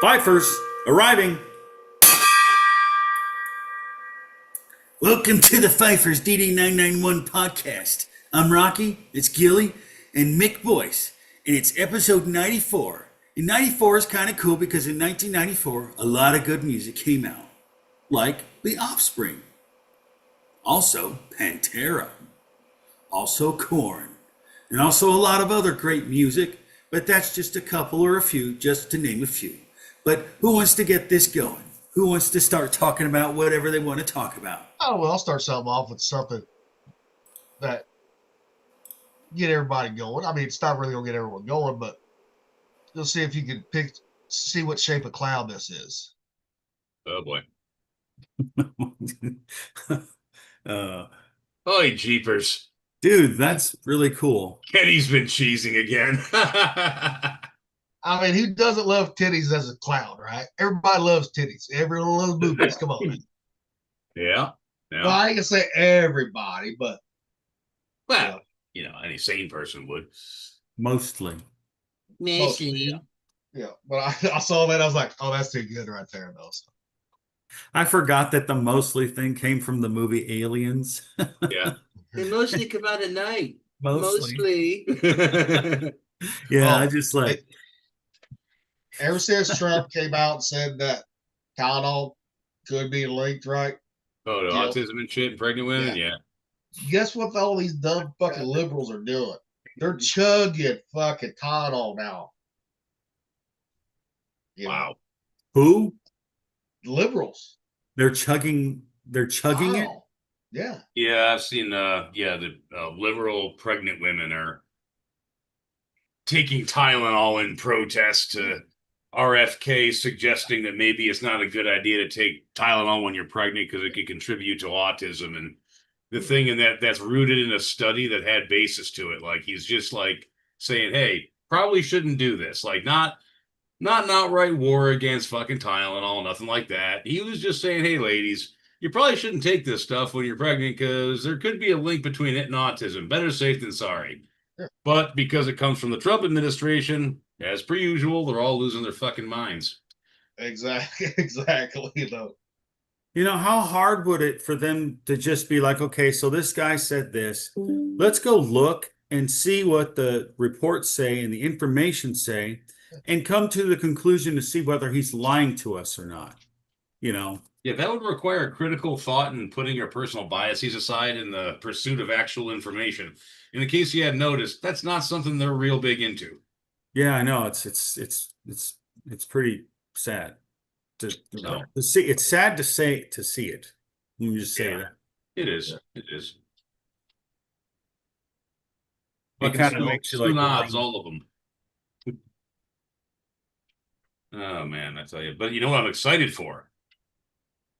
Fifers arriving. Welcome to the Fifers DD991 podcast. I'm Rocky, it's Gilly, and Mick Boyce, and it's episode 94. And 94 is kind of cool because in 1994, a lot of good music came out, like The Offspring, also Pantera, also Korn, and also a lot of other great music, but that's just a couple or a few, just to name a few. But who wants to get this going? Who wants to start talking about whatever they want to talk about? Oh, well, I'll start something off with something that get everybody going. I mean, it's not really going to get everyone going, but you'll see if you can see what shape of cloud this is. Oh, boy. uh, Holy jeepers. Dude, that's really cool. Kenny's been cheesing again. I mean, who doesn't love titties as a cloud, right? Everybody loves titties. Everyone loves boobies. Come on. Yeah. Well, I ain't going to say everybody, but. Well, any sane person would. Mostly. Yeah. But I saw that. I was like, oh, that's too good right there, though. So. I forgot that the mostly thing came from the movie Aliens. Yeah. They mostly come out at night. Mostly. Mostly. Yeah, I just like. Ever since Trump came out and said that Tylenol could be linked, right? Oh, the autism and shit, pregnant women? Yeah. Guess what all these dumb fucking liberals are doing? They're chugging fucking Tylenol now. Wow. Who? Liberals. They're chugging it? Yeah. Yeah, I've seen, the liberal pregnant women are taking Tylenol in protest to RFK suggesting that maybe it's not a good idea to take Tylenol when you're pregnant because it could contribute to autism. And the thing in that's rooted in a study that had basis to it. Like he's just like saying, hey, probably shouldn't do this. Like not an outright war against fucking Tylenol, nothing like that. He was just saying, hey, ladies, you probably shouldn't take this stuff when you're pregnant because there could be a link between it and autism. Better safe than sorry. Sure. But because it comes from the Trump administration, as per usual, they're all losing their fucking minds. Exactly, though. How hard would it for them to just be like, okay, so this guy said this. Let's go look and see what the reports say and the information say and come to the conclusion to see whether he's lying to us or not. Yeah, that would require critical thought and putting your personal biases aside in the pursuit of actual information. In the case you had noticed, that's not something they're real big into. Yeah, I know. It's pretty sad to see. It's sad to see it. You just say that. It is. It is. It kind of makes you like nods, all of them. Oh man, I tell you. But you know what I'm excited for?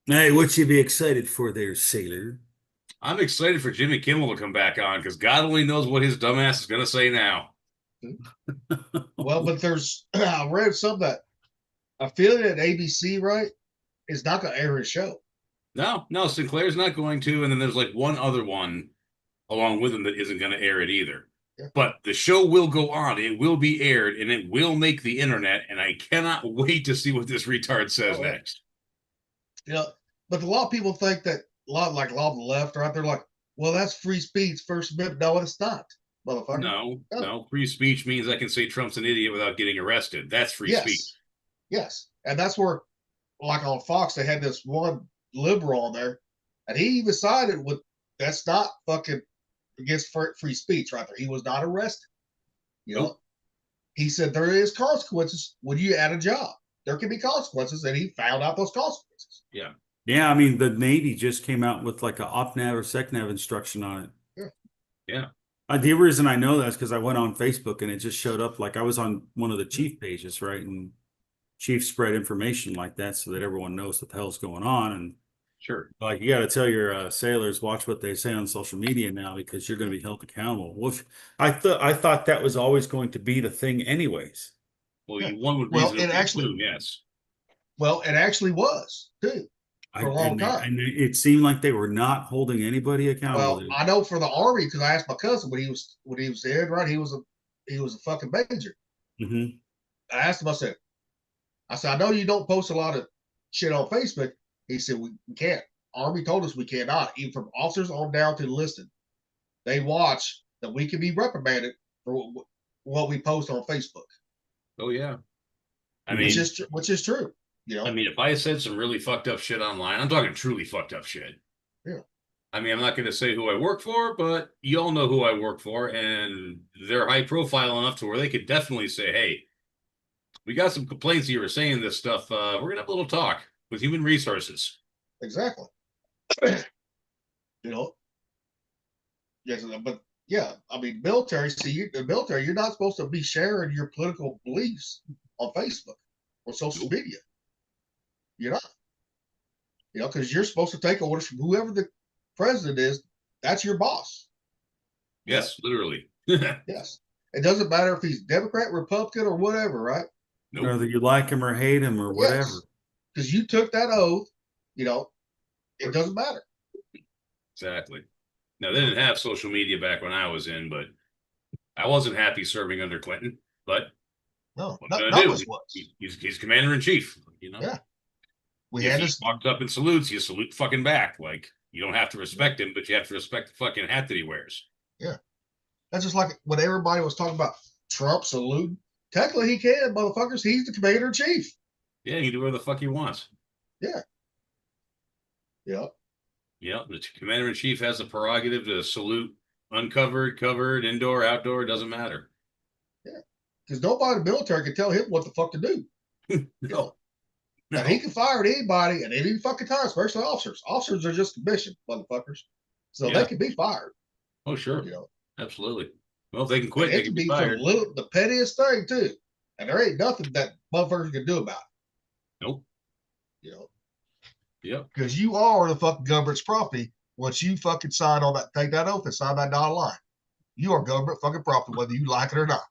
Hey, what you be excited for there, sailor? I'm excited for Jimmy Kimmel to come back on because God only knows what his dumbass is going to say now. Well, but I read something that I feel that ABC, right, is not going to air his show. No, Sinclair's not going to. And then there's like one other one along with him that isn't going to air it either. Yeah. But the show will go on. It will be aired and it will make the internet. And I cannot wait to see what this retard says next. But a lot of people think that a lot of the left are out there like, well, that's free speech, First Amendment. No, it's not, motherfucker. No. Free speech means I can say Trump's an idiot without getting arrested. That's free speech. Yes. And that's where, like on Fox, they had this one liberal on there, and he even sided with that's not fucking against free speech right there. He was not arrested. He said there is consequences when you add a job. There can be consequences, and he found out those consequences. Yeah. Yeah, I mean, the Navy just came out with like a OpNav or SecNav instruction on it. Yeah. The reason I know that is because I went on Facebook and it just showed up. Like I was on one of the chief pages, right? And chief spread information like that so that everyone knows what the hell's going on. And sure, like you got to tell your sailors, watch what they say on social media now because you're going to be held accountable. Well, I thought that was always going to be the thing, anyways. Well, one would reasonably assume, yes. Well, it actually was too. For a long time. And it seemed like they were not holding anybody accountable. Well, I know for the Army because I asked my cousin when he was dead, right? He was a fucking major. Mm-hmm. I asked him. I said, I said, I know you don't post a lot of shit on Facebook. He said, we can't. Army told us we cannot, even from officers on down to enlisted. They watch that we can be reprimanded for what we post on Facebook. Oh yeah. I which mean, is true. You know. I mean, if I said some really fucked up shit online, I'm talking truly fucked up shit. Yeah. I mean, I'm not going to say who I work for, but you all know who I work for, and they're high profile enough to where they could definitely say, "Hey, we got some complaints. You were saying this stuff. We're gonna have a little talk with human resources." Exactly. You know. Yes, but yeah, I mean, military. See, the military, you're not supposed to be sharing your political beliefs on Facebook or social Nope. media. You're not. You know, because you're supposed to take orders from whoever the president is. That's your boss. Yes, literally. Yes. It doesn't matter if he's Democrat, Republican, or whatever, right? Nope. Whether you like him or hate him or whatever. Yes. Because you took that oath, you know, it doesn't matter. Exactly. Now, they didn't have social media back when I was in, but I wasn't happy serving under Clinton. But No, what none am I of gonna us do? was. He's commander in chief. You know. Yeah. We If had he this. walks up and salutes, you salute fucking back. Like, you don't have to respect him, but you have to respect the fucking hat that he wears. Yeah. That's just like when everybody was talking about Trump saluting. Technically, he can, motherfuckers. He's the commander in chief. Yeah, he can do whatever the fuck he wants. Yeah. Yeah. Yeah, the commander in chief has the prerogative to salute uncovered, covered, indoor, outdoor, doesn't matter. Yeah. Because nobody in the military can tell him what the fuck to do. You know? No. And he can fire at anybody at any fucking time, especially officers. Officers are just commissioned, motherfuckers. So Yeah. they can be fired. Oh, sure. You know. Absolutely. Well, if they can And quit, it they can can be be for fired. the pettiest thing too. And there ain't nothing that motherfuckers can do about it. Nope. You know. Yep. Because you are the fucking government's property once you fucking sign on that, take that oath and sign that dotted line. You are government fucking property, whether you like it or not.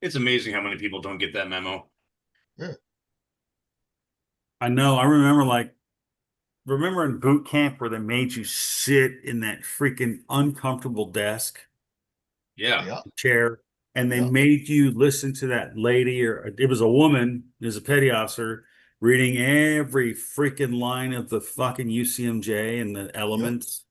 It's amazing how many people don't get that memo. Yeah. I know. I remember in boot camp where they made you sit in that freaking uncomfortable desk Yeah. Yeah. chair, and they Yeah. made you listen to that lady, or it was a woman, as a petty officer, reading every freaking line of the fucking UCMJ and the elements.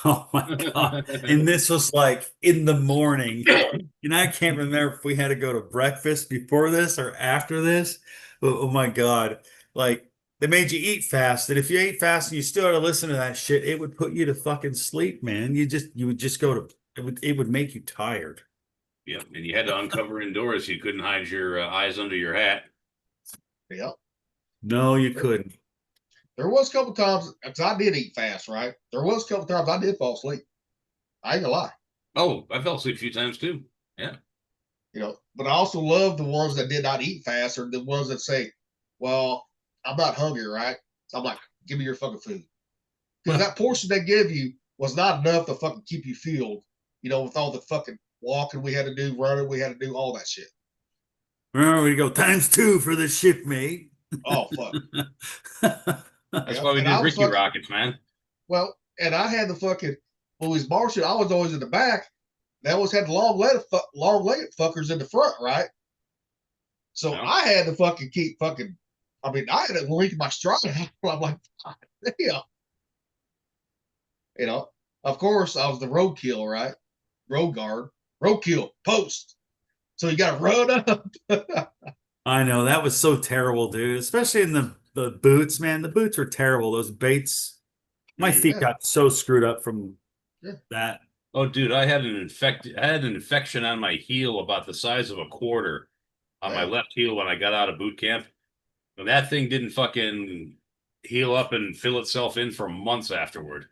Oh my God. And this was like in the morning. I can't remember if we had to go to breakfast before this or after this. Oh my God. Like, they made you eat fast. And if you ate fast and you still had to listen to that shit, it would put you to fucking sleep, man. You would just go to, it would make you tired. Yep. And you had to uncover indoors. So you couldn't hide your eyes under your hat. Yeah. No, you couldn't. There was a couple times, because I did eat fast, right? There was a couple times I did fall asleep. I ain't gonna lie. Oh, I fell asleep a few times too. Yeah. You know, but I also love the ones that did not eat fast or the ones that say, well, I'm not hungry, right? So I'm like, give me your fucking food. Because that portion they give you was not enough to fucking keep you fueled, with all the fucking walking we had to do, running we had to do, all that shit. Remember, we go ×2 for the shipmate. Oh, fuck. That's Yeah, why we and did I was Ricky fucking- Rockets, man. Well, and I had the fucking, when we was marching, I was always in the back. They always had the long-legged fuckers in the front, right? So Yeah. I had to fucking keep fucking, I had to link my stride. I'm like, damn. Of course, I was the roadkill, right? Road guard, roadkill, post. So you got to run up. I know, that was so terrible, dude. Especially in the boots, man. The boots were terrible. Those Bates. My feet Yeah. got so screwed up from Yeah. that. Oh, dude, I had an infection on my heel about the size of a quarter on my Yeah. left heel when I got out of boot camp. And that thing didn't fucking heal up and fill itself in for months afterward.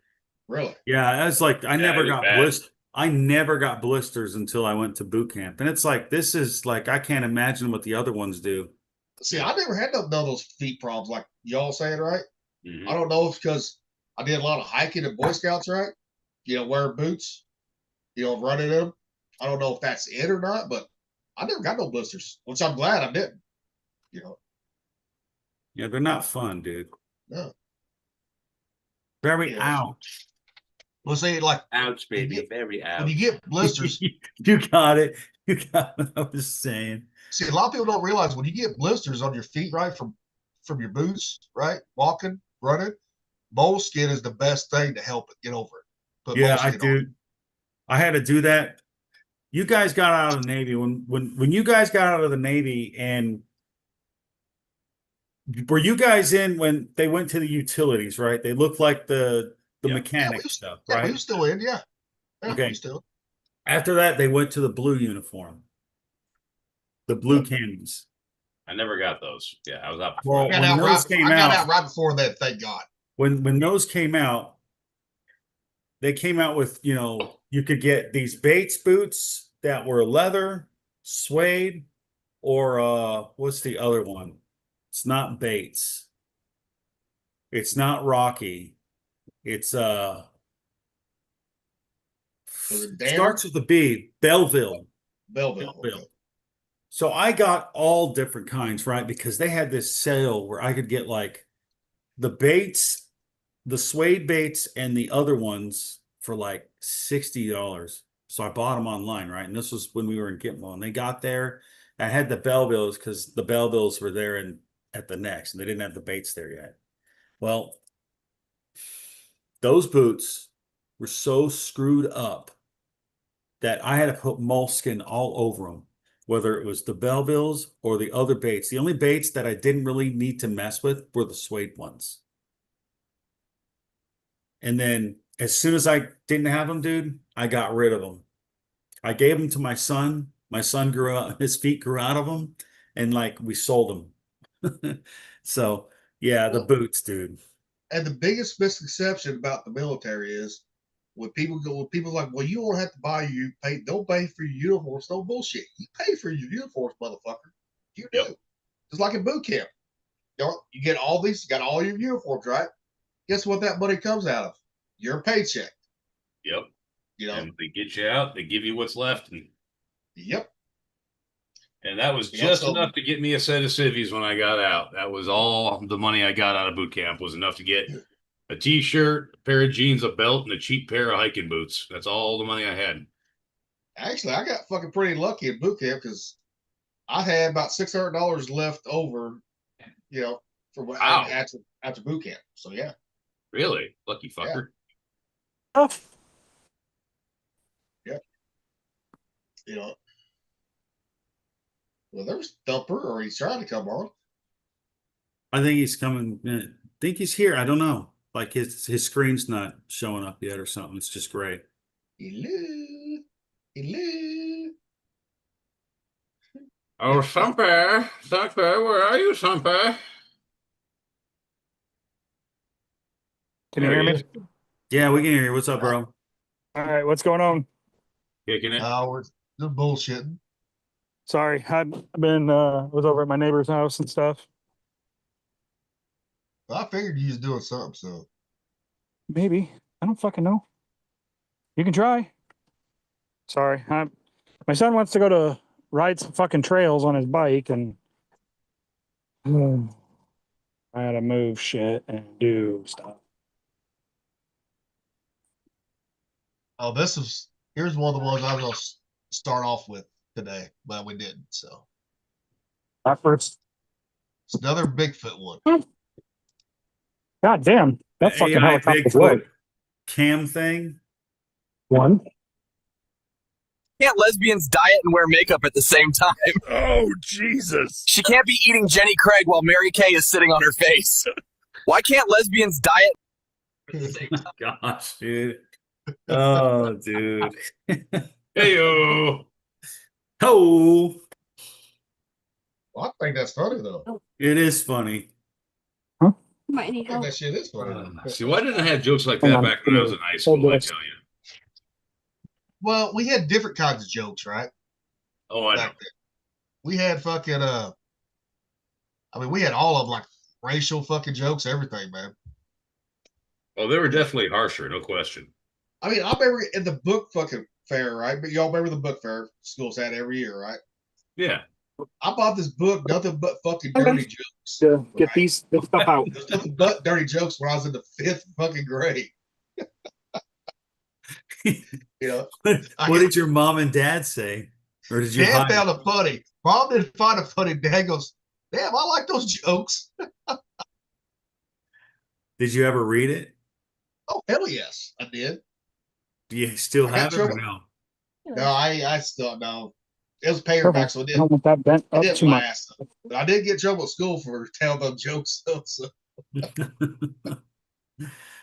Really? Yeah, it's like I Yeah, never it was got bad. blisters. I never got blisters until I went to boot camp. And it's like, this is like, I can't imagine what the other ones do. See, I never had none of those feet problems like y'all saying, right? Mhm. I don't know if it's because I did a lot of hiking and Boy Scouts, right? Wearing boots, running them. I don't know if that's it or not, but I never got no blisters, which I'm glad I didn't. Yeah, they're not fun, dude. No. Very Yeah. ouch. We'll say like Ouch, baby. get- Very when you ouch. get blisters. You got it. You got what I was saying. See, a lot of people don't realize when you get blisters on your feet, right, from your boots, right, walking, running, moleskin is the best thing to help it get over it. Put Yeah, I moleskin on. do. I had to do that. You guys got out of the Navy when you guys got out of the Navy, and were you guys in when they went to the utilities, right? They looked like the Yeah. mechanic Yeah, stuff, Yeah, we right? were still in, yeah. Yeah, Okay. we still. After that, they went to the blue uniform, the blue Yep. canvas. I never got those. Yeah, I was out Well, before I that. got, when out those right, came I got out- out right before that, thank God. When those came out, they came out with, you could get these Bates boots that were leather, suede, or what's the other one? It's not Bates. It's not Rocky. It's Was it Danner? starts with a B, Belleville. Belleville. Belleville. Okay. So I got all different kinds, right? Because they had this sale where I could get like the Bates, the suede Bates, and the other ones for like $60. So I bought them online, right? And this was when we were in Gitmo, and they got there. I had the Bellevilles because the Bellevilles were there and at the next, and they didn't have the Bates there yet. Well, those boots were so screwed up that I had to put moleskin all over them, whether it was the Bellevilles or the other Bates. The only Bates that I didn't really need to mess with were the suede ones. And then as soon as I didn't have them, dude, I got rid of them. I gave them to my son. My son grew out, his feet grew out of them, and like we sold them. So yeah, the boots, dude. And the biggest misconception about the military is when people like, well, you don't have to don't pay for your uniforms. No bullshit. You pay for your uniforms, motherfucker. You do. Yep. Just like in boot camp. You get all these, you got all your uniforms, right? Guess what that money comes out of? Your paycheck. Yep. You know? And they get you out, they give you what's left, Yep. and that was Yeah, just so- enough to get me a set of civvies when I got out. That was all the money I got out of boot camp was enough to get a t-shirt, a pair of jeans, a belt, and a cheap pair of hiking boots. That's all the money I had. Actually, I got fucking pretty lucky at boot camp because I had about $600 left over, for what Wow. after boot camp. So yeah. Really? Lucky fucker. You know. Well, there's Thumper, or he's trying to come on. I think he's coming. I think he's here. I don't know. Like his screen's not showing up yet or something. It's just gray. Hello. Hello. Oh, Thumper, where are you, Thumper? Can you There hear he me? is. Yeah, we can hear you. What's up, bro? All right, what's going on? Kicking it. We're just bullshitting. Sorry, I've been was over at my neighbor's house and stuff. I figured you was doing something, so Maybe I don't fucking know. You can try. Sorry, my son wants to go to ride some fucking trails on his bike, and I had to move shit and do stuff. oh, here's one of the ones I was gonna start off with today, but we didn't. So At first, it's another Bigfoot one. god damn, that The fucking AI helicopter's Bigfoot low. cam thing. One. Can't lesbians diet and wear makeup at the same time? Oh, Jesus. She can't be eating Jenny Craig while Mary Kay is sitting on her face. Why can't lesbians diet at the same time? Gosh, dude. Oh, dude. Hey-o. Oh, Well, I think that's funny though. it is funny. Might need I think help. that shit is funny. See, why didn't I have jokes like Hang that on. back when I was in high school? I tell you. Well, we had different kinds of jokes, right? Oh, I know. Back then. We had fucking we had all of like racial fucking jokes, everything, man. Oh, they were definitely harsher, no question. I mean, I remember in the book fucking fair, right? But y'all remember the book fair schools had every year, right? Yeah. I bought this book, nothing but fucking Okay. dirty jokes. To get Right. this stuff out. There's nothing but dirty jokes when I was in the 5th fucking grade. You know, What did your mom and dad say? Or did you Dad hide? found it funny. Mom didn't find it funny. Dad goes, "Damn, I like those jokes." Did you ever read it? Oh hell yes, I did. Do you still I got have it or trouble. no? No, I still no. It was Careful. paperback, so I don't want that bent it up didn't too much. last. But I did get in trouble at school for telling them jokes. So.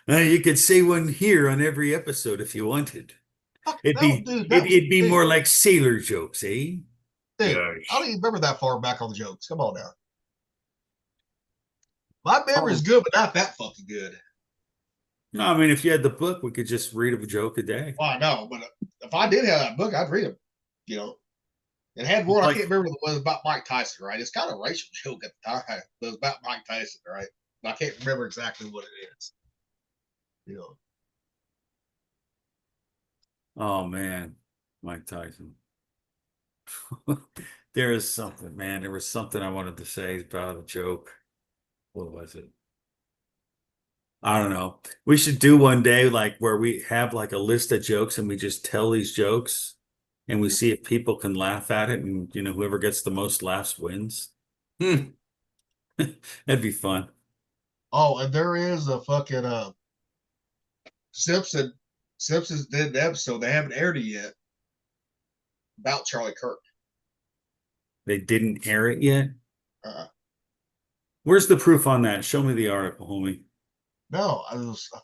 You could say one here on every episode if you wanted. It'd No, be dude, it'd be dude, more like sailor jokes, eh? dude, Gosh. I don't even remember that far back on the jokes. Come on now. My Oh. memory's good, but not that fucking good. No, I mean if you had the book, we could just read a joke a day. Well, I know, but if I did have that book, I'd read them. You know, it had one. I Like- can't remember what it was about Mike Tyson, right? It's kind of a racial joke at the time, but it's about Mike Tyson, right? But I can't remember exactly what it is. You know, Oh man, Mike Tyson. There is something, man. There was something I wanted to say about a joke. What was it? I don't know. We should do one day like where we have like a list of jokes and we just tell these jokes and we see if people can laugh at it and whoever gets the most laughs wins. Hmm. That'd be fun. oh, and there is a fucking Simpsons did an episode. They haven't aired it yet about Charlie Kirk. They didn't air it yet. Uh, Where's the proof on that? Show me the article, homie. no, I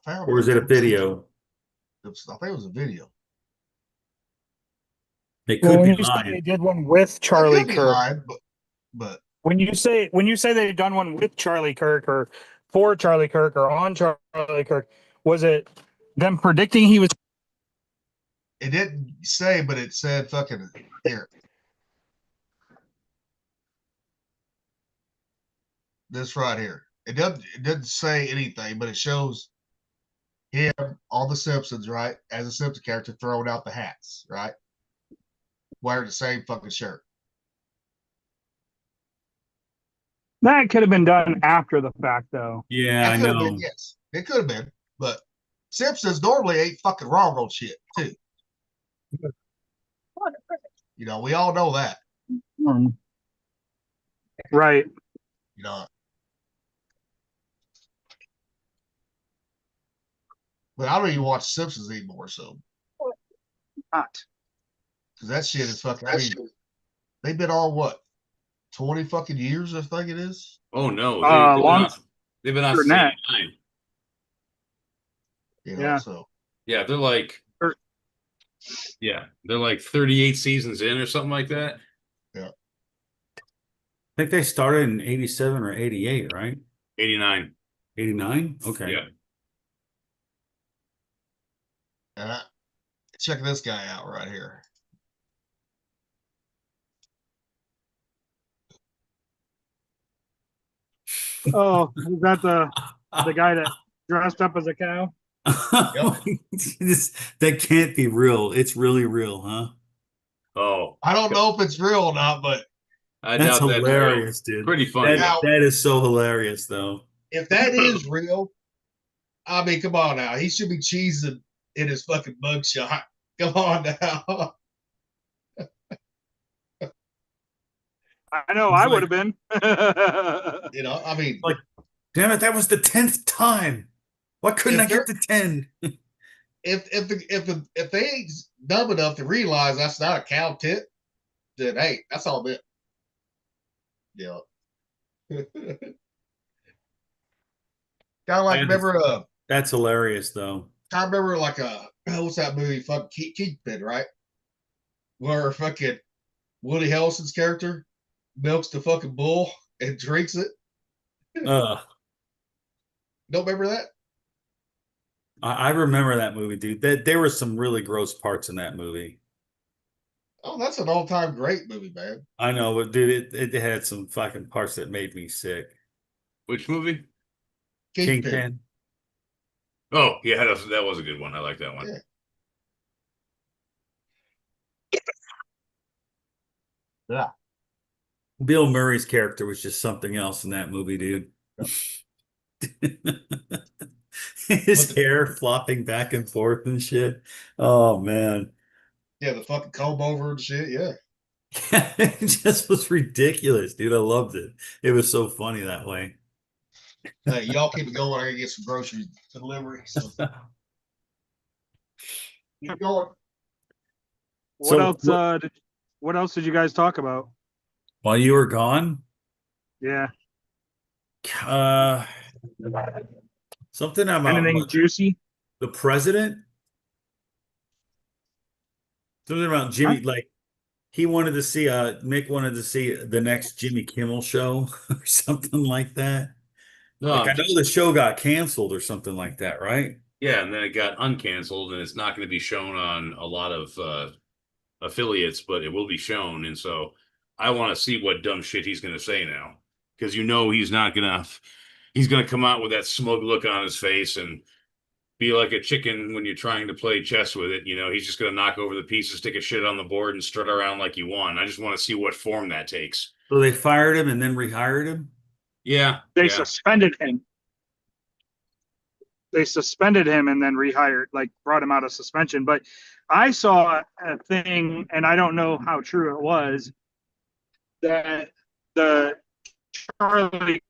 found Or is it a video? I think it was a video. They Well, could when be you say they lying. did one with I Charlie could be Kirk, lying, but when you say they've done one with Charlie Kirk or for Charlie Kirk or on Charlie Kirk, was it them predicting he was? it didn't say, but it said fucking here. This right here. It doesn't say anything, but it shows him on the Simpsons, right? As a Simpsons character throwing out the hats, right? Wearing the same fucking shirt. That could have been done after the fact, though. Yeah, I That could have know. been, yes. It could have been, but Simpsons normally ain't fucking wrong on shit, too. You know, we all know that. Right. You know. But I don't even watch Simpsons anymore, so Not. because that shit is fucking. I mean, they've been on what 20 fucking years, I think it is. Oh no, Long- they've been on for since that. 89. You know, Yeah. so Yeah, they're like, Er- yeah, they're like 38 seasons in or something like that. I think they started in 87 or 88, right? 89. 89? Okay. Yeah. and check this guy out right here. Oh, is that the guy that dressed up as a cow? That can't be real. It's really real, huh? Oh, I don't know if it's real or not, but I That's doubt that's real. hilarious, dude. Pretty funny. That is so hilarious, though. if that is real, I mean, come on now. He should be cheesing in his fucking mugshot. Come on now. I know, He's I like- would have been. You know, I mean, Like, damn it, that was the 10th time. Why couldn't If I get to 10? if they ain't dumb enough to realize that's not a cow tit, then hey, that's all it. Yeah. Kind of like Man, remember That's hilarious, though. I remember like what's that movie? Fucking Kingpin, right? Where fucking Woody Harrelson's character milks the fucking bull and drinks it. Ugh. Don't remember that? I remember that movie, dude. There were some really gross parts in that movie. Oh, that's an all-time great movie, man. I know, but dude, it had some fucking parts that made me sick. Which movie? Kingpin. Oh, yeah, that was a good one. I like that one. Yeah. Yeah. Bill Murray's character was just something else in that movie, dude. His What the- hair flopping back and forth and shit. Oh man. Yeah, the fucking comb over and shit. Yeah. It just was ridiculous, dude. I loved it. It was so funny that way. Hey, y'all keep it going. I gotta get some groceries delivery. So keep going. What So else? What else did you guys talk about? while you were gone, Yeah. uh, something about Anything juicy? the president. Something about Jimmy, like he wanted to see Mick wanted to see the next Jimmy Kimmel show or something like that. Like I know the show got canceled or something like that, right? Yeah, and then it got uncanceled, and it's not going to be shown on a lot of affiliates, but it will be shown. And so I want to see what dumb shit he's going to say now, because he's not gonna. He's going to come out with that smug look on his face and be like a chicken when you're trying to play chess with it. He's just going to knock over the pieces, stick a shit on the board, and strut around like you won. I just want to see what form that takes. So they fired him and then rehired him. Yeah, They yeah. suspended him. They suspended him and then rehired, like brought him out of suspension. But I saw a thing, and I don't know how true it was, that the Charlie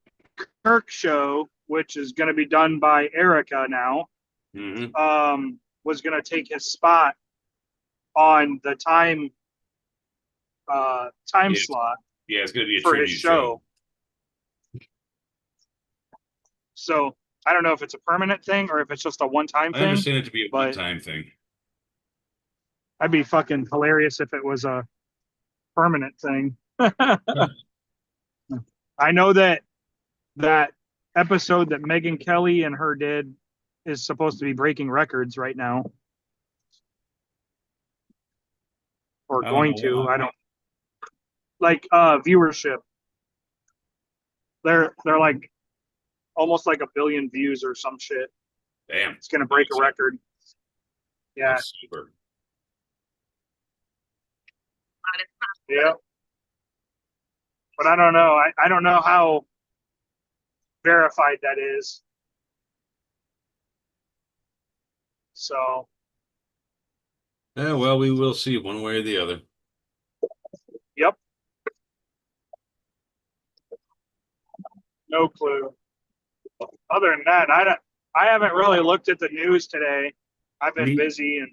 Kirk show, which is going to be done by Erica now, was going to take his spot on the time Yeah. slot Yeah, it's going to be a for his tribute show. So I don't know if it's a permanent thing or if it's just a one-time I thing. understand it to be a but one-time thing. That'd be fucking hilarious if it was a permanent thing. I know that episode that Megyn Kelly and her did is supposed to be breaking records right now. Or I don't going know to. why. I don't like viewership. They're like almost like 1 billion views or some shit. Damn. It's gonna break a record. Yeah. That's super. Yeah. But I don't know. I don't know how verified that is. So Yeah, well, we will see one way or the other. yep. No clue. Other than that, I haven't really looked at the news today. I've been busy and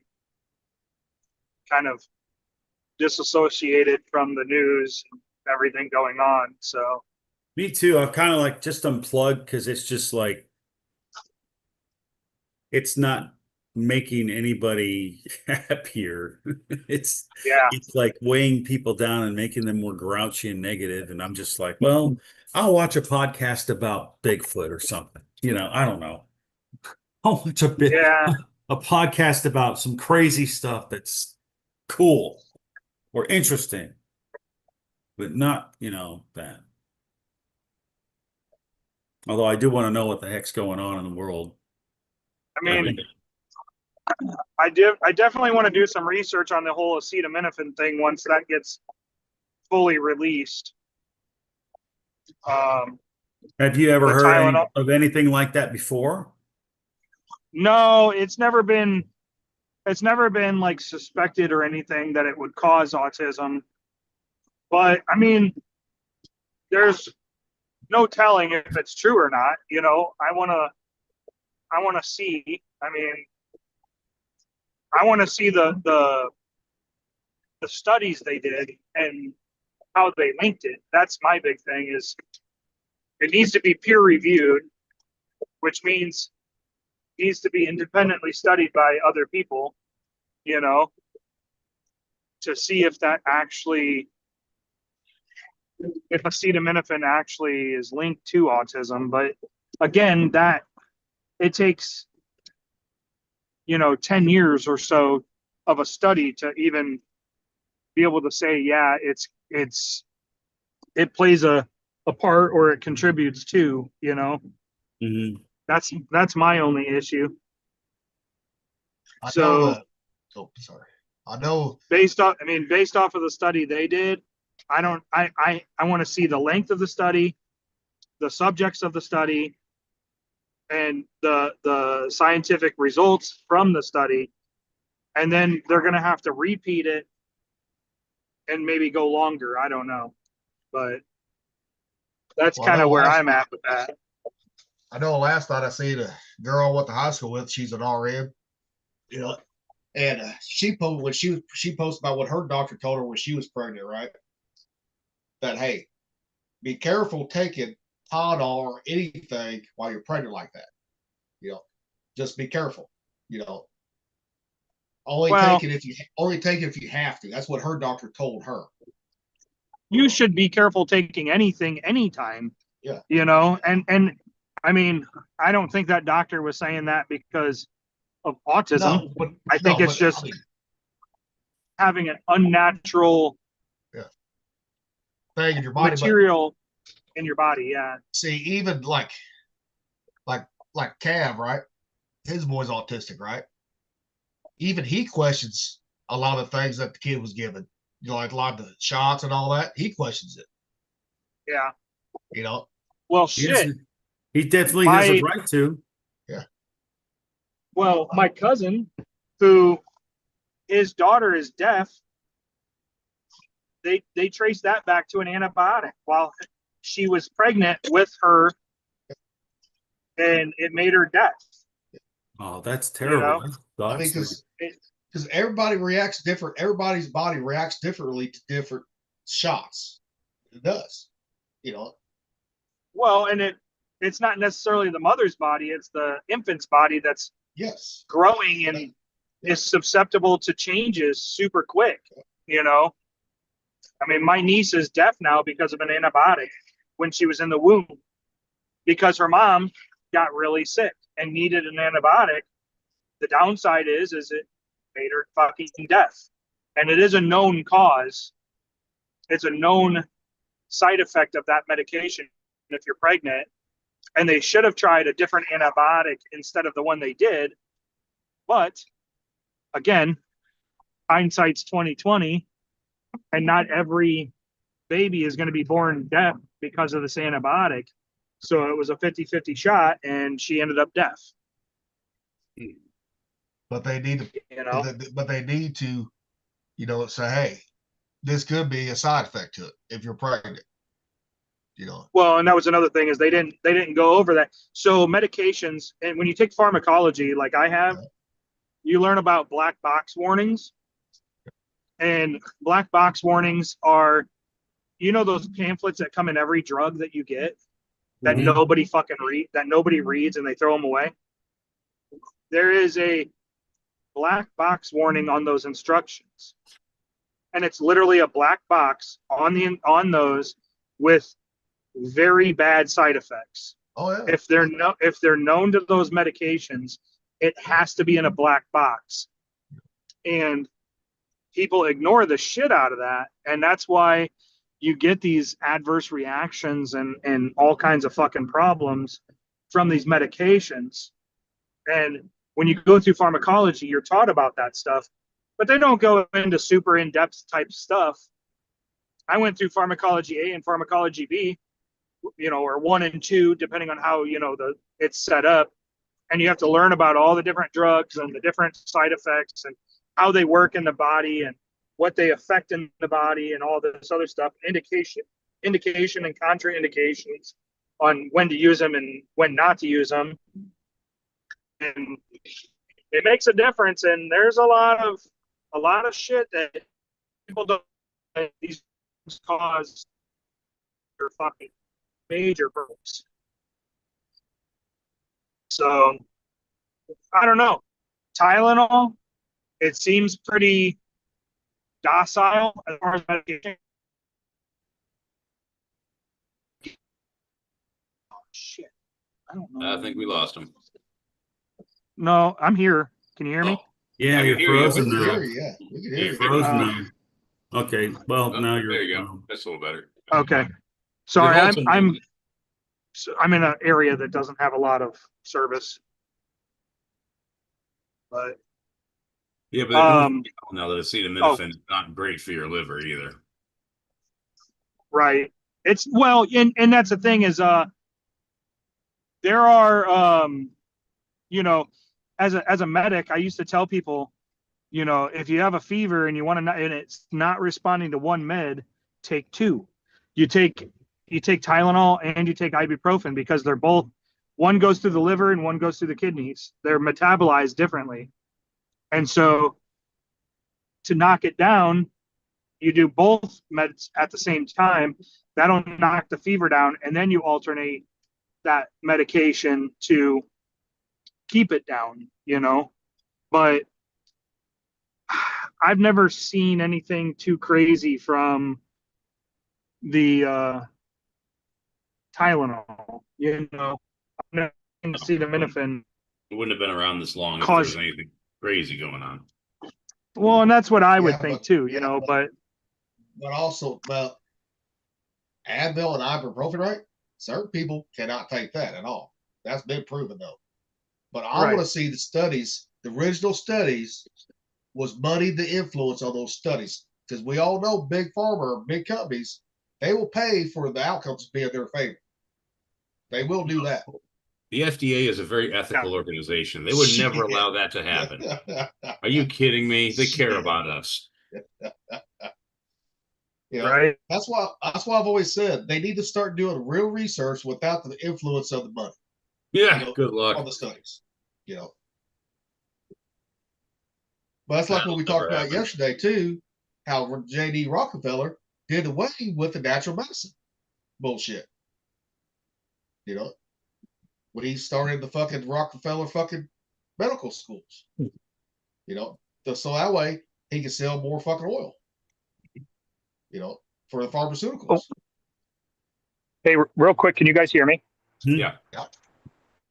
kind of disassociated from the news and everything going on. So Me too. I've kind of like just unplugged because it's just like it's not making anybody happier. It's like weighing people down and making them more grouchy and negative. And I'm just like, well, I'll watch a podcast about Bigfoot or something. I don't know. I'll watch a podcast about some crazy stuff that's cool or interesting, but not, that. Although I do want to know what the heck's going on in the world. I mean, I definitely want to do some research on the whole acetaminophen thing once that gets fully released. Have you ever heard of anything like that before? No, it's never been like suspected or anything that it would cause autism. But I mean, there's no telling if it's true or not. I want to see. I mean, I want to see the studies they did and how they linked it. That's my big thing. Is it needs to be peer reviewed, which means it needs to be independently studied by other people, to see if that actually, if acetaminophen actually is linked to autism. But again, that it takes 10 years or so of a study to even be able to say, yeah, it plays a part or it contributes to, Mm-hmm. That's my only issue. I know based off of the study they did, I want to see the length of the study, the subjects of the study, and the scientific results from the study, and then they're going to have to repeat it and maybe go longer. I don't know, but that's Well, I kind know of where last- I'm at with that. I know last night I seen a girl I went to high school with. She's an RN, you know, and she posted when she posted about what her doctor told her when she was pregnant, right? That hey, be careful taking Tylenol or anything while you're pregnant like that. You know, just be careful. You know, only Well- take it if you have to. That's what her doctor told her. You should be careful taking anything anytime. Yeah. You know, and I mean, I don't think that doctor was saying that because of autism. No, but I think no, it's but, just I mean, having an unnatural thing in your body. But material in your body. Yeah. see, even like Cav, right? His boy's autistic, right? Even he questions a lot of the things that the kid was given. You know, like a lot of the shots and all that. He questions it. Yeah. You know, Well, Yes, shit. he definitely has a My- right to. Well, my cousin, who his daughter is deaf, they traced that back to an antibiotic while she was pregnant with her, and it made her deaf. Oh, that's terrible. know? That I mean, sucks. because everybody reacts different. Everybody's body reacts differently to different shots. It does. You know, Well, and it's not necessarily the mother's body; it's the infant's body that's yes. growing and Yeah. is susceptible to changes super quick. You know, I mean, my niece is deaf now because of an antibiotic when she was in the womb, because her mom got really sick and needed an antibiotic. The downside is it made her fucking deaf, and it is a known cause. It's a known side effect of that medication if you're pregnant, and they should have tried a different antibiotic instead of the one they did. But again, hindsight's 2020, and not every baby is going to be born deaf because of this antibiotic. So it was a 50-50 shot, and she ended up deaf. But they need to. You know, But they need to, you know, say, hey, this could be a side effect to it if you're pregnant. You know. well, and that was another thing is they didn't go over that. So medications, and when you take pharmacology, like I have, you learn about black box warnings, and black box warnings are, you know, those pamphlets that come in every drug that you get that Mhm. nobody reads and they throw them away. There is a black box warning on those instructions, and it's literally a black box on those with very bad side effects. Oh yeah. If they're known to those medications, it has to be in a black box, and people ignore the shit out of that, and that's why you get these adverse reactions and all kinds of fucking problems from these medications. And when you go through pharmacology, you're taught about that stuff, but they don't go into super in-depth type stuff. I went through pharmacology A and pharmacology B, you know, or 1 and 2, depending on how, you know, it's set up. And you have to learn about all the different drugs and the different side effects and how they work in the body and what they affect in the body and all this other stuff, indication and contraindications on when to use them and when not to use them. And it makes a difference. And there's a lot of shit that people don't, that these cause your fucking major problems. So I don't know. Tylenol, it seems pretty docile as far as medication. Oh shit. I don't know. I think we lost him. No, I'm here. Can you hear me? Yeah, I you're can hear you. We frozen can now. hear you, yeah. We can hear You're you. frozen Uh, now. Okay. Well, Oh, now you're. there you go. That's a little better. Okay. Sorry, We've also- I'm in an area that doesn't have a lot of service. But Yeah, but now that acetaminophen is not great for your liver either. right. It's well, and that's the thing is there are, you know, as a medic, I used to tell people, you know, if you have a fever and you want to, and it's not responding to one med, take two. You take Tylenol and you take ibuprofen because they're both, one goes through the liver and one goes through the kidneys. They're metabolized differently. And so to knock it down, you do both meds at the same time. That'll knock the fever down, and then you alternate that medication to keep it down, you know. But I've never seen anything too crazy from the Tylenol, you know. I've never seen acetaminophen. It wouldn't have been around this long if there Cause- was anything crazy going on. Well, and that's what I would Yeah, think but- too, you yeah, know, but But also, well, Advil and ibuprofen, right? Certain people cannot take that at all. That's been proven though. But I Right. want to see the studies. The original studies was muddied the influence of those studies because we all know big pharma, big companies, they will pay for the outcomes to be in their favor. They will do that. The FDA is a very ethical organization. They would never Shit. allow that to happen. Are you kidding me? They care Shit. about us. You know, right. that's why I've always said they need to start doing real research without the influence of the money Yeah, You know, good on luck. the studies. You know. But that's like That'll what we never talked about happen. yesterday too, how JD Rockefeller did away with the natural medicine bullshit. You know, when he started the fucking Rockefeller fucking medical schools. You know, so that way he can sell more fucking oil. You know, for the pharmaceuticals. Oh. Hey, real quick, can you guys hear me? Yeah.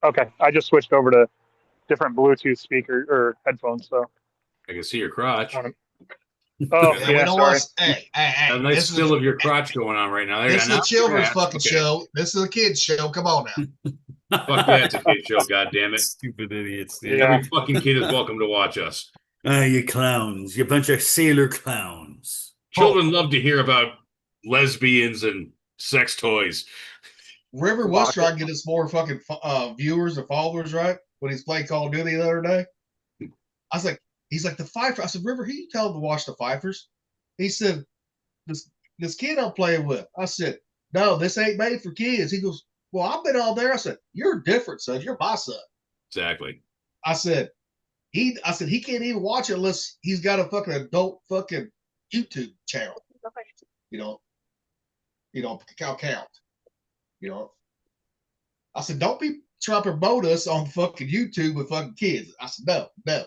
Okay, I just switched over to different Bluetooth speaker or headphones, so. I can see your crotch. Oh, Yeah, we yeah, don't sorry. want hey, A nice this still is of your crotch going on right now. There this is you go. a children's Now, fucking okay. show. This is a kid's show. Come on now. Fuck yeah, it's a kid show, goddammit. Stupid idiots. Dude. Yeah. Every fucking kid is welcome to watch us. You clowns. You bunch of sailor clowns. Children love to hear about lesbians and sex toys. River was trying to get us more fucking viewers or followers, right? When he's playing Call of Duty the other day. I was like, he's like the Pfeiffer. I said, River, who you tell him to watch the Pfeiffers? He said, this kid I'm playing with. I said, no, this ain't made for kids. He goes, well, I've been all there. I said, you're different, son. You're my son. Exactly. I said he can't even watch it unless he's got a fucking adult fucking YouTube channel. You know, count. You know, I said, don't be trying to promote us on fucking YouTube with fucking kids. I said, no.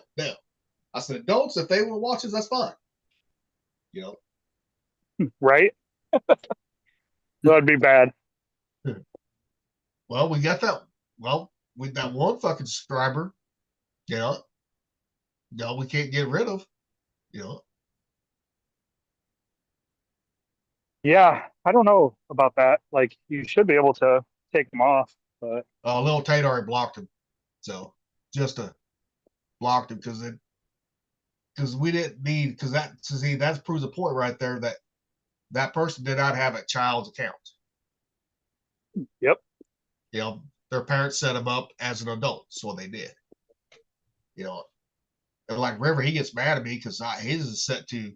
I said, adults, if they want to watch us, that's fine. You know, Right? That'd be bad. well, we got that. Well, we got one fucking subscriber. You know, we can't get rid of. You know, Yeah, I don't know about that. Like, you should be able to take them off, but little Tate already blocked him. So just blocked him because we didn't need that proves a point right there that person did not have a child's account. Yep. You know, their parents set them up as an adult, so they did. You know, and like River, he gets mad at me because his is set to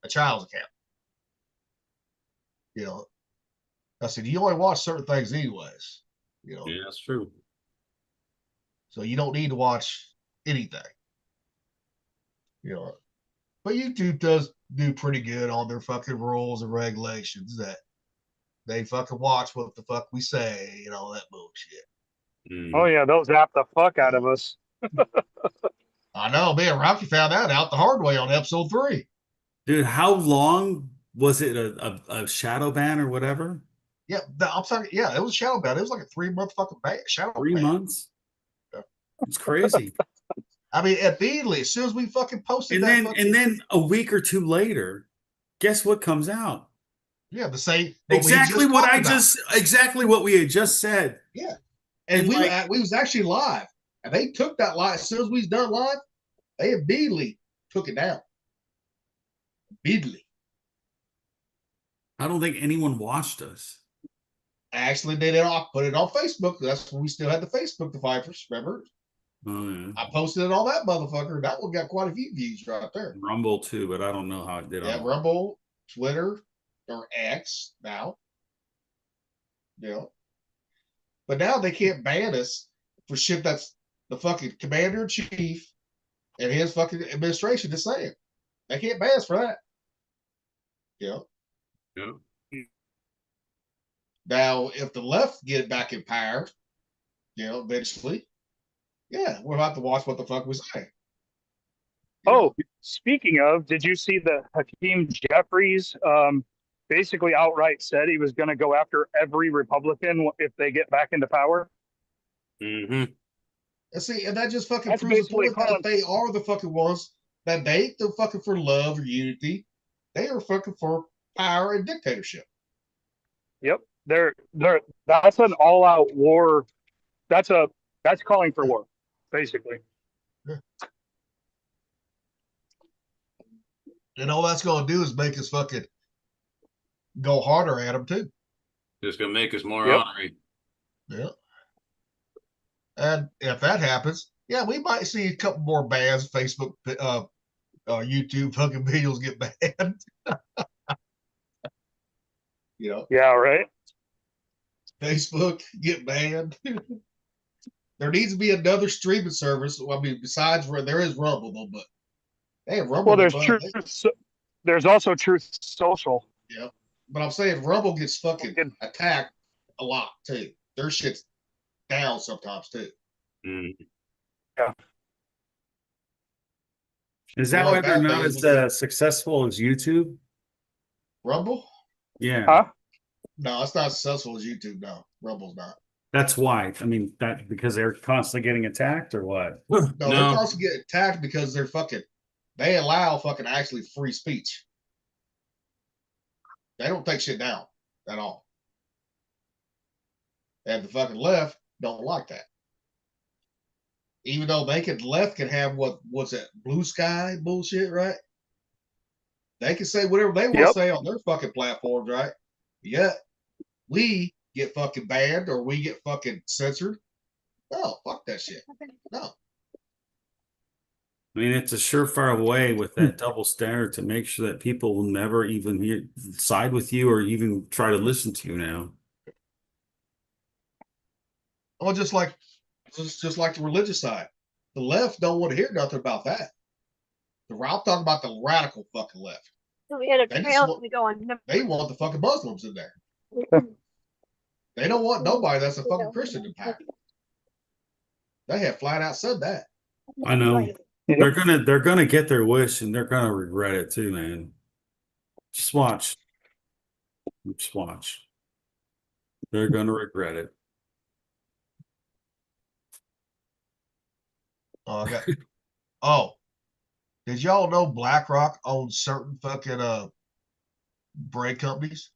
a child's account. You know, I said you only watch certain things anyways. You know, Yeah, that's true. so you don't need to watch anything. You know, but YouTube does do pretty good on their fucking rules and regulations that they fucking watch what the fuck we say and all that bullshit. Mhm. oh yeah, they'll zap the fuck out of us. I know, man. Rocky found that out the hard way on episode 3. Dude, how long was it a shadow ban or whatever? Yeah, I'm sorry. Yeah, it was shadow ban. It was like a 3-month fucking shadow 3 ban. months? Yeah. It's crazy. I mean, immediately as soon as we fucking posted and that, then fucking, and then a week or two later, guess what comes out? yeah, the same Exactly what we had just said. And and we was actually live, and they took that live as soon as we was done live. They immediately took it down. Immediately. I don't think anyone watched us. actually did it off, put it on Facebook. That's when we still had the Facebook devices, remember? Oh, yeah. I posted it on that motherfucker. That one got quite a few views right there. Rumble too, but I don't know how it did. Yeah, on Rumble, Twitter, or X now. But now they can't ban us for shit that's the fucking commander in chief and his fucking administration is saying. They can't ban us for that. Yeah. Now, if the left get back in power, eventually, yeah, we're about to watch what the fuck we say. Oh, speaking of, did you see that Hakeem Jeffries basically outright said he was going to go after every Republican if they get back into power? Mm-hmm. And see, and that just fucking That's proves the basically point that calling- they are the fucking ones that they ain't the fucking for love or unity. They are fucking for power and dictatorship. Yep, that's an all-out war. That's calling for war, basically. And all that's going to do is make us fucking go harder at them too. Just gonna make us more Yep. honorary. Yeah. And if that happens, yeah, we might see a couple more bans. Facebook, YouTube fucking videos get banned. Yeah, right. Facebook get banned. There needs to be another streaming service. I mean, besides where there is Rumble though, but hey, Rumble. Well, there's fun. truth. There's also Truth Social. Yeah, but I'm saying Rumble gets fucking attacked a lot too. Their shit's down sometimes too. Mm. Is that Well, why they're that not thing- as successful as YouTube? Rumble? Yeah, Huh? No, it's not as successful as YouTube. No, Rumble's not. that's why. I mean, that because they're constantly getting attacked, or what? No, they're also getting attacked because they allow fucking actually free speech. They don't take shit down at all. And the fucking left don't like that. Even though left can have what's that blue sky bullshit, right? They can say whatever they want to say on their fucking platforms, right? Yet we get fucking banned or we get fucking censored. No, fuck that shit. No. I mean, it's a surefire way with that double standard to make sure that people will never even side with you or even try to listen to you now. Well, just like the religious side. The left don't want to hear nothing about that. I'm talking about the radical fucking left. So we had a They just trail want- to go on. They want the fucking Muslims in there. They don't want nobody that's a fucking Christian in power. They have flat out said that. I know. They're gonna get their wish and they're gonna regret it too, man. Just watch. Just watch. They're gonna regret it. Oh, I got. Oh, did y'all know BlackRock owns certain fucking bread companies?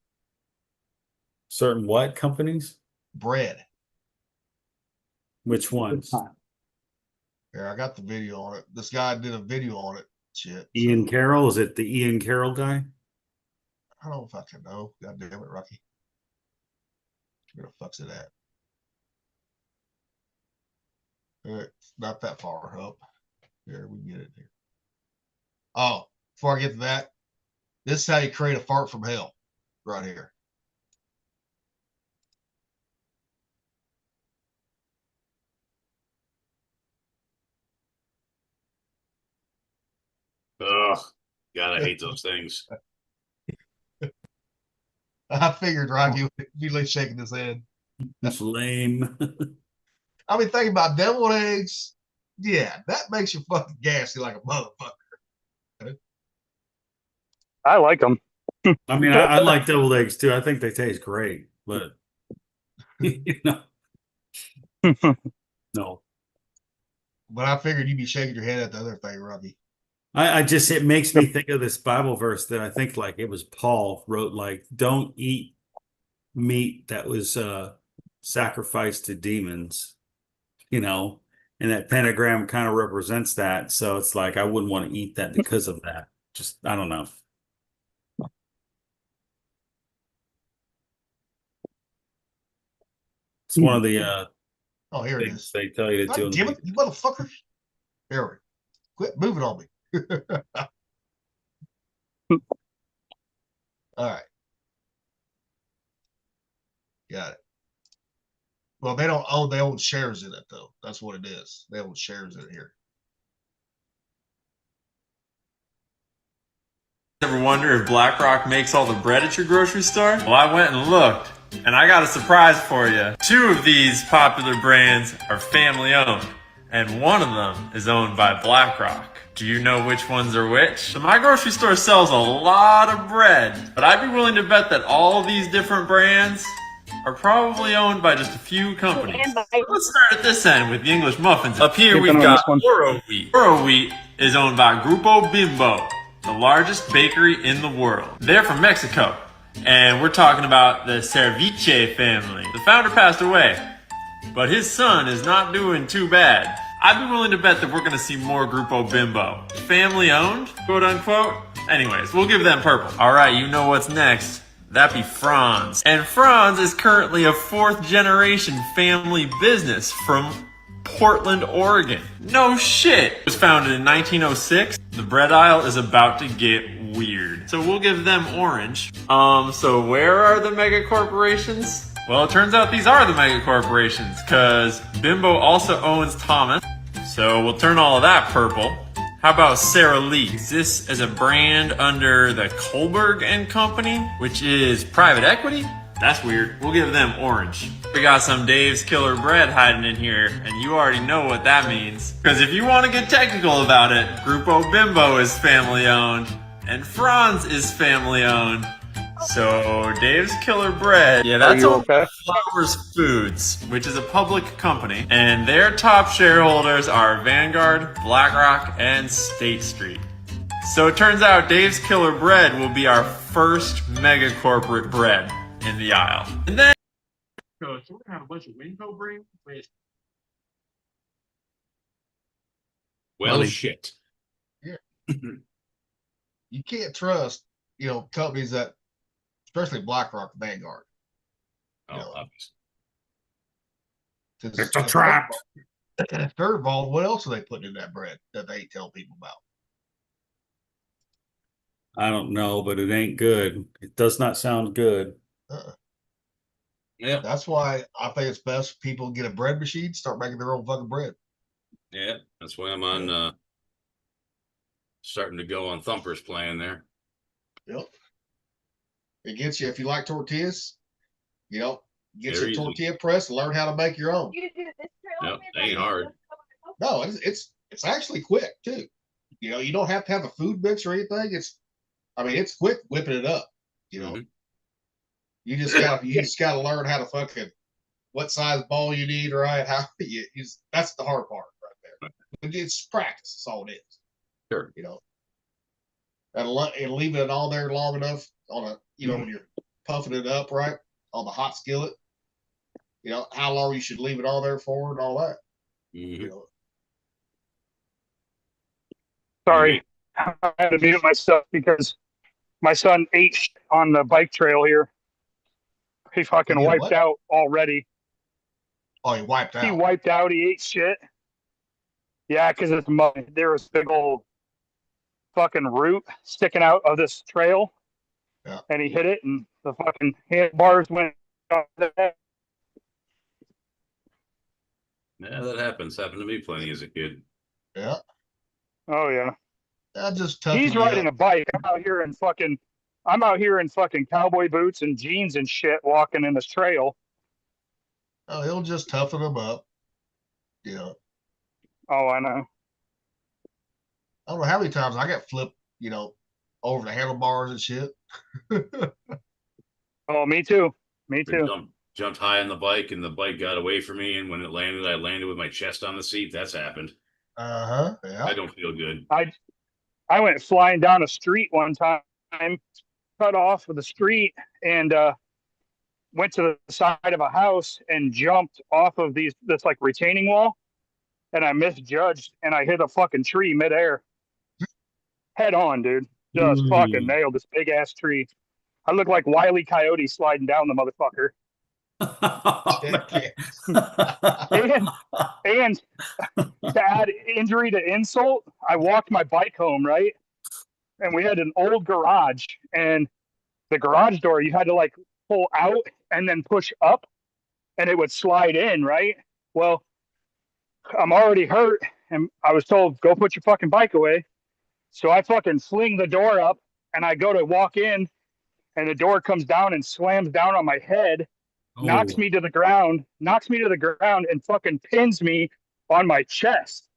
Certain what companies? Bread. Which ones? Here, I got the video on it. This guy did a video on it. Shit. Ian Carroll? Is it the Ian Carroll guy? I don't fucking know. God damn it, Rocky. Where the fuck's it at? It's not that far up. Here, we can get it here. Oh, before I get to that, this is how you create a fart from hell. Right here. Ugh. God, I hate those things. I figured Rocky would be like shaking his head. That's lame. I mean, think about deviled eggs. Yeah, that makes you fucking gassy like a motherfucker. I like them. I mean, I like deviled eggs too. I think they taste great, but you know, no. But I figured you'd be shaking your head at the other thing, Rocky. I just it makes me think of this Bible verse that I think like it was Paul wrote like, don't eat meat that was sacrificed to demons, you know, and that pentagram kind of represents that. So it's like I wouldn't want to eat that because of that. Just I don't know. It's one of the Oh, here it things is. they tell you to do. God in the damn it, you motherfucker. Here, quit moving on me. All right. Got it. Well, they don't own, they own shares in it, though. That's what it is. They own shares in it here. Ever wonder if BlackRock makes all the bread at your grocery store? Well, I went and looked, and I got a surprise for you. 2 of these popular brands are family owned, and one of them is owned by BlackRock. Do you know which ones are which? So my grocery store sells a lot of bread, but I'd be willing to bet that all these different brands are probably owned by just a few companies. Let's start at this end with the English muffins. Up here we've got Oro Wheat. Oro Wheat is owned by Grupo Bimbo, the largest bakery in the world. They're from Mexico, and we're talking about the Cerviche family. The founder passed away, but his son is not doing too bad. I'd be willing to bet that we're gonna see more Grupo Bimbo. Family owned, quote unquote. Anyways, we'll give them purple. All right, you know what's next. That'd be Franz. And Franz is currently a 4th generation family business from Portland, Oregon. No shit. It was founded in 1906. The bread aisle is about to get weird. So we'll give them orange. So where are the mega corporations? Well, it turns out these are the mega corporations, cause Bimbo also owns Thomas. So we'll turn all of that purple. How about Sara Lee? This is a brand under the Kohlberg and Company, which is private equity. That's weird. We'll give them orange. We got some Dave's Killer Bread hiding in here, and you already know what that means. Because if you want to get technical about it, Grupo Bimbo is family owned, and Franz is family owned. So Dave's Killer Bread, yeah, that's owned by Flowers Foods, which is a public company, and their top shareholders are Vanguard, BlackRock, and State Street. So it turns out Dave's Killer Bread will be our first mega corporate bread in the aisle. And then so we're gonna have a bunch of Winco brands. Well, shit. Yeah. You can't trust, companies that, especially BlackRock, Vanguard. Oh, Yeah. obviously. It's a trap. Third of all, what else are they putting in that bread that they tell people about? I don't know, but it ain't good. It does not sound good. Yeah. That's why I think it's best people get a bread machine, start making their own fucking bread. Yeah. That's why I'm on starting to go on Thumper's plan there. Yep. It gets you, if you like tortillas, get Very you a easy. tortilla press and learn how to make your own. Yep. Ain't hard. No, it's actually quick too. You don't have to have a food mix or anything. It's quick whipping it up. Mhm. You just gotta learn how to fucking what size ball you need, right? How that's the hard part right there. But it's practice. That's all it is. Sure. And leaving it all there long enough on a when you're puffing it up right on the hot skillet. How long you should leave it all there for and all that. Mhm. Sorry, I had to mute myself because my son ate on the bike trail here. He fucking He did wiped what? out already. Oh, he wiped out. He wiped out. He ate shit. Yeah, because it's mud. There was big old fucking root sticking out of this trail. Yeah. And he hit it, and the fucking handlebars went off the head. Yeah, that happens. Happened to me plenty as a kid. Yeah. Oh yeah. That just tough. He's riding a bike. I'm out here in fucking cowboy boots and jeans and shit, walking in this trail. Oh, he'll just toughen them up. Oh, I know. I don't know how many times I got flipped, over the handlebars and shit. Oh, me too. Me too. Jumped high on the bike, and the bike got away from me. And when it landed, I landed with my chest on the seat. That's happened. Yeah. I don't feel good. I went flying down a street one time, cut off of the street, and went to the side of a house and jumped off of this like retaining wall, and I misjudged and I hit a fucking tree midair, head on, dude. Just fucking nailed this big ass tree. I look like Wile E. Coyote sliding down the motherfucker. Oh, And and to add injury to insult, I walked my bike home, right? And we had an old garage, and the garage door you had to like pull out and then push up, and it would slide in, right? Well, I'm already hurt, and I was told go put your fucking bike away. So I fucking fling the door up, and I go to walk in, and the door comes down and slams down on my head, knocks me to the ground, and fucking pins me on my chest.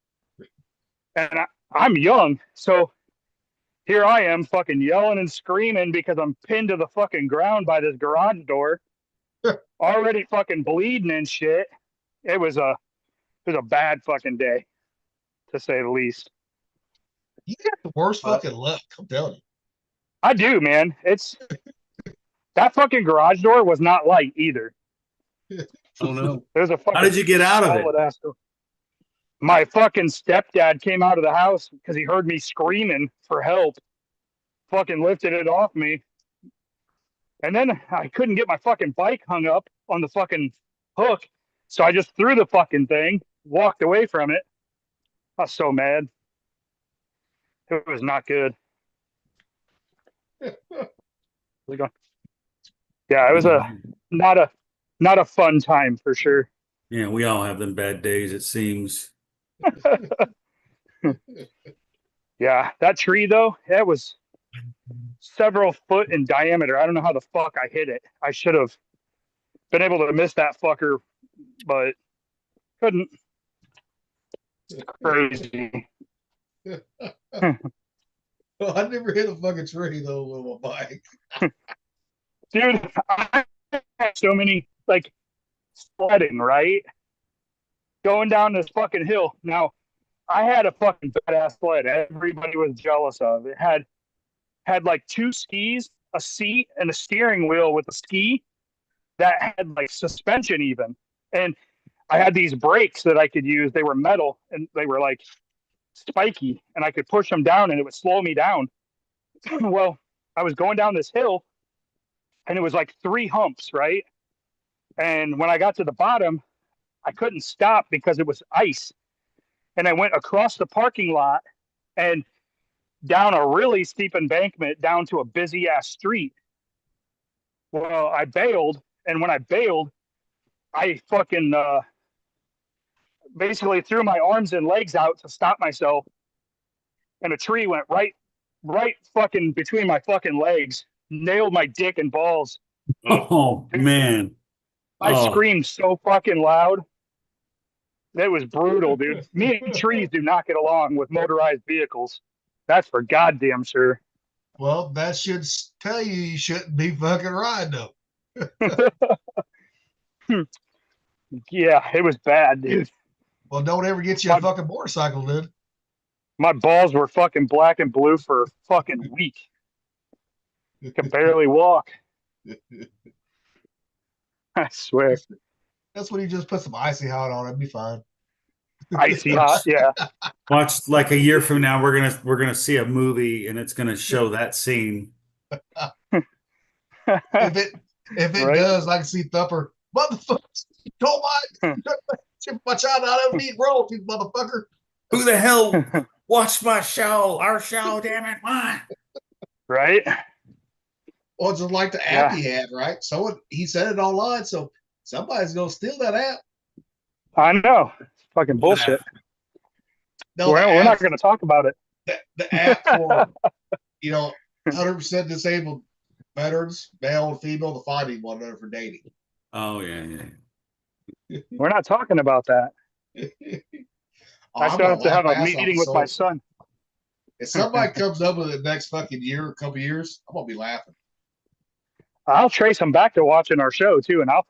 And I'm young, so here I am fucking yelling and screaming because I'm pinned to the fucking ground by this garage door, already fucking bleeding and shit. It was a bad fucking day, to say the least. You got the worst fucking luck, I'm telling you. I do, man. It's that fucking garage door was not light either. Oh no. There's a fucking How did you get out of it? solid ass door. My fucking stepdad came out of the house because he heard me screaming for help. Fucking lifted it off me. And then I couldn't get my fucking bike hung up on the fucking hook. So I just threw the fucking thing, walked away from it. I was so mad. It was not good. Yeah, it was not a fun time for sure. Yeah, we all have them bad days, it seems. Yeah, that tree though, it was several foot in diameter. I don't know how the fuck I hit it. I should have been able to miss that fucker, but couldn't. It's crazy. Well, I never hit a fucking tree though with my bike. Dude, I had so many like sledding, right? Going down this fucking hill. Now, I had a fucking badass sled. Everybody was jealous of. It had like two skis, a seat, and a steering wheel with a ski that had like suspension even. And I had these brakes that I could use. They were metal and they were like spiky, and I could push them down and it would slow me down. Well, I was going down this hill and it was like 3 humps, right? And when I got to the bottom, I couldn't stop because it was ice. And I went across the parking lot and down a really steep embankment down to a busy ass street. Well, I bailed, and when I bailed, I fucking basically threw my arms and legs out to stop myself, and a tree went right fucking between my fucking legs, nailed my dick and balls. Oh, man. I screamed so fucking loud. It was brutal, dude. Me and trees do not get along with motorized vehicles. That's for goddamn sure. Well, that should tell you shouldn't be fucking riding them. Yeah, it was bad, dude. Well, don't ever get you a fucking motorcycle, dude. My balls were fucking black and blue for a fucking week. Could barely walk. I swear. That's when you just put some icy hot on. It'd be fine. Icy hot, yeah. Watch, like a year from now, we're gonna see a movie and it's gonna show that scene. If it Right? does, I can see Thumper. Motherfucker, don't mind. My child out of me royalties, motherfucker. Who the hell watched my show? Our show, damn it, mine. Right? Well, just like the app he had, right? So he said it online, so somebody's gonna steal that app. I know. It's fucking bullshit. No, We're not going to talk about it. The app for 100% disabled veterans, male and female, to find one another for dating. Oh yeah. We're not talking about that. I still have to have a meeting with my son. If somebody comes up with it next fucking year, a couple years, I'm gonna be laughing. I'll trace him back to watching our show too, and I'll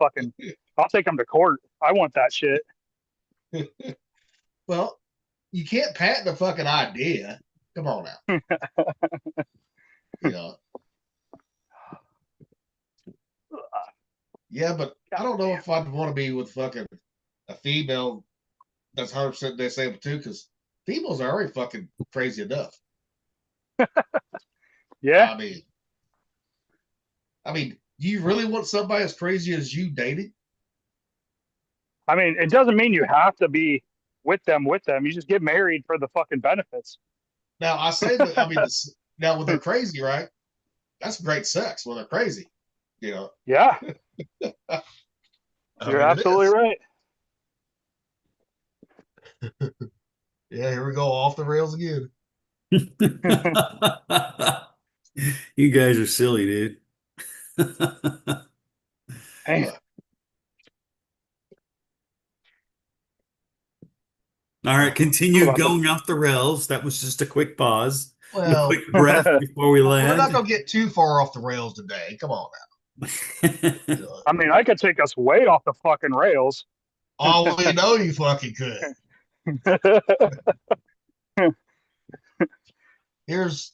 take him to court. I want that shit. Well, you can't patent a fucking idea. Come on now. Yeah, but I don't know if I'd want to be with fucking a female that's 100% disabled too, because females are already fucking crazy enough. Yeah. I mean, do you really want somebody as crazy as you dating? I mean, it doesn't mean you have to be with them. You just get married for the fucking benefits. Now I say that I mean now when they're crazy, right? That's great sex when they're crazy. You know. Yeah, I you're mean, it absolutely is. right. Yeah, here we go off the rails again. You guys are silly, dude. Hey, All right, continue about going off the rails. That was just a quick pause, a Well, quick breath before we we're not land. gonna get too far off the rails today. Come on now. You know. I mean, I could take us way off the fucking rails. Oh, we know you fucking could. Here's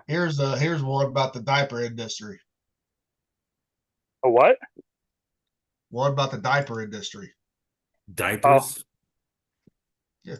one about the diaper industry. A what? One about the diaper industry. Diapers. Yeah.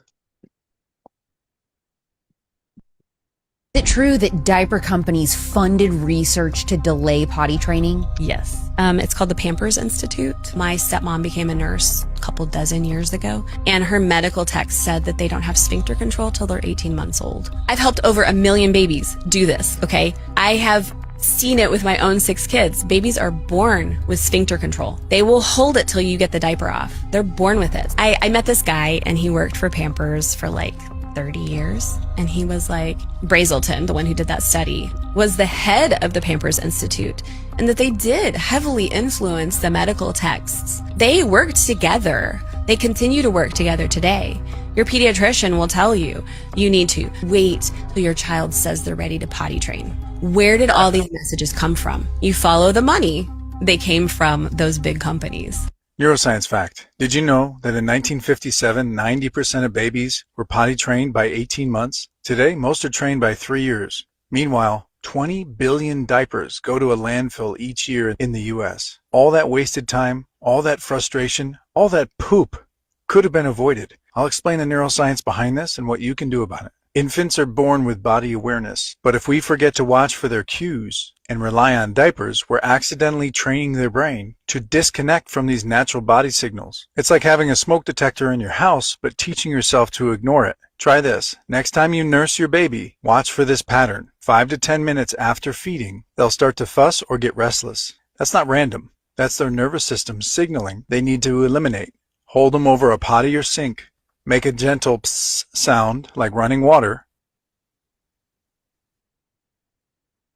Is it true that diaper companies funded research to delay potty training? Yes. It's called the Pampers Institute. My stepmom became a nurse a couple dozen years ago, and her medical text said that they don't have sphincter control till they're 18 months old. I've helped over 1 million babies do this, okay? I have seen it with my own 6 kids. Babies are born with sphincter control. They will hold it till you get the diaper off. They're born with it. I met this guy, and he worked for Pampers for like 30 years. And he was like, Brazelton, the one who did that study, was the head of the Pampers Institute, and that they did heavily influence the medical texts. They worked together. They continue to work together today. Your pediatrician will tell you, you need to wait till your child says they're ready to potty train. Where did all these messages come from? You follow the money. They came from those big companies. Neuroscience fact. Did you know that in 1957, 90% of babies were potty trained by 18 months? Today, most are trained by 3 years. Meanwhile, 20 billion diapers go to a landfill each year in the US. All that wasted time, all that frustration, all that poop could have been avoided. I'll explain the neuroscience behind this and what you can do about it. Infants are born with body awareness, but if we forget to watch for their cues and rely on diapers, we're accidentally training their brain to disconnect from these natural body signals. It's like having a smoke detector in your house, but teaching yourself to ignore it. Try this. Next time you nurse your baby, watch for this pattern. 5 to 10 minutes after feeding, they'll start to fuss or get restless. That's not random. That's their nervous system signaling they need to eliminate. Hold them over a potty or sink. Make a gentle psst sound like running water.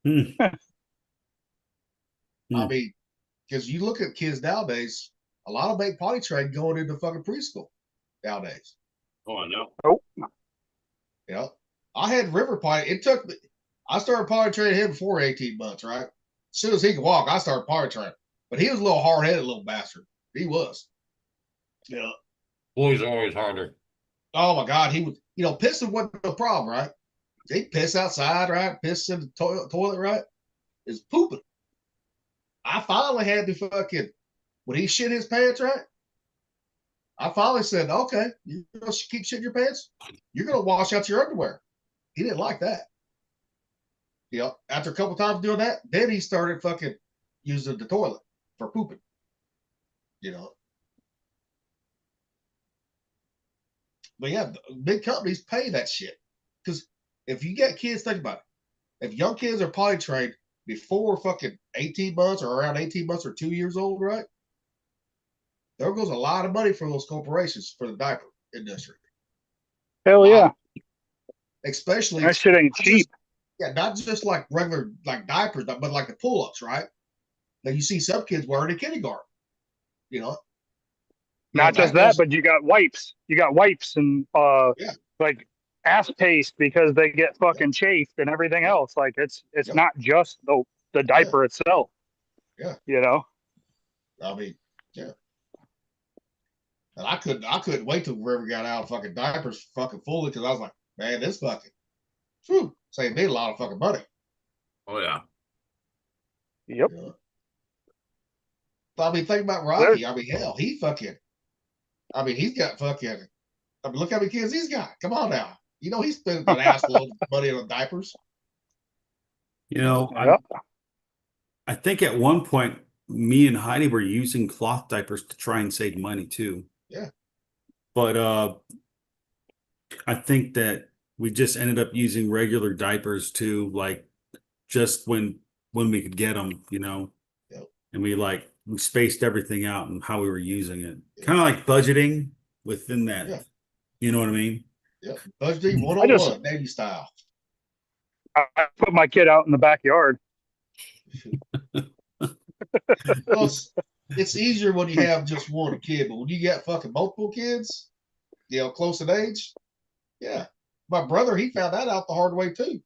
I mean, because you look at kids nowadays, a lot of make potty train going into fucking preschool nowadays. Oh, I know. Oh, You know, I had river potty. It took me. I started potty training him before 18 months, right? As soon as he could walk, I started potty training. But he was a little hard headed, little bastard. He was. You know. Boys are always harder. Oh my God, he was. You know, pissing wasn't the problem, right? He'd piss outside, right? Piss in the toilet, right? Is pooping. I finally had to fucking when he shit his pants, right? I finally said, "Okay, you're gonna keep shitting your pants. You're gonna wash out your underwear." He didn't like that. You know, after a couple times doing that, then he started fucking using the toilet for pooping. You know. But yeah, big companies pay that shit. Because if you get kids, think about it. If young kids are potty trained before fucking 18 months or around 18 months or 2 years old, right? There goes a lot of money for those corporations for the diaper industry. hell yeah. Especially That shit ain't cheap. not just like regular like diapers, but like the pull-ups, right? That you see some kids wearing in kindergarten. You know, Not just that, but you got wipes. You got wipes and Yeah. like ass paste because they get fucking chafed and everything else. Like it's Yeah. not just the diaper itself. Yeah. You know? I mean, yeah. And I couldn't wait till River got out of fucking diapers fucking fully because I was like, man, this fucking saved me a lot of fucking money. Oh, yeah. Yep. You know? But I mean, think about Rocky. I mean, hell, he's got fucking. I mean, look how many kids he's got. Come on now. You know, he's spending an ass load of money on diapers. You know, Yep. I think at one point me and Heidi were using cloth diapers to try and save money too. Yeah. But I think that we just ended up using regular diapers too, like just when we could get them, you know. Yep. And we spaced everything out and how we were using it. Kind of like budgeting within that. Yeah. You know what I mean? Yeah. Budgeting 101, Navy style. I put my kid out in the backyard. Well, it's easier when you have just one kid, but when you got fucking multiple kids, you know, close in age, yeah. My brother, he found that out the hard way too.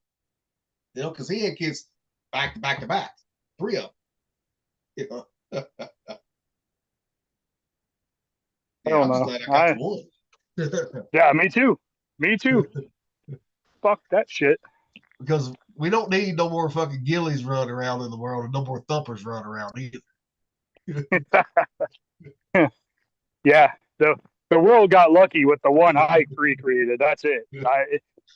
You know, because he had kids back to back to back, 3 of them. You know. I don't I'm just know. glad I got the one. Yeah, me too. Me too. Fuck that shit. Because we don't need no more fucking Gillies running around in the world and no more thumpers running around either. Yeah, the world got lucky with the one I recreated. That's it. If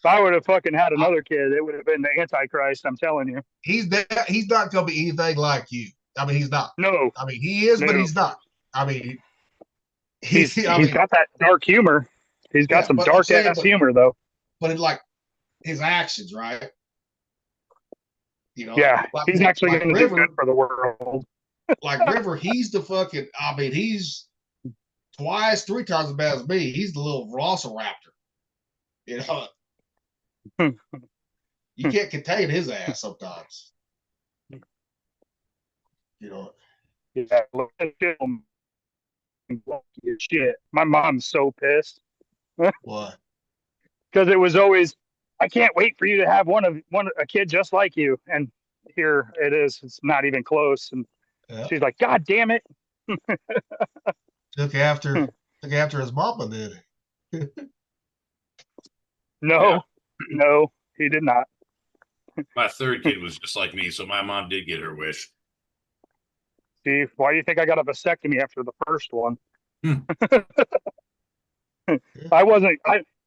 I would have fucking had another kid, it would have been the Antichrist. I'm telling you. He's not going to be anything like you. I mean, he's not. No. I mean, he is, No. but he's not. I mean, He's got that dark humor. He's got some but I'm dark saying, ass humor though. But in like his actions, right? You know, Yeah, like- he's actually like going to do River- good for the world. Like River, he's the fucking. I mean, he's twice, 3 times as bad as me. He's the little Velociraptor. You know, you can't contain his ass sometimes. You know, Yeah, look at him. Shit, my mom's so pissed what? because it was always, I can't wait for you to have a kid just like you, and here it is. It's not even close, and Yeah. she's like, "God damn it!" Took after his mama did it. No, no, he did not. My third kid was just like me, so my mom did get her wish. See, why do you think I got a vasectomy after the first one?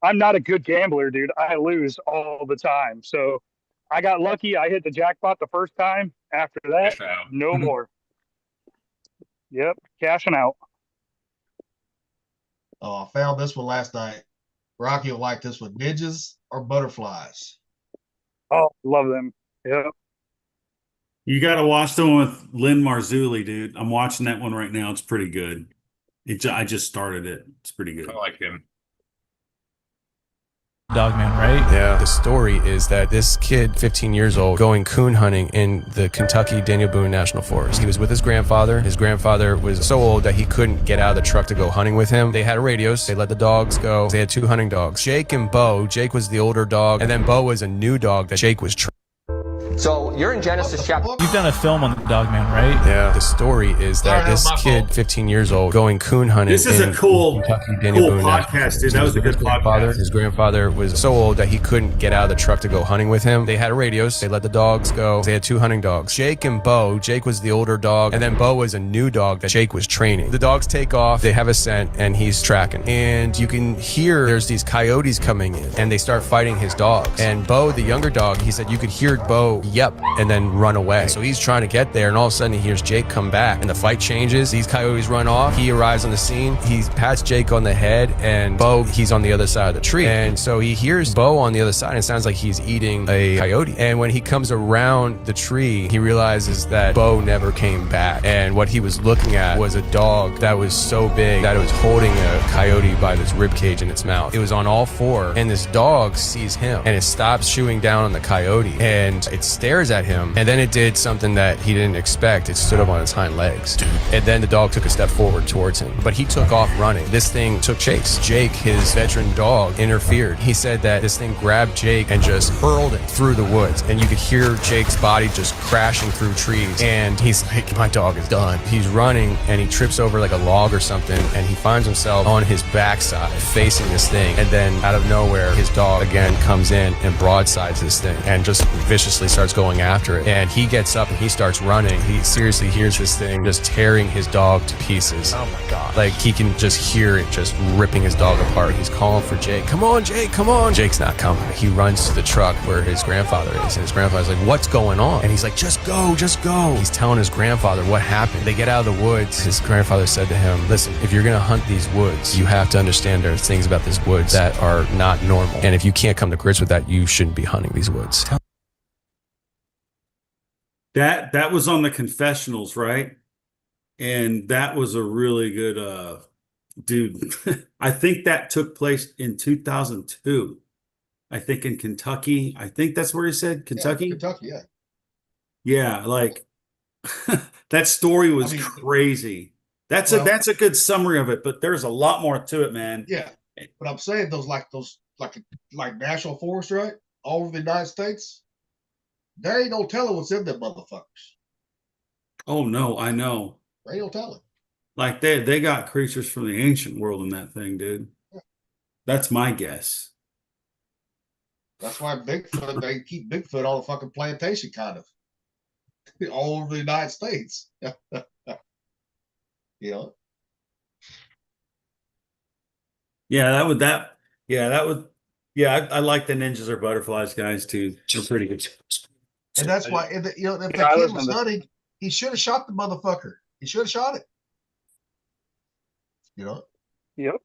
I'm not a good gambler, dude. I lose all the time. So I got lucky. I hit the jackpot the first time. After that, Cash out. no more. Yep, cashing out. Oh, I found this one last night. Rocky will like this one. Ninjas or butterflies? Oh, love them. Yep. You got to watch the one with Lynn Marzulli, dude. I'm watching that one right now. It's pretty good. I just started it. It's pretty good. I like him. Dogman, right? Yeah. The story is that this kid, 15 years old, going coon hunting in the Kentucky Daniel Boone National Forest. He was with his grandfather. His grandfather was so old that he couldn't get out of the truck to go hunting with him. They had radios. They let the dogs go. They had 2 hunting dogs, Jake and Bo. Jake was the older dog, and then Bo was a new dog that Jake was trained. So you're in Genesis chapter. You've done a film on the Dogman, right? Yeah. The story is that Sorry, this my kid, fault. 15 years old, going coon hunting. This is a in cool Kentucky Daniel Boone National podcast, dude. Forest. That was a good His grandfather- podcast. His grandfather was so old that he couldn't get out of the truck to go hunting with him. They had radios. They let the dogs go. They had 2 hunting dogs, Jake and Bo. Jake was the older dog, and then Bo was a new dog that Jake was training. The dogs take off. They have a scent, and he's tracking. And you can hear there's these coyotes coming in, and they start fighting his dogs. And Bo, the younger dog, he said you could hear Bo yep and then run away. So he's trying to get there, and all of a sudden he hears Jake come back, and the fight changes. These coyotes run off. He arrives on the scene. He pats Jake on the head, and Bo, he's on the other side of the tree. And so he hears Bo on the other side, and it sounds like he's eating a coyote. And when he comes around the tree, he realizes that Bo never came back. And what he was looking at was a dog that was so big that it was holding a coyote by this rib cage in its mouth. It was on all 4, and this dog sees him, and it stops chewing down on the coyote, and it stares at him, and then it did something that he didn't expect. It stood up on its hind legs. And then the dog took a step forward towards him, but he took off running. This thing took chase. Jake, his veteran dog, interfered. He said that this thing grabbed Jake and just hurled it through the woods, and you could hear Jake's body just crashing through trees. And he's like, my dog is done. He's running, and he trips over like a log or something, and he finds himself on his backside facing this thing. And then out of nowhere, his dog again comes in and broadsides this thing and just viciously starts going after it. And he gets up and he starts running. He seriously hears this thing just tearing his dog to pieces. Oh my God. Like he can just hear it just ripping his dog apart. He's calling for Jake. Come on, Jake, come on. Jake's not coming. He runs to the truck where his grandfather is. And his grandfather's like, what's going on? And he's like, just go, just go. He's telling his grandfather what happened. They get out of the woods. His grandfather said to him, listen, if you're going to hunt these woods, you have to understand there are things about these woods that are not normal. And if you can't come to grips with that, you shouldn't be hunting these woods. That was on the confessionals, right? And that was a really good dude. I think that took place in 2002. I think in Kentucky. I think that's where he said Kentucky. Yeah, Kentucky, yeah. Yeah, like that story was crazy. That's a good summary of it, but there's a lot more to it, man. Yeah, but I'm saying those national forests, right, all over the United States. There ain't no telling what's in them motherfuckers. Oh no, I know. There ain't no telling. Like they got creatures from the ancient world in that thing, dude. That's my guess. That's why Bigfoot, they keep Bigfoot on the fucking plantation, kind of, all over the United States. You know. Yeah, I like the ninjas or butterflies guys too. They're pretty good. And that's why, if that kid was hunting, he should have shot the motherfucker. He should have shot it. You know? Yep.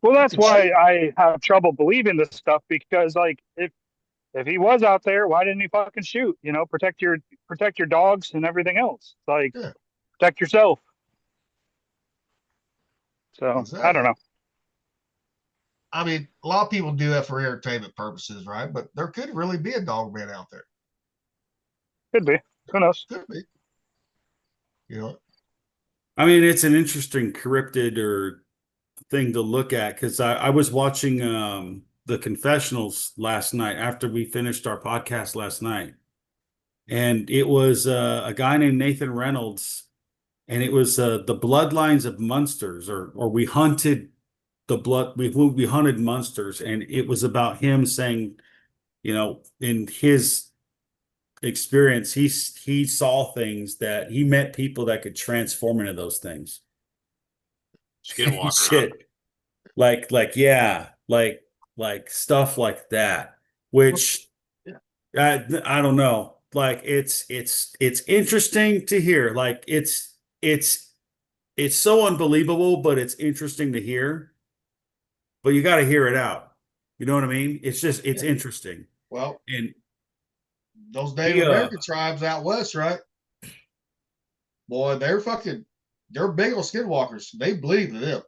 Well, that's why I have trouble believing this stuff, because like if he was out there, why didn't he fucking shoot? You know, protect your dogs and everything else. Like protect yourself. So Exactly. I don't know. I mean, a lot of people do that for entertainment purposes, right? But there could really be a dog man out there. Could be. Who knows? Could be. You know? I mean, it's an interesting cryptid or thing to look at, because I was watching the confessionals last night after we finished our podcast last night, and it was a guy named Nathan Reynolds, and it was the bloodlines of monsters, or we hunted we hunted monsters, and it was about him saying, you know, in his experience, he saw things, that he met people that could transform into those things. Skinwalker. Shit. Like stuff like that, which I don't know. Like it's interesting to hear. Like it's so unbelievable, but it's interesting to hear. But you got to hear it out. You know what I mean? It's interesting. Well, and those Native American tribes out west, right? Boy, they're big on skinwalkers. They believe in them.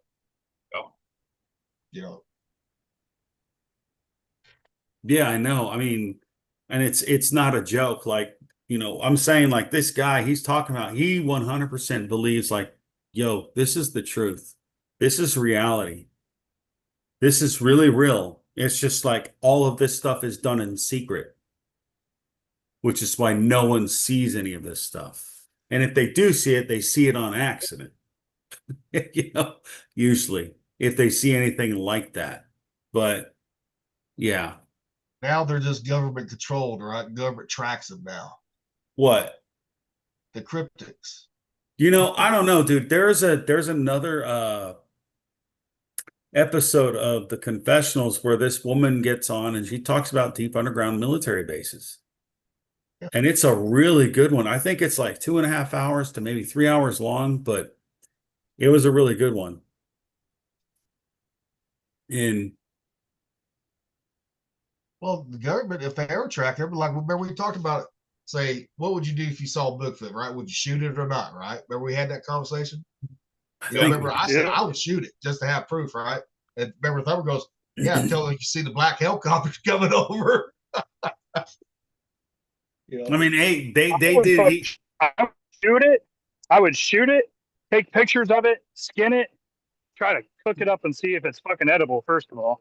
Oh. You know. Yeah, I know. I mean, and it's not a joke. Like, you know, I'm saying, like, this guy, he's talking about, he 100% believes, like, yo, this is the truth. This is reality. This is really real. It's just like all of this stuff is done in secret, which is why no one sees any of this stuff. And if they do see it, they see it on accident. You know, usually, if they see anything like that. But yeah. Now they're just government controlled, right? Government tracks them now. What? The cryptics. You know, I don't know, dude. There's another episode of the confessionals where this woman gets on and she talks about deep underground military bases. Yeah. And it's a really good one. I think it's like 2.5 hours to maybe 3 hours long, but it was a really good one. Well, the government, if they ever track it, like, remember we talked about it, say, what would you do if you saw Bigfoot, right? Would you shoot it or not, right? Remember we had that conversation? You know, remember I said I would shoot it just to have proof, right? And remember Thumber goes, yeah, until you see the black helicopters coming over. You know? I mean, hey, they did. I would shoot it. I would shoot it, take pictures of it, skin it, try to cook it up and see if it's fucking edible, first of all.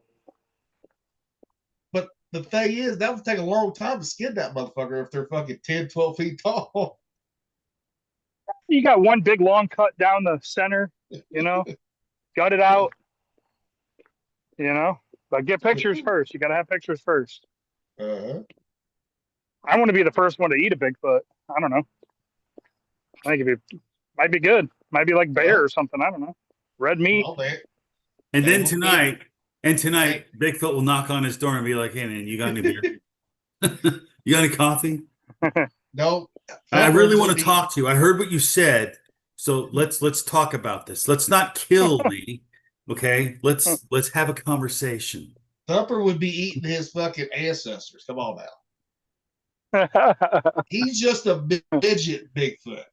But the thing is, that would take a long time to skin that motherfucker if they're fucking 10, 12 feet tall. You got one big long cut down the center, you know, gut it out, you know, but get pictures first. You got to have pictures first. Uh-huh. I want to be the first one to eat a Bigfoot. I don't know. I think might be good. Might be like bear or something. I don't know. Red meat. Well, And then tonight, Bigfoot will knock on his door and be like, "Hey, man, you got any beer? You got any coffee? No. I really want to talk to you. I heard what you said, so let's talk about this. Let's not kill me, okay? Let's have a conversation." Thumper would be eating his fucking ancestors. Come on now. He's just a midget Bigfoot.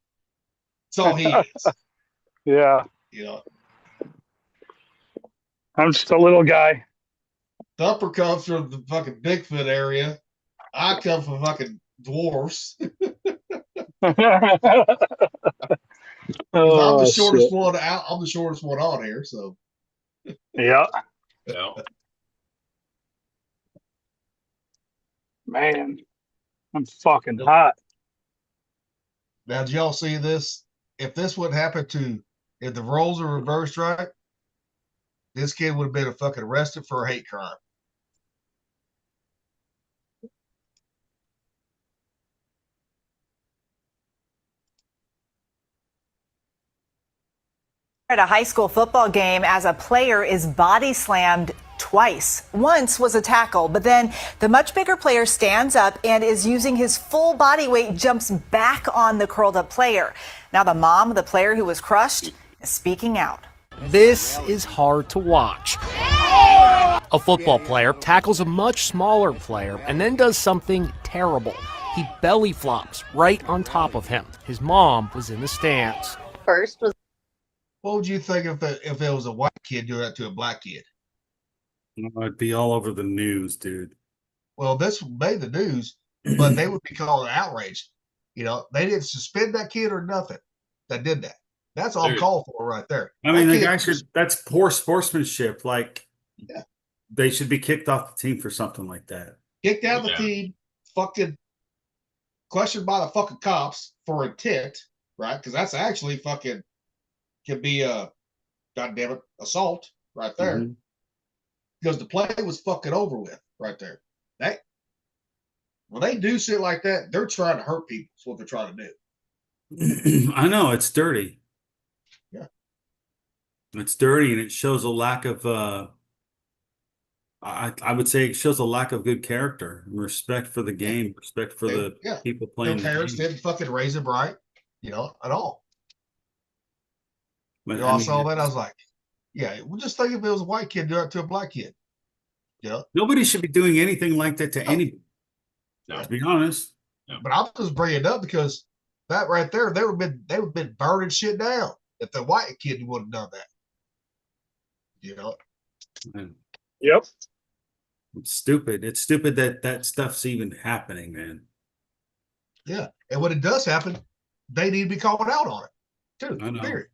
That's all he is. Yeah. You know, I'm just a little guy. Thumper comes from the fucking Bigfoot area. I come from fucking dwarfs. I'm the shortest one out. I'm the shortest one on here, so yeah. Yeah. Man, I'm fucking hot. Now, did y'all see this? If this would happen if the roles are reversed right, this kid would have been fucking arrested for a hate crime. At a high school football game as a player is body slammed twice. Once was a tackle, but then the much bigger player stands up and is using his full body weight, jumps back on the curled up player. Now the mom of the player who was crushed is speaking out. This is hard to watch. A football player tackles a much smaller player and then does something terrible. He belly flops right on top of him. His mom was in the stands. What would you think if there was a white kid doing that to a black kid? I'd be all over the news, dude. Well, this made the news, but they would be called outraged. You know, they didn't suspend that kid or nothing that did that. That's all I'm called for right there. I mean, the guy that's poor sportsmanship. Like, they should be kicked off the team for something like that. Kicked out of the team, fucking questioned by the fucking cops for intent, right? Because that's actually fucking can be a goddamn it assault right there. Mm-hmm. Because the play was fucking over with right there. When they do shit like that, they're trying to hurt people. That's what they're trying to do. I know it's dirty. Yeah, it's dirty, and it shows a lack of. I would say it shows a lack of good character, and respect for the game, respect for the people playing. Their parents didn't fucking raise them right, at all. But, I saw that, I was like, yeah, well, just think if it was a white kid doing it to a black kid. Nobody should be doing anything like that to anybody. To be honest. But I'm just bringing it up because that right there, they would have been burning shit down if the white kid would have done that. Yep. It's stupid. It's stupid that stuff's even happening, man. Yeah. And when it does happen, they need to be called out on it, too. I know. Period.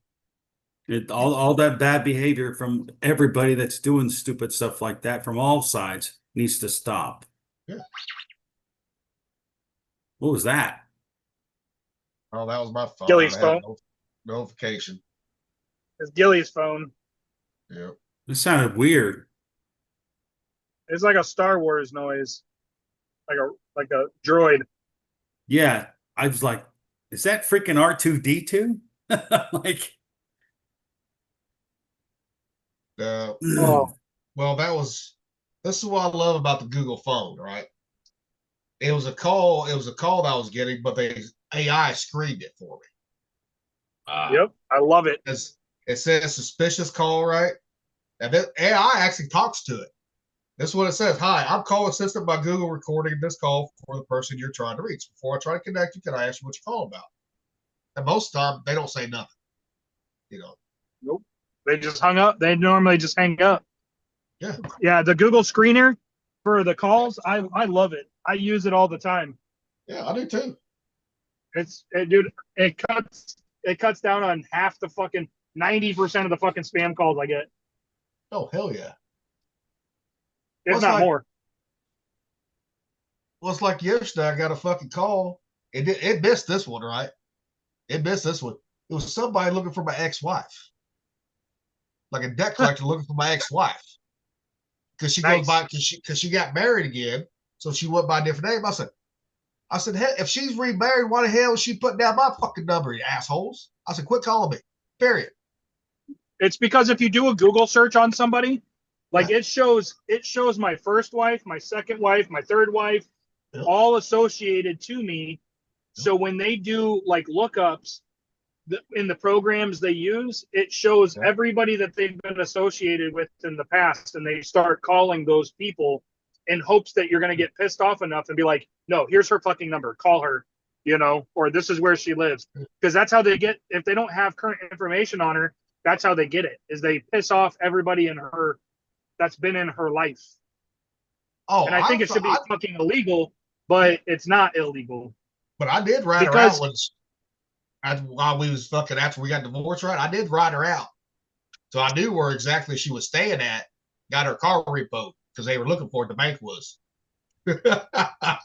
All that bad behavior from everybody that's doing stupid stuff like that from all sides needs to stop. Yeah. What was that? Oh, that was my phone. Gilly's phone. Notification. It's Gilly's phone. Yeah. It sounded weird. It's like a Star Wars noise, like a droid. Yeah, I was like, "Is that freaking R2D2?" Like, well, this is what I love about the Google phone, right? It was a call that I was getting, but the AI screened it for me. Yep, I love it. It says suspicious call, right? And the AI actually talks to it. This is what it says. Hi, I'm call assistant by Google recording this call for the person you're trying to reach. Before I try to connect you, can I ask you what you're calling about? And most of the time, they don't say nothing. Nope. They just hung up. They normally just hang up. Yeah. Yeah, the Google screener for the calls, I love it. I use it all the time. Yeah, I do too. Dude, it cuts down on half the fucking 90% of the fucking spam calls I get. Oh, hell yeah. If not more. Well, it's like yesterday, I got a fucking call. It missed this one, right? It missed this one. It was somebody looking for my ex-wife. Like a debt collector looking for my ex-wife. Because she goes by, because she got married again, so she went by a different name. I said, I said, hell, if she's remarried, why the hell is she putting down my fucking number, you assholes? I said, quit calling me. Period. It's because if you do a Google search on somebody, like it shows my first wife, my second wife, my third wife, all associated to me. So when they do like lookups in the programs they use, it shows everybody that they've been associated with in the past, and they start calling those people in hopes that you're going to get pissed off enough and be like, no, here's her fucking number, call her, or this is where she lives. Because that's how they get, if they don't have current information on her, that's how they get it, is they piss off everybody in her that's been in her life. Oh, and I think it should be fucking illegal, but it's not illegal. But I did ride her out while we was fucking, after we got divorced, right? I did ride her out. So I knew where exactly she was staying at, got her car repoed because they were looking for it, the bank was.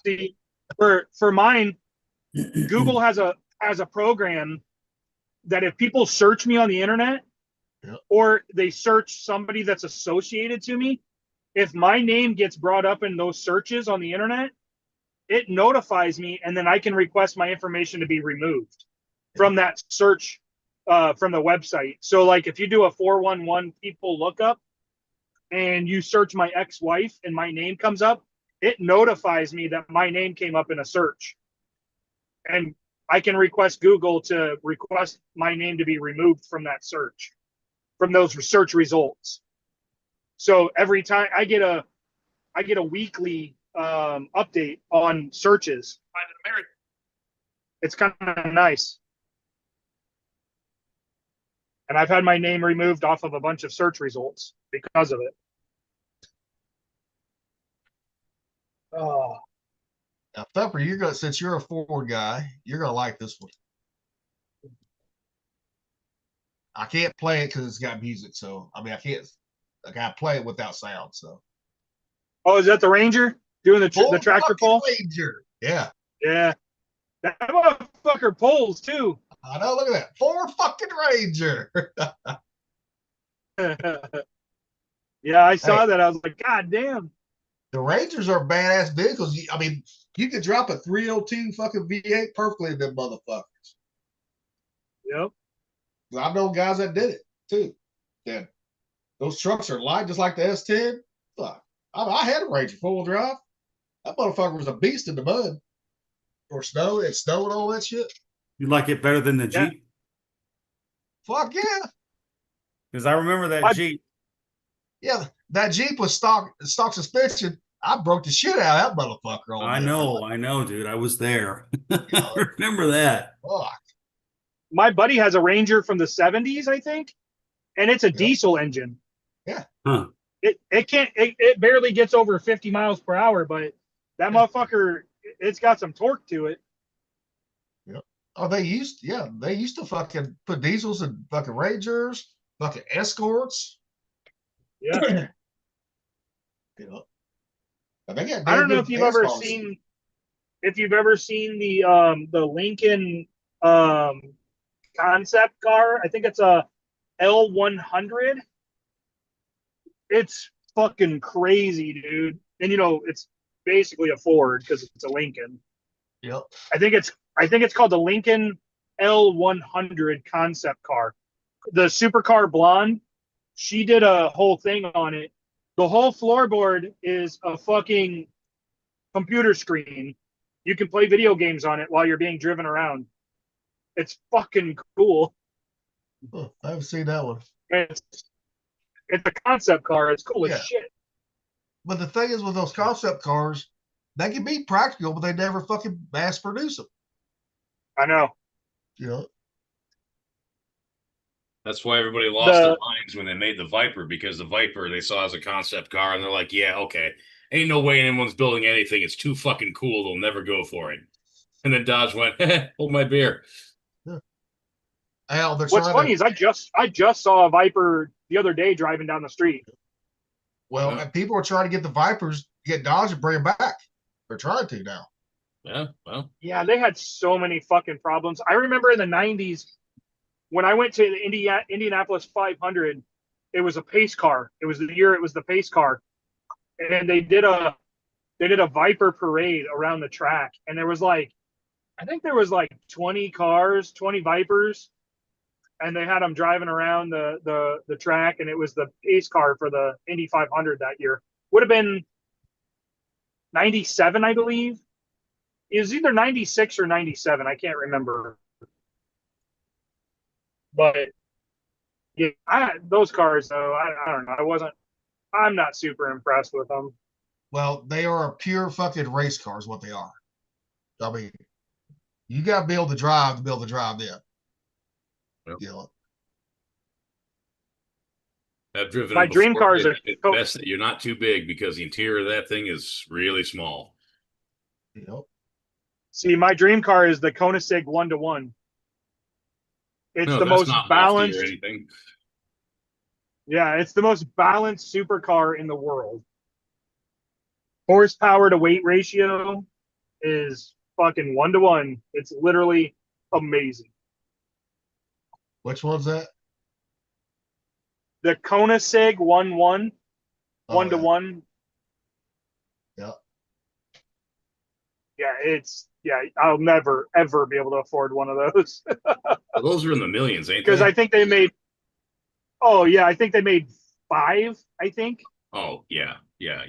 See, for mine, Google has a program that if people search me on the internet or they search somebody that's associated to me, if my name gets brought up in those searches on the internet, it notifies me, and then I can request my information to be removed from that search from the website. So like if you do a 411 people lookup and you search my ex-wife and my name comes up, it notifies me that my name came up in a search. And I can request Google to request my name to be removed from that search, from those search results. So every time I get a weekly update on searches. It's kind of nice. And I've had my name removed off of a bunch of search results because of it. Oh. Now, Thumper, since you're a Ford guy, you're gonna like this one. I can't play it because it's got music, so I gotta play it without sound. So. Oh, is that the Ranger doing the tractor pull? Ranger, yeah. Yeah, that motherfucker pulls too. I know. Look at that, Ford fucking Ranger. Yeah, I saw that. I was like, God damn. The Rangers are badass vehicles. I mean, you could drop a 302 fucking V8 perfectly in them motherfuckers. Yep. I know guys that did it too. Yeah, those trucks are light, just like the S10. Fuck, I had a Ranger 4-wheel drive. That motherfucker was a beast in the mud or snow. It snowed and all that shit. You like it better than the Jeep? Fuck yeah. Because I remember that Jeep. Yeah, that Jeep was stock suspension. I broke the shit out of that motherfucker. I know, dude. I was there. I remember that. Fuck. My buddy has a Ranger from the 70s, I think, and it's a diesel engine. Yeah. Huh. It barely gets over 50 miles per hour, but that motherfucker, it's got some torque to it. Yep. Oh, they used to fucking put diesels in fucking Rangers, fucking Escorts. Yeah. You know. I don't know if you've ever seen the Lincoln concept car. I think it's a L100. It's fucking crazy, dude. And it's basically a Ford because it's a Lincoln. Yep. I think it's called the Lincoln L100 concept car. The supercar blonde, she did a whole thing on it. The whole floorboard is a fucking computer screen. You can play video games on it while you're being driven around. It's fucking cool. Oh, I haven't seen that one. It's a concept car. It's cool as shit. But the thing is with those concept cars, they can be practical, but they never fucking mass produce them. I know. You know? That's why everybody lost their minds when they made the Viper, because the Viper they saw as a concept car, and they're like, yeah, okay. Ain't no way anyone's building anything. It's too fucking cool. They'll never go for it. And then Dodge went, hold my beer. Yeah. What's funny is I just saw a Viper the other day driving down the street. Well, and people are trying to get the Vipers, get Dodge and bring them back. They're trying to now. Yeah, well. Yeah, they had so many fucking problems. I remember in the 90s when I went to the Indianapolis 500, it was a pace car. It was the year it was the pace car. And they did a they did a Viper parade around the track, and there was like, I think there was like 20 cars, 20 Vipers, and they had them driving around the track, and it was the pace car for the Indy 500 that year. Would have been 97, I believe. It was either 96 or 97. I can't remember. But yeah, those cars, though, I don't know. I'm not super impressed with them. Well, they are a pure fucking race car is what they are. I mean, you got to be able to drive them. Yep. You know? I've driven My them dream before. cars are It's best that you're not too big because the interior of that thing is really small. Yep. See, my dream car is the Koenigsegg 1-to-1. It's No, the that's most not lofty balanced. or anything. Yeah, it's the most balanced supercar in the world. Horsepower to weight ratio is fucking 1-to-1. It's literally amazing. Which one's that? The Koenigsegg 1-1, Oh, 1-to-1. Yeah. Yeah, I'll never ever be able to afford one of those. Well, those are in the millions, ain't they? Because I think they made. Oh yeah, I think they made 5. I think. Oh yeah.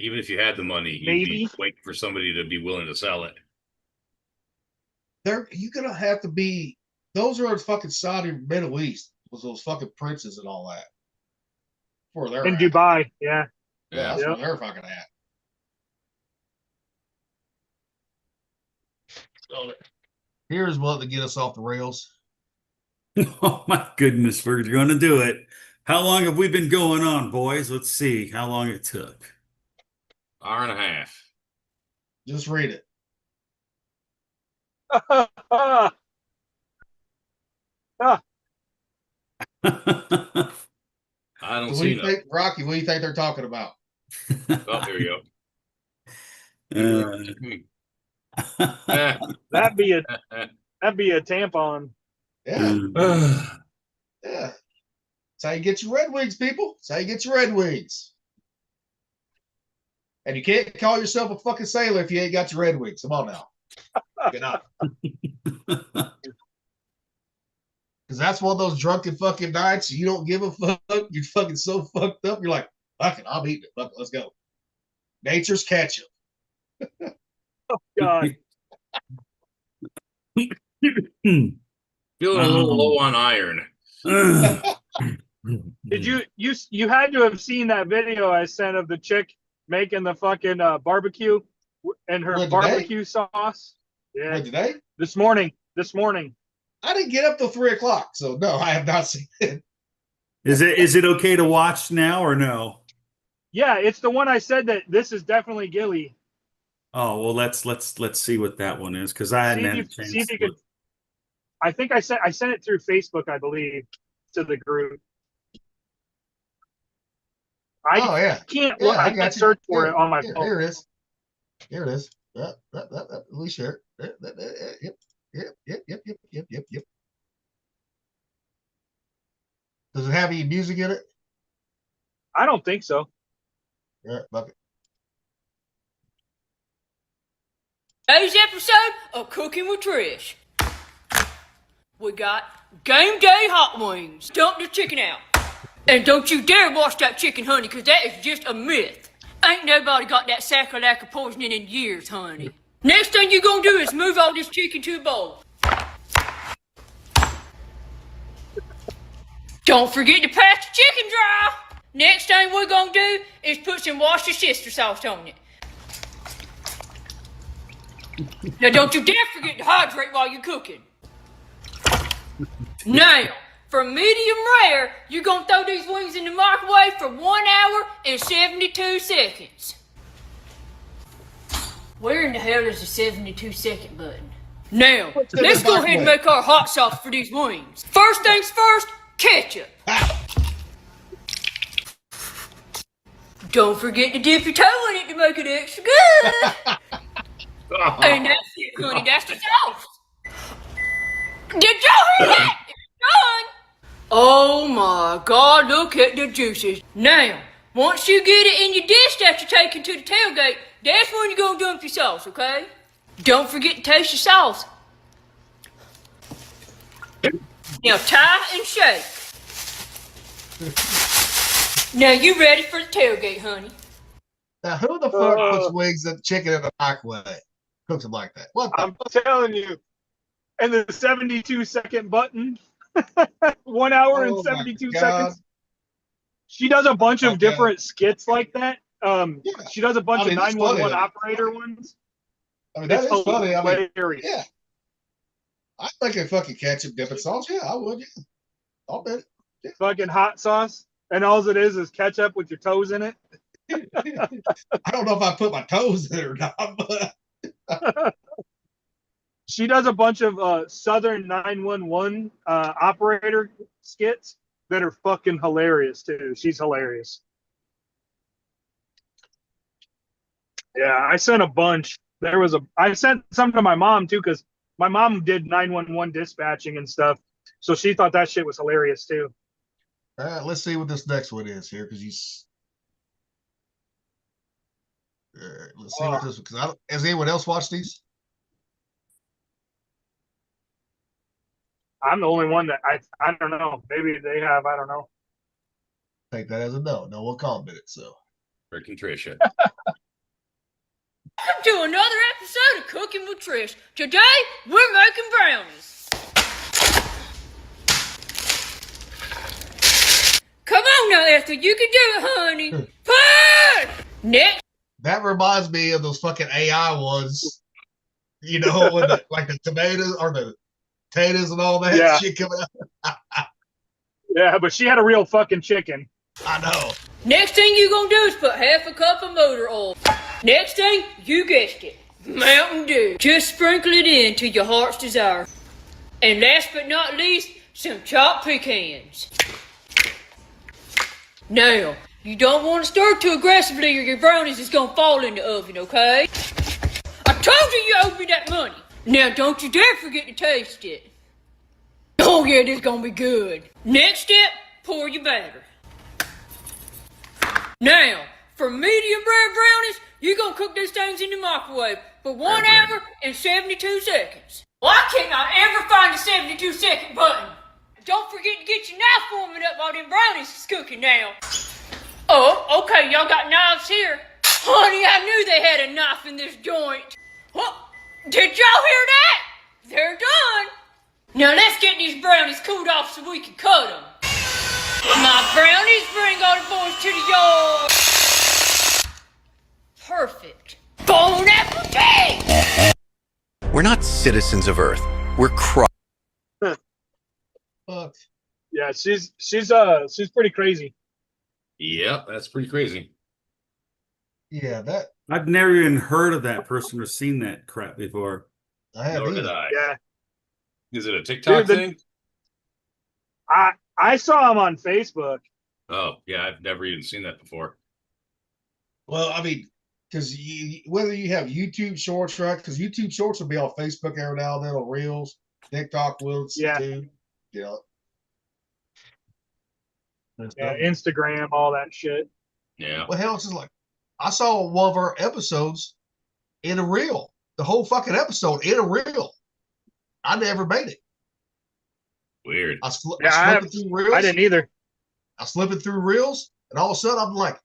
Even if you had the money, you'd Maybe. be waiting for somebody to be willing to sell it. You're gonna have to be. Those are in fucking Saudi Middle East with those fucking princes and all that. Where they're In at. Dubai, yeah. Yeah, that's Yep. where they're fucking at. So, here's what to get us off the rails. Oh my goodness, we're going to do it. How long have we been going on, boys? Let's see how long it took. Hour and a half. Just read it. I don't So what do see you nothing. think, Rocky? What do you think they're talking about? Oh, there you go. That'd be a tampon. Yeah, Uh, yeah. That's how you get your Red Wings, people. That's how you get your Red Wings. And you can't call yourself a fucking sailor if you ain't got your Red Wings. Come on now. Get up. Because that's one of those drunken fucking nights you don't give a fuck. You're fucking so fucked up. You're like, fuck it, I'm eating it. Fuck it, let's go. Nature's ketchup. Oh God. Feeling a little low on iron. Did you had to have seen that video I sent of the chick making the fucking barbecue and her What, today? barbecue sauce? Yeah. What, today? This morning. I didn't get up till 3:00, so no, I have not seen it. Is it okay to watch now or no? Yeah, it's the one I said that this is definitely Gilly. Oh well, let's see what that one is because I hadn't had a chance. See if you to could. I think I sent it through Facebook, I believe, to the group. Oh yeah, can't yeah, look. I got can't you. search for Here, it on my here, phone. Here it is. Here it is. We share it. Yep. Does it have any music in it? I don't think so. Yeah, bucket. Today's episode of Cooking with Trish. We got game day hot wings. Dump the chicken out. And don't you dare wash that chicken, honey, because that is just a myth. Ain't nobody got that sack-a-lack poisoning in years, honey. Next thing you gonna do is move all this chicken to a bowl. Don't forget to pass the chicken dry. Next thing we're gonna do is put some Worcestershire sauce on it. Now don't you dare forget to hydrate while you're cooking. Now, for medium rare, you're gonna throw these wings in the microwave for 1 hour and 72 seconds. Where in the hell is the 72-second button? Now, let's go ahead and make our hot sauce for these wings. First things first, ketchup. Don't forget to dip your toe in it to make it extra good. And that's it, honey. That's the sauce. Did y'all hear that? It's done. Oh my God, look at the juices. Now, once you get it in your dish that you're taking to the tailgate, That's when you're gonna dump your sauce, okay? Don't forget to taste your sauce. Now tie and shake. Now you ready for the tailgate, honey? Now, who the fuck puts wings and chicken in the microwave? Cooks them like that. What the I'm telling you. And the 72-second button, 1 hour and 72 seconds. She does a bunch of different skits like that. She does a bunch of 911 operator ones. I mean, that is funny. I mean, hilarious. yeah. I think a fucking ketchup dipping sauce. Yeah, I would. Yeah, I'll bet it. Yeah. Fucking hot sauce, and all it is ketchup with your toes in it. I don't know if I put my toes in it or not, but she does a bunch of Southern 911 operator skits that are fucking hilarious too. She's hilarious. Yeah, I sent a bunch. I sent some to my mom too, because my mom did 911 dispatching and stuff, so she thought that shit was hilarious too. All right, let's see what this next one is here, because let's see what this. Because has anyone else watched these? I'm the only one that I don't know. Maybe they have. I don't know. Take that as a no. No one commented. So Rick and Trisha. Welcome to another episode of Cooking with Trish. Today, we're making brownies. Come on now, Esther, you can do it, honey. Push! Next. That reminds me of those fucking AI ones. You know, with like the tomatoes or the potatoes and all that shit coming out. Yeah, but she had a real fucking chicken. I know. Next thing you're gonna do is put half a cup of motor oil. Next thing, you guessed it, Mountain Dew. Just sprinkle it in to your heart's desire. And last but not least, some chopped pecans. Now, you don't want to stir too aggressively or your brownies is gonna fall in the oven, okay? I told you owed me that money. Now, don't you dare forget to taste it. Oh yeah, this is gonna be good. Next step, pour your batter. Now, for medium rare brownies, you're gonna cook these things in the microwave for 1 hour and 72 seconds. Why can't I ever find the 72-second button? Don't forget to get your knife warming up while them brownies is cooking now. Oh, okay, y'all got knives here. Honey, I knew they had a knife in this joint. What? Did y'all hear that? They're done. Now let's get these brownies cooled off so we can cut them. My brownies bring all the boys to the yard. Perfect. Bon appetit! We're not citizens of Earth. We're Fuck. Yeah, she's pretty crazy. Yep, that's pretty crazy. Yeah, that I've never even heard of that person or seen that crap before. I have. Nor did I. Yeah. Is it a TikTok thing? I saw him on Facebook. Oh, yeah, I've never even seen that before. Well, I mean, because whether you have YouTube Shorts, right? Because YouTube Shorts will be on Facebook every now and then on Reels. TikTok will too. You know. Yeah, Instagram, all that shit. Yeah. What hell is like? I saw one of our episodes in a reel. The whole fucking episode in a reel. I never made it. Weird. I slipping through reels. I didn't either. I slipping through reels, and all of a sudden I'm like,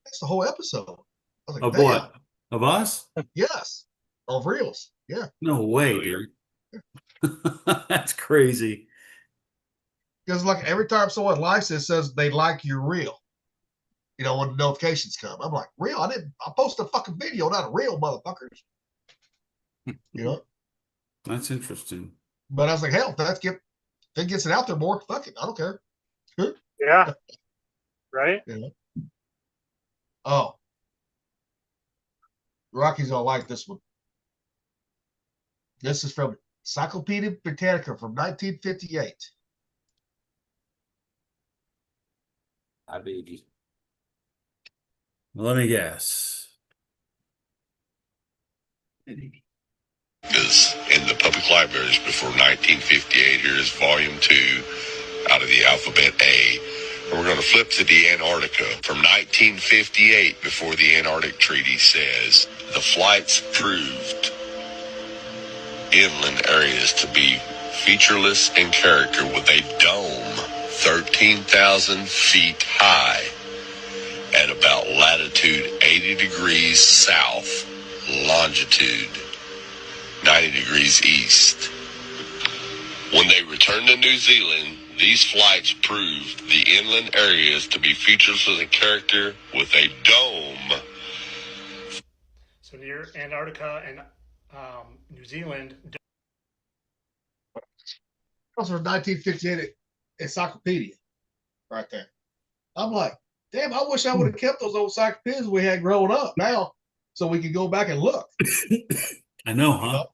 that's the whole episode. I was like, Of damn. what? Of us? Yes. Of reels. Yeah. No way, dude. That's crazy. Because like every time someone likes it says they like your reel. You know, when the notifications come. I'm like, real? I posted a fucking video, not a reel, motherfuckers. You know? That's interesting. But I was like, hell, if that gets it out there more, fuck it. I don't care. Yeah. Right? Yeah. Oh. Rocky's gonna like this one. This is from Encyclopedia Britannica from 1958. I baby. Let me guess. Is in the public libraries before 1958. Here is volume 2 out of the alphabet A. And we're going to flip to the Antarctica from 1958 before the Antarctic Treaty says The flights proved inland areas to be featureless in character with a dome 13,000 feet high at about latitude 80 degrees south, longitude 90 degrees east. When they returned to New Zealand, these flights proved the inland areas to be featureless in character with a dome. So near Antarctica and New Zealand. That's from 1958 encyclopedia right there. I'm like, damn, I wish I would have kept those old encyclopedias we had growing up now so we could go back and look. I know, huh?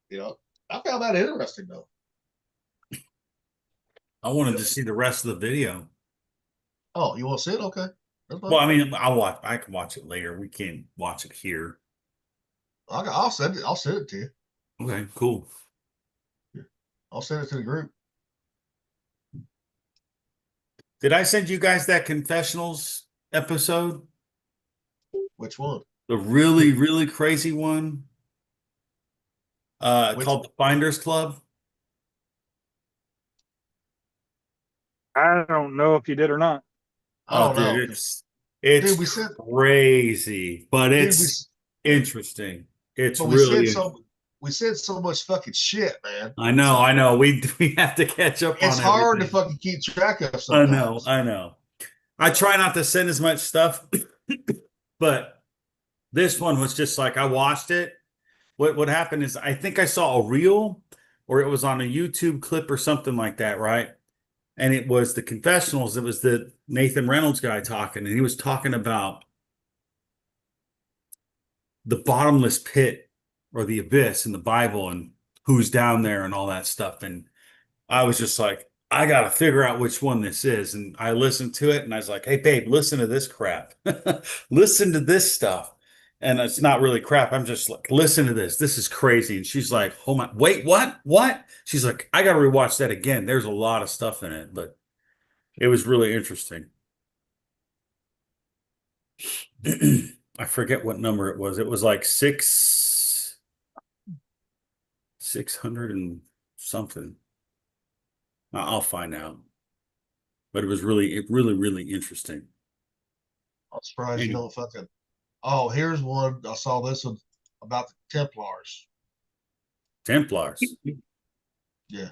You know, I found that interesting though. I wanted to see the rest of the video. Oh, you want to see it? Okay. Well, I mean, I can watch it later. We can't watch it here. I'll send it. I'll send it to you. Okay, cool. I'll send it to the group. Did I send you guys that confessionals episode? Which one? The really, really crazy one. Called the Finders Club. I don't know if you did or not. Oh, dude, it's crazy, but it's interesting. It's really. We said so much fucking shit, man. I know. We have to catch up on it. It's hard to fucking keep track of sometimes. I know. I try not to send as much stuff, but this one was just like I watched it. What happened is I think I saw a reel or it was on a YouTube clip or something like that, right? And it was the confessionals. It was the Nathan Reynolds guy talking, and he was talking about the bottomless pit or the abyss in the Bible and who's down there and all that stuff. And I was just like, I got to figure out which one this is. And I listened to it and I was like, hey, babe, listen to this crap. Listen to this stuff. And it's not really crap. I'm just like, listen to this. This is crazy. And she's like, oh my, wait, what? What? She's like, I got to rewatch that again. There's a lot of stuff in it, but it was really interesting. I forget what number it was. It was like 600 and something. I'll find out. But it was really interesting. I'm surprised you don't fucking. Oh, here's one. I saw this one about the Templars. Templars. Yeah.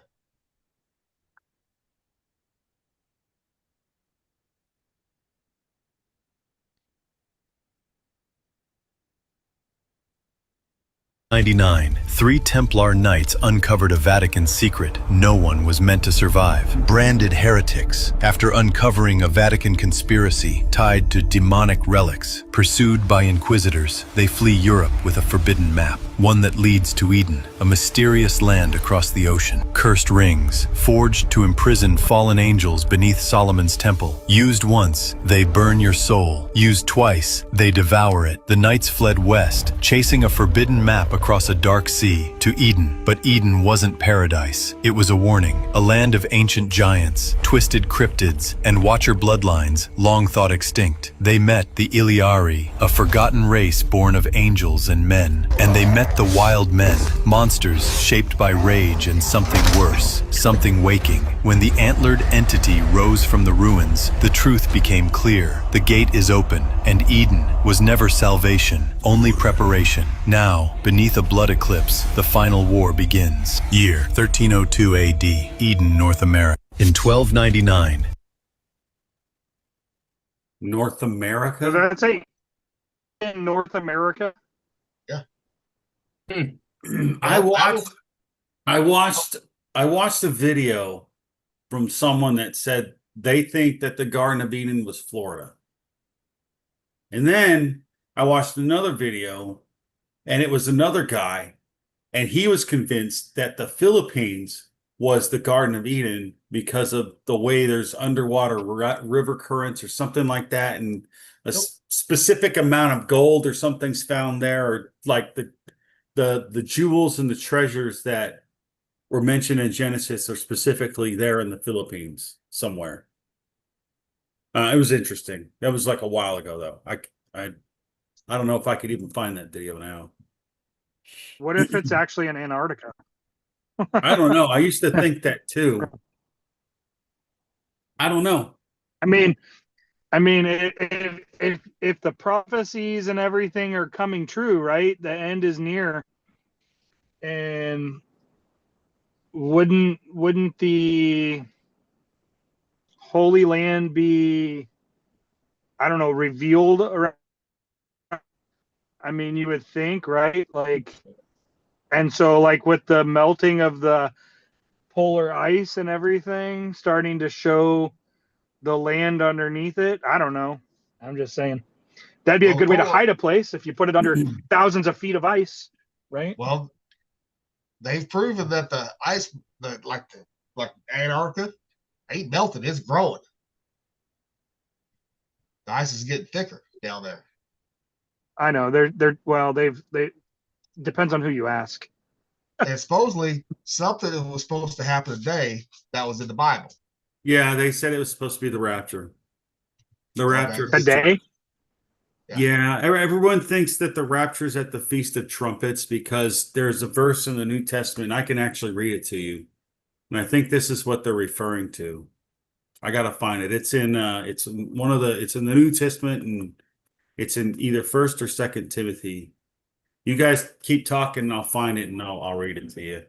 '99, 3 Templar Knights uncovered a Vatican secret no one was meant to survive. Branded heretics after uncovering a Vatican conspiracy tied to demonic relics. Pursued by inquisitors, they flee Europe with a forbidden map. One that leads to Eden, a mysterious land across the ocean. Cursed rings, forged to imprison fallen angels beneath Solomon's temple. Used once, they burn your soul. Used twice, they devour it. The knights fled west, chasing a forbidden map across a dark sea to Eden. But Eden wasn't paradise. It was a warning, a land of ancient giants, twisted cryptids, and watcher bloodlines long thought extinct. They met the Iliari, a forgotten race born of angels and men. And they met the wild men, monsters shaped by rage and something worse, something waking. When the antlered entity rose from the ruins, the truth became clear. The gate is open, and Eden was never salvation, only preparation. Now, beneath a blood eclipse, the final war begins. Year 1302 AD, Eden, North America. In 1299. North America? Does that say in North America? Yeah. I watched a video from someone that said they think that the Garden of Eden was Florida. And then I watched another video and it was another guy and he was convinced that the Philippines was the Garden of Eden because of the way there's underwater river currents or something like that. And a specific amount of gold or something's found there, or like the jewels and the treasures that were mentioned in Genesis are specifically there in the Philippines somewhere. It was interesting. That was like a while ago, though. I don't know if I could even find that video now. What if it's actually in Antarctica? I don't know. I used to think that too. I don't know. I mean, if the prophecies and everything are coming true, right? The end is near, and wouldn't the Holy Land be, I don't know, revealed around? I mean, you would think, right? Like, and so like with the melting of the polar ice and everything starting to show the land underneath it. I don't know. I'm just saying that'd be a good way to hide a place if you put it under thousands of feet of ice, right? Well, they've proven that the ice, like Antarctica, ain't melting; it's growing. The ice is getting thicker down there. I know they depends on who you ask. And supposedly something that was supposed to happen today that was in the Bible. Yeah, they said it was supposed to be the rapture. The rapture today. Yeah, everyone thinks that the rapture is at the Feast of Trumpets because there's a verse in the New Testament. I can actually read it to you, and I think this is what they're referring to. I gotta find it. It's in it's in the New Testament, and it's in either First or Second Timothy. You guys keep talking, and I'll find it, and I'll read it to you.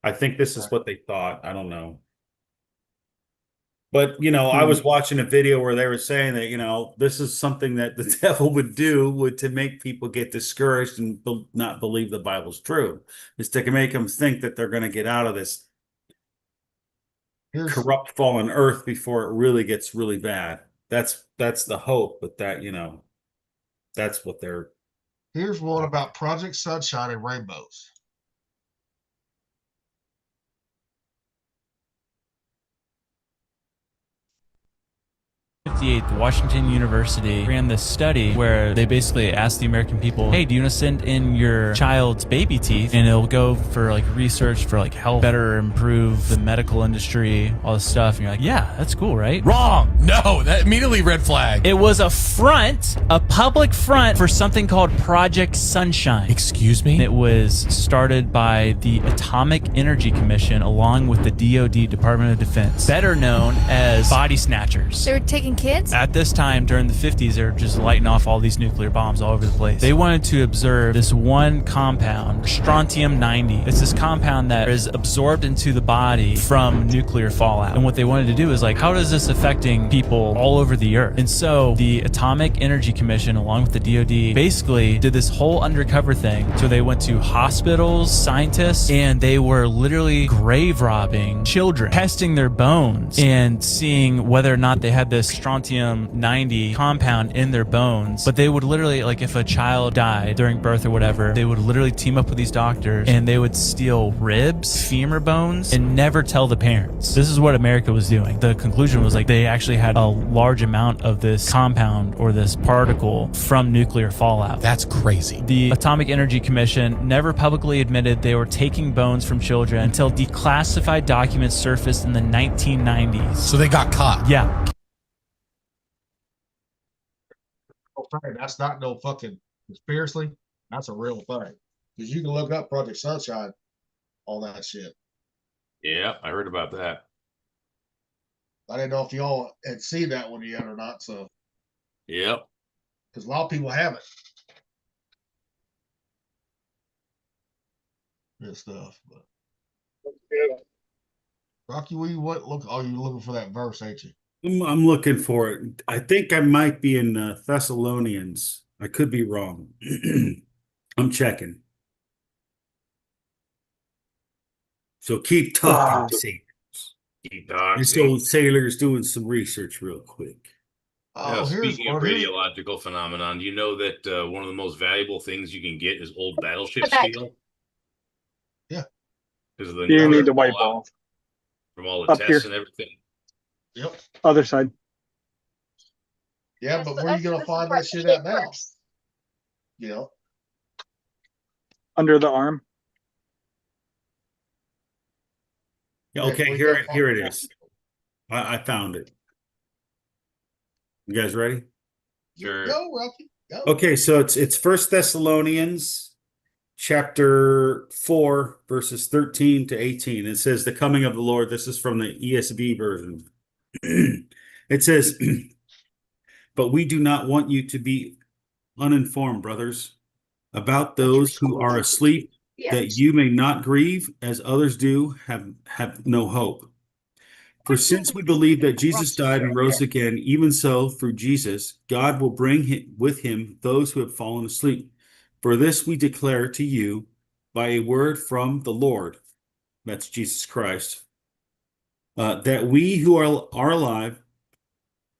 I think this is what they thought. I don't know. But, I was watching a video where they were saying that, this is something that the devil would do to make people get discouraged and not believe the Bible's true. Is to make them think that they're going to get out of this corrupt fallen earth before it really gets really bad. That's the hope, but that's what they're. Here's one about Project Sunshine and rainbows. Washington University ran this study where they basically asked the American people, hey, do you want to send in your child's baby teeth and it'll go for like research for like help better improve the medical industry, all this stuff? And you're like, yeah, that's cool, right? Wrong. No, that immediately red flag. It was a public front for something called Project Sunshine. Excuse me? It was started by the Atomic Energy Commission along with the DoD, Department of Defense, better known as body snatchers. They were taking kids? At this time, during the 50s, they were just lighting off all these nuclear bombs all over the place. They wanted to observe this one compound, strontium-90. It's this compound that is absorbed into the body from nuclear fallout. And what they wanted to do is how is this affecting people all over the earth? And so the Atomic Energy Commission, along with the DoD, basically did this whole undercover thing. So they went to hospitals, scientists, and they were literally grave robbing children, testing their bones and seeing whether or not they had this strontium-90 compound in their bones. But they would literally, if a child died during birth or whatever, they would literally team up with these doctors and they would steal ribs, femur bones, and never tell the parents. This is what America was doing. The conclusion was they actually had a large amount of this compound or this particle from nuclear fallout. That's crazy. The Atomic Energy Commission never publicly admitted they were taking bones from children until declassified documents surfaced in the 1990s. So they got caught. Yeah. That's not no fucking conspiracy. That's a real thing. Because you can look up Project Sunshine, all that shit. Yeah, I heard about that. I didn't know if y'all had seen that one yet or not. So, yep. Because a lot of people haven't. Good stuff. But Rocky, you looking for that verse, ain't you? I'm looking for it. I think I might be in Thessalonians. I could be wrong. I'm checking. So keep talking, sailors. Keep talking. So sailors doing some research real quick. Speaking of radiological phenomenon, do you know that one of the most valuable things you can get is old battleship steel? Yeah. Because of the you need to wipe off from all the tests and everything. Yep. Other side. Yeah, but where are you gonna find that shit at now? Under the arm. Yeah, okay, here it is. I found it. You guys ready? Sure. Go, Rocky. Go. Okay, so it's First Thessalonians chapter 4, verses 13 to 18. It says, the coming of the Lord. This is from the ESV version. It says, but we do not want you to be uninformed, brothers, about those who are asleep, that you may not grieve as others do, have no hope. For since we believe that Jesus died and rose again, even so, through Jesus, God will bring with him those who have fallen asleep. For this we declare to you by a word from the Lord, that's Jesus Christ, that we who are alive,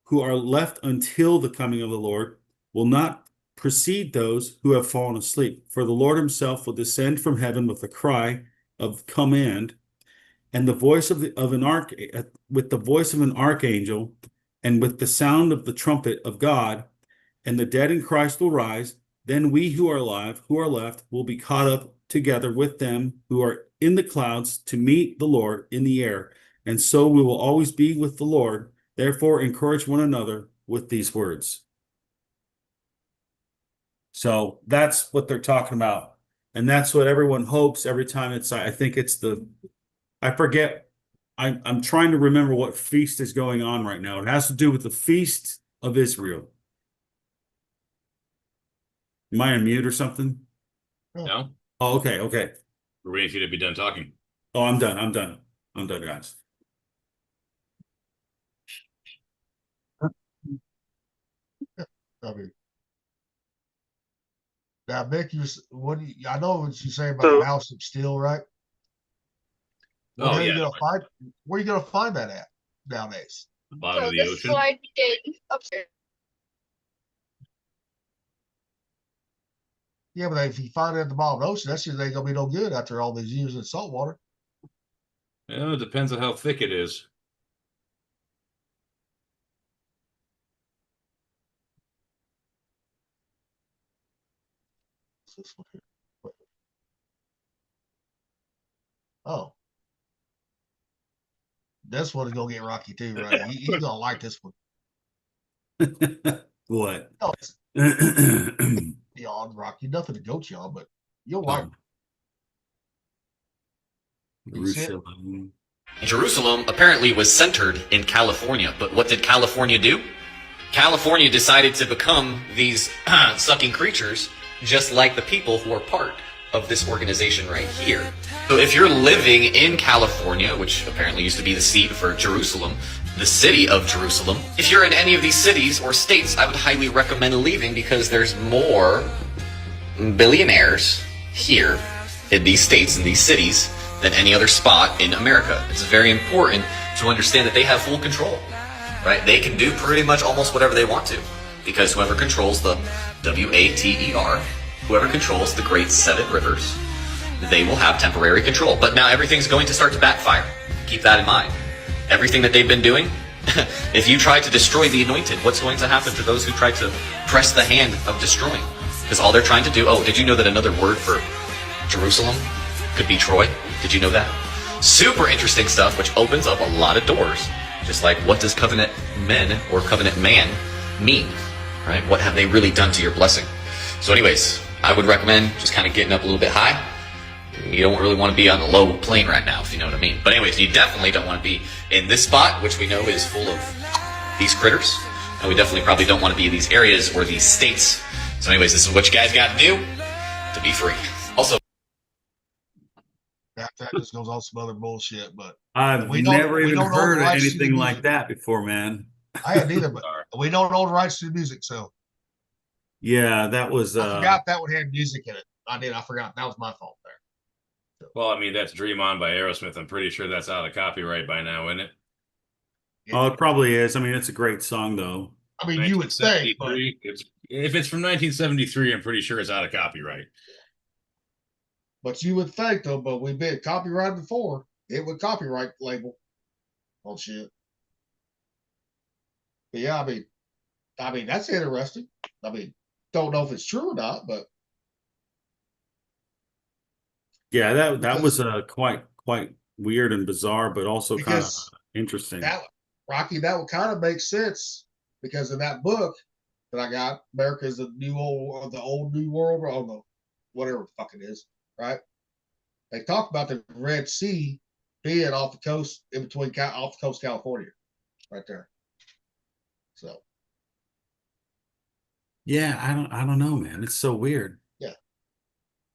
who are left until the coming of the Lord, will not precede those who have fallen asleep. For the Lord himself will descend from heaven with a cry of command, and the voice with the voice of an archangel, and with the sound of the trumpet of God, and the dead in Christ will rise. Then we who are alive, who are left, will be caught up together with them who are in the clouds to meet the Lord in the air. And so we will always be with the Lord. Therefore, encourage one another with these words. So that's what they're talking about. And that's what everyone hopes every time I think it's I forget. I'm trying to remember what feast is going on right now. It has to do with the Feast of Israel. Am I on mute or something? No. Oh, okay. We're waiting for you to be done talking. Oh, I'm done, guys. I mean, now, Mick, I know what you say about So- the House of Steel, right? Oh, Where yeah. are you gonna find that at nowadays? The bottom of the ocean. Upstairs. Yeah, but if you find it at the bottom of the ocean, that shit ain't gonna be no good after all these years in salt water. Yeah, it depends on how thick it is. What's this one here? Oh. This one is gonna get Rocky too, right? He's gonna like this one. What? No, it's beyond Rocky. Nothing to go to y'all, but you'll like You see it? Jerusalem. Jerusalem apparently was centered in California, but what did California do? California decided to become these sucking creatures, just like the people who are part of this organization right here. So if you're living in California, which apparently used to be the seat for Jerusalem, the city of Jerusalem, if you're in any of these cities or states, I would highly recommend leaving because there's more billionaires here in these states and these cities than any other spot in America. It's very important to understand that they have full control, right? They can do pretty much almost whatever they want to because whoever controls the WATER, whoever controls the Great Seven Rivers, they will have temporary control. But now everything's going to start to backfire. Keep that in mind. Everything that they've been doing, if you try to destroy the anointed, what's going to happen to those who try to press the hand of destroying? Because all they're trying to do, oh, did you know that another word for Jerusalem could be Troy? Did you know that? Super interesting stuff, which opens up a lot of doors. Just like, what does covenant men or covenant man mean? Right? What have they really done to your blessing? So anyways, I would recommend just kind of getting up a little bit high. You don't really want to be on the low plane right now, if you know what I mean. But anyways, you definitely don't want to be in this spot, which we know is full of these critters. And we definitely probably don't want to be in these areas or these states. So anyways, this is what you guys got to do to be free. Also, that just goes on some other bullshit, but I've we don't- never we even don't own the heard of rights to the anything like music. that before, man. I hadn't either, but we don't own the rights to the music, so Yeah, that was I forgot that one had music in it. I forgot. That was my fault there. Well, I mean, that's Dream On by Aerosmith. I'm pretty sure that's out of copyright by now, isn't it? Oh, it probably is. I mean, it's a great song though. I mean, you would think, but 1973. If it's from 1973, I'm pretty sure it's out of copyright. you would think though, but we've been copyrighted before. It would copyright label on shit. But yeah, I mean that's interesting. I mean, don't know if it's true or not, but Yeah, that Because- was quite weird and bizarre, but also kind of Because interesting. that Rocky, that would kind of make sense because in that book, that I got. America's the old new world, or the whatever the fuck it is, right? They talk about the Red Sea being off the coast, in between off the coast of California, right there. So Yeah, I don't know, man. It's so weird. yeah,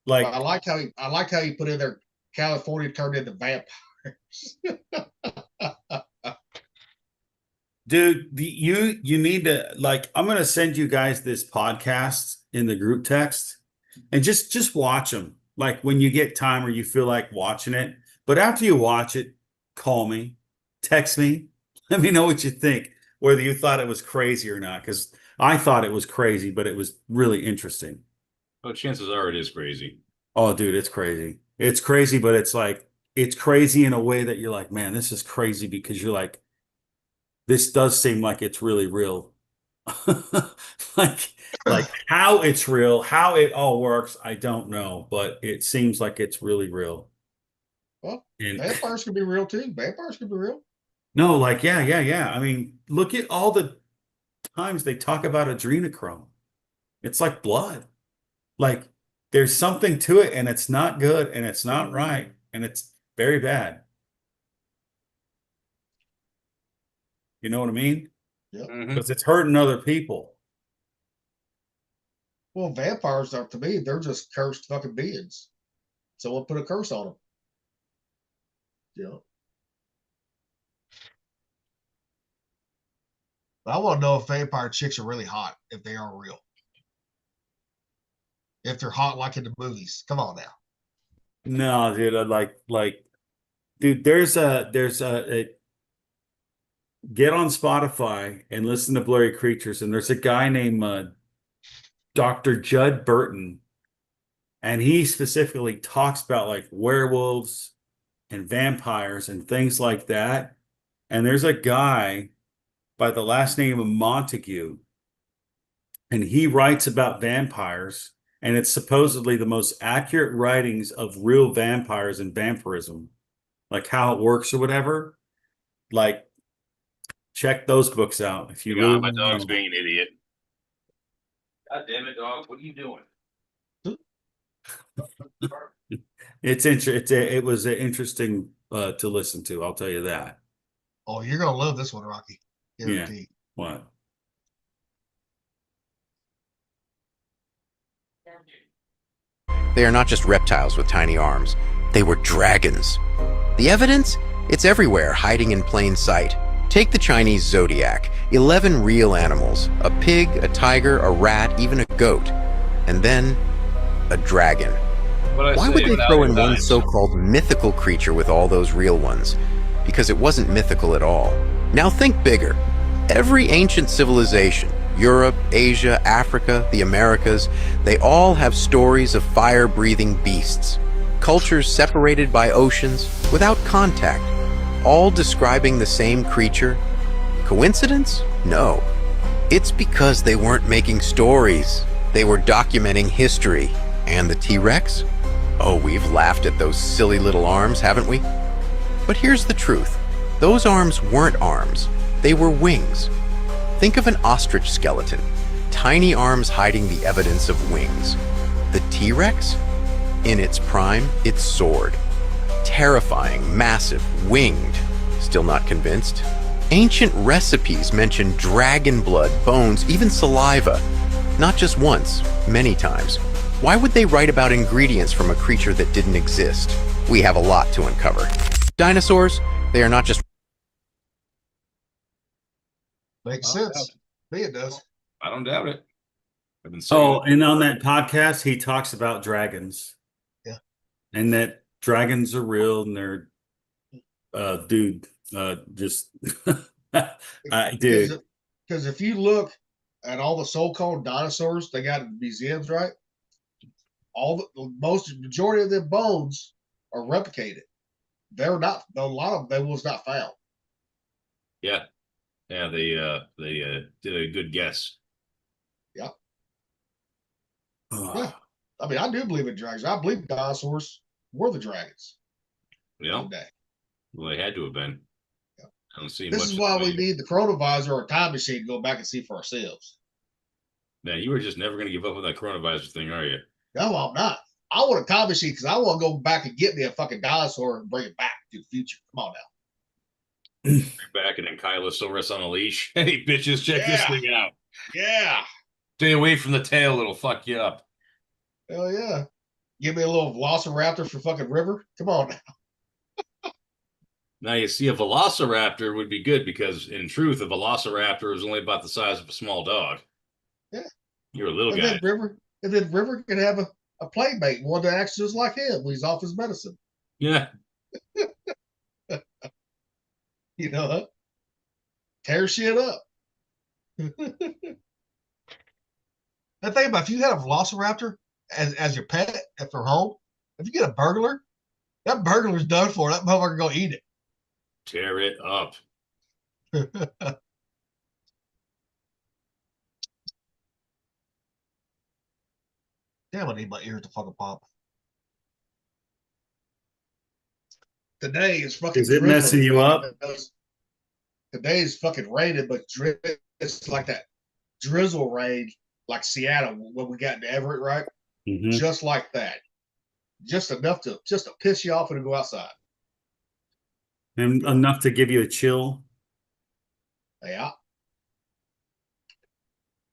Like I liked how you put in there California turned into vampires. dude, you need to like I'm gonna send you guys this podcast in the group text and just watch them. Like when you get time or you feel like watching it. But after you watch it, call me, text me, let me know what you think, whether you thought it was crazy or not. Because I thought it was crazy, but it was really interesting. Oh, chances are it is crazy. Oh, dude, it's crazy. It's crazy, but it's like it's crazy in a way that you're like, man, this is crazy because you're like, this does seem like it's really real. like how it's real, how it all works, I don't know, but it seems like it's really real. Well, And vampires can be real too. Vampires can be real. no, like yeah. I mean, look at all the times they talk about adrenochrome. It's like blood. Like there's something to it, and it's not good, and it's not right, and it's very bad. You know what I mean? Yep. Because it's hurting other people. Well, vampires are, to me, they're just cursed fucking beings. Someone put a curse on them. Yeah. But I want to know if vampire chicks are really hot, if they are real. If they're hot like in the movies. Come on now. No, dude, dude, there's a get on Spotify and listen to Blurry Creatures, and there's a guy named Dr. Judd Burton, and he specifically talks about like werewolves and vampires and things like that. And there's a guy by the last name of Montague, and he writes about vampires, and it's supposedly the most accurate writings of real vampires and vampirism, like how it works or whatever. Like, check those books out if you really My want to dog's know. being an idiot. God damn it, dog! What are you doing? It was interesting to listen to. I'll tell you that. Oh, you're gonna love this one, Rocky. Yeah. Guaranteed. What? They are not just reptiles with tiny arms. They were dragons. The evidence? It's everywhere, hiding in plain sight. Take the Chinese zodiac. 11 real animals. A pig, a tiger, a rat, even a goat. And then, a dragon. Why would they throw in one so-called mythical creature with all those real ones? Because it wasn't mythical at all. Now think bigger. Every ancient civilization, Europe, Asia, Africa, the Americas, they all have stories of fire-breathing beasts. Cultures separated by oceans, without contact, all describing the same creature. Coincidence? No. It's because they weren't making stories. They were documenting history. And the T-Rex? Oh, we've laughed at those silly little arms, haven't we? But here's the truth. Those arms weren't arms. They were wings. Think of an ostrich skeleton. Tiny arms hiding the evidence of wings. The T-Rex? In its prime, it soared. Terrifying, massive, winged. Still not convinced? Ancient recipes mention dragon blood, bones, even saliva. Not just once, many times. Why would they write about ingredients from a creature that didn't exist? We have a lot to uncover. Dinosaurs, they are not just... Makes sense. Me, it does. I don't doubt it. I've been saying Oh, and on that podcast, he talks about dragons. Yeah. And that dragons are real, and they're, dude, just, dude. Because if you look at all the so-called dinosaurs they got in museums, right? Majority of their bones are replicated. They're not. A lot of them was not found. Yeah. Yeah, they did a good guess. Yeah. Yeah. I mean, I do believe in dragons. I believe dinosaurs were the dragons. Yeah. Well, they had to have been. I don't see This much is why we need the chronovisor or a time machine to go back and see for ourselves. Man, you were just never going to give up on that coronavirus thing, are you? No, I'm not. I want a time machine because I want to go back and get me a fucking dinosaur and bring it back to the future. Come on now. Back and then Kyla still rests on a leash. Hey, bitches, check this thing out. Yeah. Stay away from the tail. It'll fuck you up. Hell yeah. Give me a little velociraptor for fucking River. Come on now. Now, you see, a velociraptor would be good because, in truth, a velociraptor is only about the size of a small dog. Yeah. You're a little And guy. then River can have a playmate, one that acts just like him when he's off his medicine. Yeah. You know that? Tear shit up. That thing about if you had a velociraptor as your pet at their home, if you get a burglar, that burglar's done for. That motherfucker gonna eat it. Tear it up. Damn, I need my ears to fucking pop. Today is fucking. Is it messing you up? Today is fucking raining, but it's like that drizzle rain, like Seattle when we got into Everett, right? Mhm. Just like that, just enough to piss you off and to go outside. And enough to give you a chill. Yeah,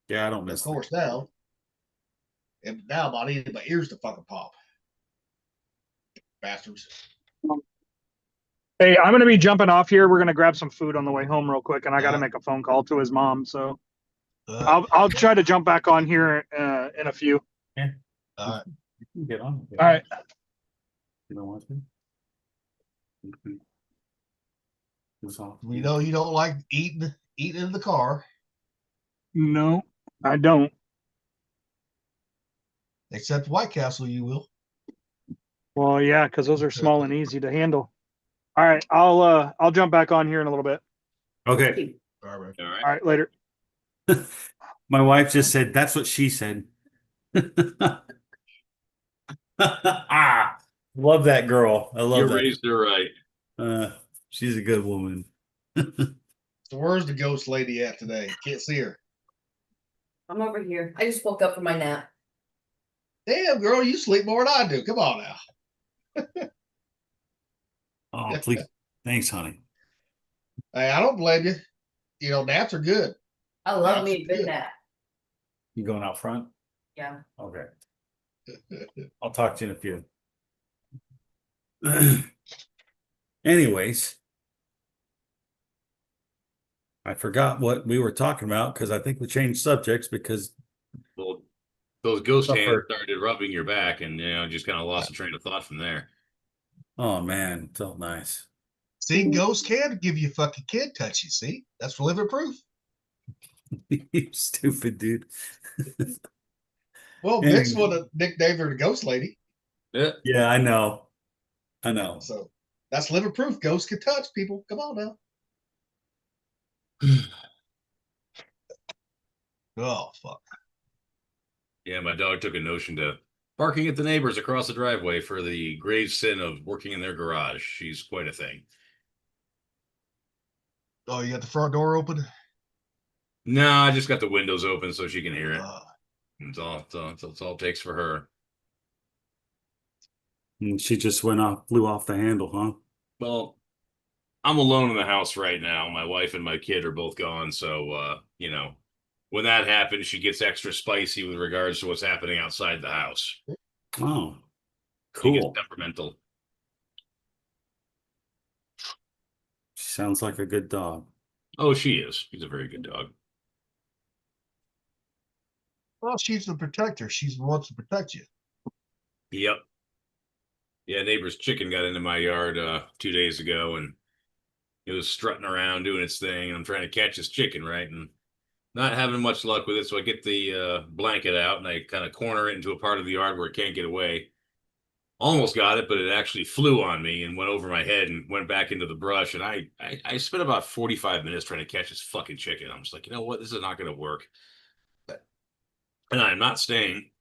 Yeah, I don't of miss course now. And now I need my ears to fucking pop. Bastards. Hey, I'm gonna be jumping off here. We're gonna grab some food on the way home real quick, and I got to make a phone call to his mom. So I'll try to jump back on here in a few. Yeah. All right. You can get on. All right. You don't want to? Okay. That's all. We know you don't like eating in the car, No, I don't. except White Castle. You will. Well, yeah, because those are small and easy to handle. All right, I'll jump back on here in a little bit. Okay. All right. All right. All right, later. My wife just said, that's what she said. Ah, love that girl. I love You that. raised her right. She's a good woman. So where's the ghost lady at today? Can't see her. I'm over here. I just woke up from my nap. Damn, girl, you sleep more than I do. Come on now. Oh, please. Thanks, honey. Hey, I don't blame you. You know, naps are good. I love Naps me are a good good. nap. You going out front? Yeah. Okay. I'll talk to you in a few. Anyways, I forgot what we were talking about because I think we changed subjects because Well, those ghost hands Suffer. started rubbing your back, and just kind of lost a train of thought from there. oh man, it felt nice. See, ghosts can give you fucking kid touch. You see, that's living proof. You stupid dude. Well, Anyway. Vic's one of Nick David, the ghost lady. Yeah. Yeah, I know. I know. So that's living proof. Ghosts can touch people. Come on now. Oh fuck. Yeah, my dog took a notion to barking at the neighbors across the driveway for the grave sin of working in their garage. She's quite a thing. Oh, you got the front door open? No, I just got the windows open so she can hear it. Uh, That's all it takes for her. And she just flew off the handle, huh? Well, I'm alone in the house right now. My wife and my kid are both gone. So, when that happens, she gets extra spicy with regards to what's happening outside the house. Oh, She gets cool. temperamental. Sounds like a good dog. Oh, she is. She's a very good dog. well, she's the protector. She's the one to protect you. Yep. Yeah, neighbor's chicken got into my yard 2 days ago, and it was strutting around doing its thing. And I'm trying to catch this chicken, right? And not having much luck with it. So I get the blanket out and I kind of corner it into a part of the yard where it can't get away. Almost got it, but it actually flew on me and went over my head and went back into the brush. And I spent about 45 minutes trying to catch this fucking chicken. I'm just like, you know what? This is not going to work. And I'm not staying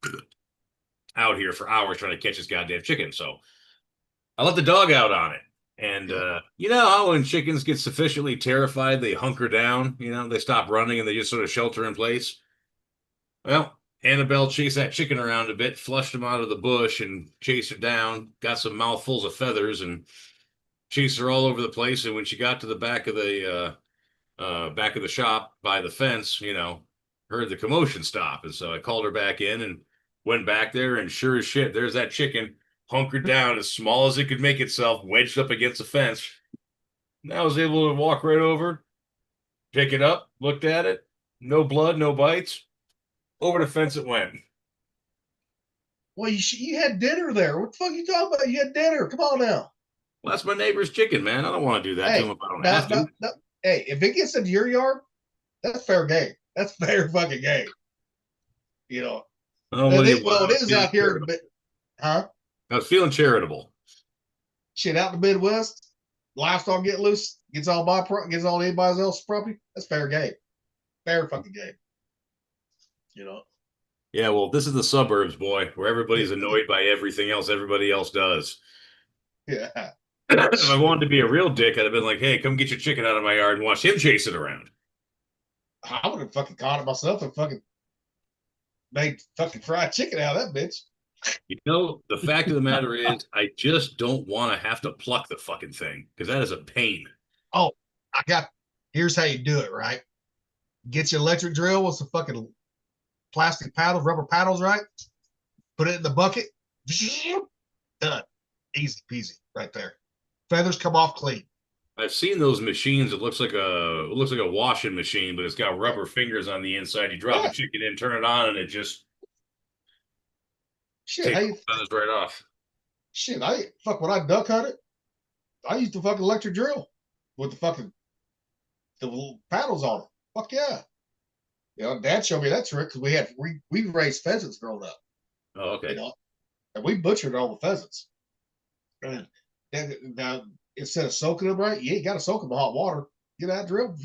out here for hours trying to catch this goddamn chicken. So I let the dog out on it. And you know how when chickens get sufficiently terrified, they hunker down, they stop running and they just sort of shelter in place. Well, Annabelle chased that chicken around a bit, flushed him out of the bush, and chased her down. Got some mouthfuls of feathers and chased her all over the place. And when she got to the back of the shop by the fence, heard the commotion stop. And so I called her back in and went back there, and sure as shit, there's that chicken hunkered down as small as it could make itself, wedged up against the fence. And I was able to walk right over, pick it up, looked at it, no blood, no bites. Over the fence it went. Well, you had dinner there. What the fuck are you talking about? You had dinner. Come on now. Well, that's my neighbor's chicken, man. I don't want to do that to him if I don't have to. No. Hey, if it gets into your yard, that's fair game. That's fair fucking game. Oh, it is out here. Huh? I was feeling charitable. Shit, out in the Midwest, livestock get loose, gets all anybody else's property. That's fair game. Fair fucking game. Yeah, well, this is the suburbs, boy, where everybody's annoyed by everything else everybody else does. Yeah. If I wanted to be a real dick, I'd have been like, hey, come get your chicken out of my yard and watch him chase it around. I would have fucking caught it myself and fucking made fucking fried chicken out of that bitch. The fact of the matter is, I just don't want to have to pluck the fucking thing because that is a pain. Oh, here's how you do it, right? Get your electric drill with some fucking plastic paddles, rubber paddles, right? Put it in the bucket. Done. Easy peasy right there. Feathers come off clean. I've seen those machines. It looks like a washing machine, but it's got rubber fingers on the inside. You drop the chicken in, turn it on, and it just takes the feathers right off. Shit, when I duck hunt it, I used the fucking electric drill with the little paddles on it. Fuck yeah. Dad showed me that trick because we raised pheasants growing up. Oh, okay. And we butchered all the pheasants. And now instead of soaking them right, you ain't got to soak them in hot water. Get that drill,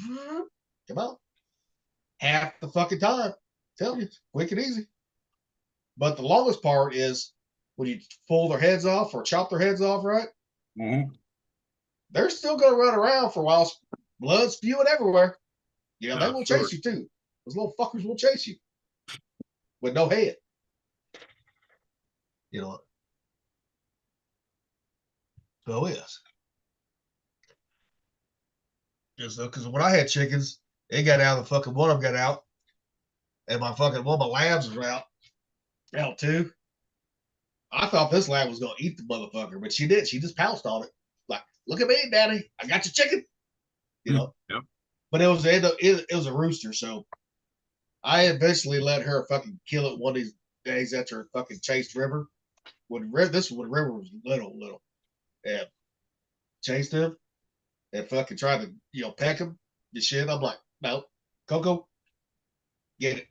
come out. Half the fucking time. Tell you, quick and easy. But the longest part is when you pull their heads off or chop their heads off, right? Mm-hmm. They're still going to run around for a while, blood spewing everywhere. They will chase you too. Those little fuckers will chase you with no head. So yes. Just because when I had chickens, they got out. The fucking one of them got out, and one of my lambs was out too. I thought this lamb was gonna eat the motherfucker, but she did. She just pounced on it, like, "Look at me, Daddy! I got your chicken." Yep. But it was a rooster, so I eventually let her fucking kill it one of these days after a fucking chased River. This was when River was little, and chased him and fucking tried to peck him and shit. I'm like, no, Coco, get it.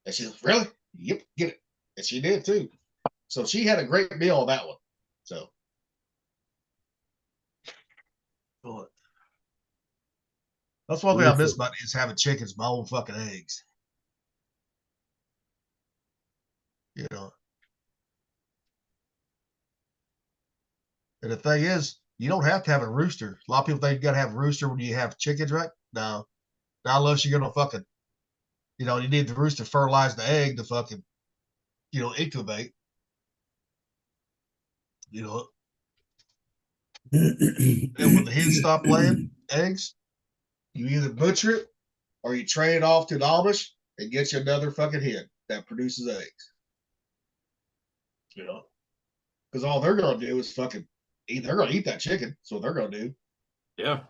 And she's like, really? Yep, get it. And she did too. So she had a great meal on that one. So that's one thing I miss about it is having chickens, my own fucking eggs. And the thing is, you don't have to have a rooster. A lot of people think you got to have a rooster when you have chickens, right? No. Not unless you're going to fucking, you need the rooster to fertilize the egg to fucking, incubate. And when the hens stop laying eggs, you either butcher it or you trade it off to the Amish and get you another fucking hen that produces eggs. Because all they're going to do is fucking they're going to eat that chicken. So they're going to do. Yeah.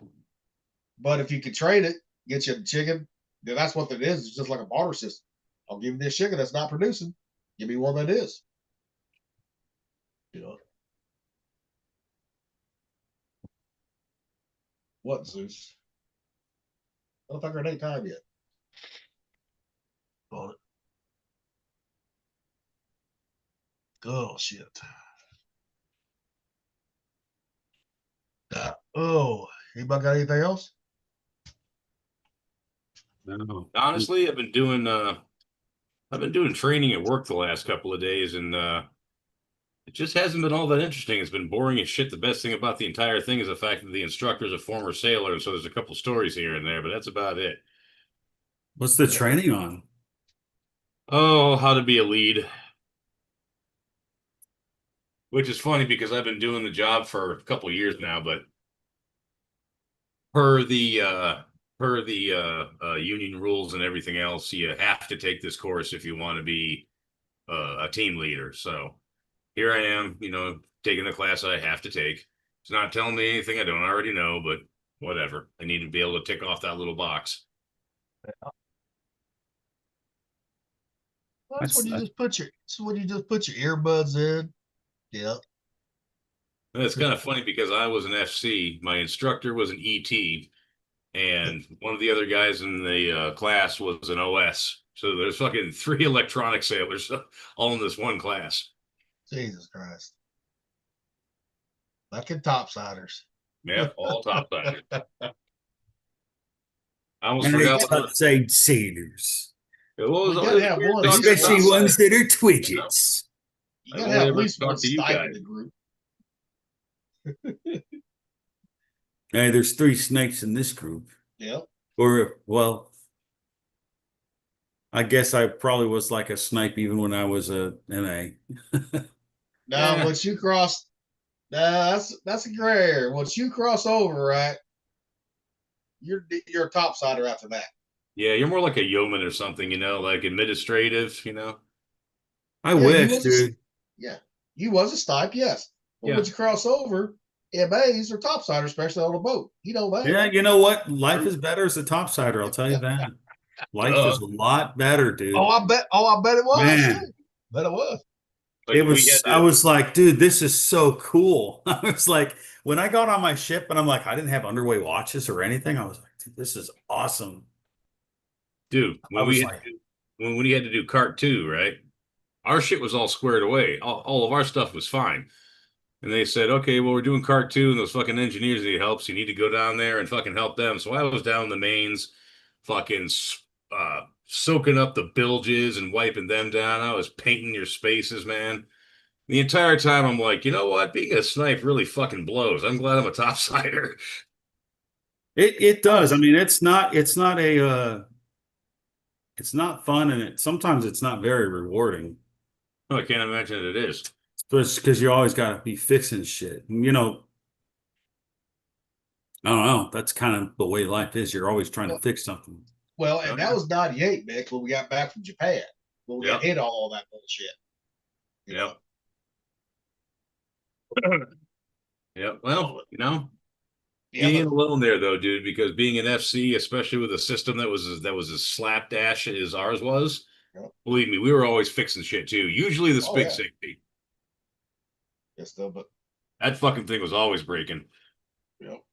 But if you can trade it, get you the chicken, then that's what it is. It's just like a barter system. I'll give you this chicken that's not producing. Give me one that is. What, Zeus? I don't think it ain't time yet. On it. Oh, shit. Anybody got anything else? No. Honestly, I've been doing training at work the last couple of days, and it just hasn't been all that interesting. It's been boring as shit. The best thing about the entire thing is the fact that the instructor is a former sailor, so there's a couple stories here and there, but that's about it. What's the training on? Oh, how to be a lead. Which is funny because I've been doing the job for a couple of years now, but per the union rules and everything else, you have to take this course if you want to be a team leader. So here I am, taking the class I have to take. It's not telling me anything I don't already know, but whatever. I need to be able to tick off that little box. That's when you just put your earbuds in. Yeah. And it's kind of funny because I was an FC. My instructor was an ET, and one of the other guys in the class was an OS. So there's fucking 3 electronic sailors all in this one class. Jesus Christ. Fucking topsiders. Yeah, all topsiders. I almost And they forgot what topside sailors. was You gotta have one. Especially ones that are twidgets. You gotta have at least one snipe in the group. Hey, there's 3 snakes in this group. Yep. Or, well, I guess I probably was like a snipe even when I was a MA. Now, once you cross, that's a gray area. Once you cross over, right, you're a topsider after that. Yeah, you're more like a yeoman or something, like administrative, I wish, dude. You was a snipe, yes. But Yeah. once you cross over, MAs are topsiders, especially on a boat. You know that. Yeah, you know what? Life is better as a topsider, I'll tell you that. Life is a lot better, dude. I bet it was. Man. Bet it was. It was, I was like, dude, this is so cool. I was like, when I got on my ship and I'm like, I didn't have underway watches or anything. I was like, dude, this is awesome. Dude, when we had to do Cart 2, right? Our shit was all squared away. All of our stuff was fine. And they said, okay, well, we're doing Cart 2 and those fucking engineers need help. So you need to go down there and fucking help them. So I was down the mains, fucking soaking up the bilges and wiping them down. I was painting your spaces, man. The entire time I'm like, you know what? Being a snipe really fucking blows. I'm glad I'm a topsider. It does. I mean, it's not fun, and sometimes it's not very rewarding. Oh, I can't imagine it is. Because you always got to be fixing shit. And, I don't know. That's kind of the way life is. You're always trying to fix something. Well, and that was 98, Nick, when we got back from Japan. When we got hit all that bullshit. Yep. Yeah. Well, you ain't alone there though, dude, because being an FC, especially with a system that was as slapdash as ours was, believe me, we were always fixing shit too. Usually the stick safety. Yes, though, but that fucking thing was always breaking. Yep.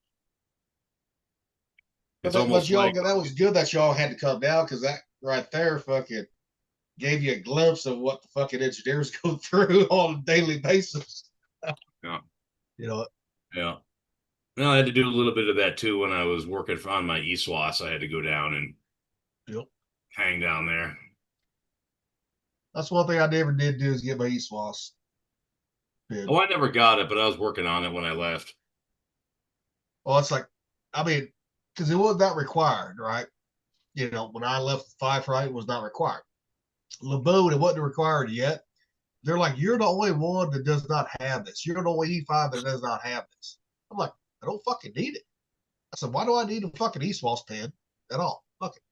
It's But almost y'all, like, that was good that y'all had to come down, because that right there fucking gave you a glimpse of what the fucking engineers go through on a daily basis. yeah. Yeah. Well, I had to do a little bit of that too when I was working on my ESWAS. I had to go down and hang down there. That's one thing I never did do is get my ESWAS. Oh, I never got it, but I was working on it when I left. Well, it's like, I mean, because it was not required, right? When I left the firefight, it was not required. Laboon, it wasn't required yet. They're like, you're the only one that does not have this. You're the only E5 that does not have this. I'm like, I don't fucking need it. I said, why do I need a fucking ESWAS pen at all? Fuck it.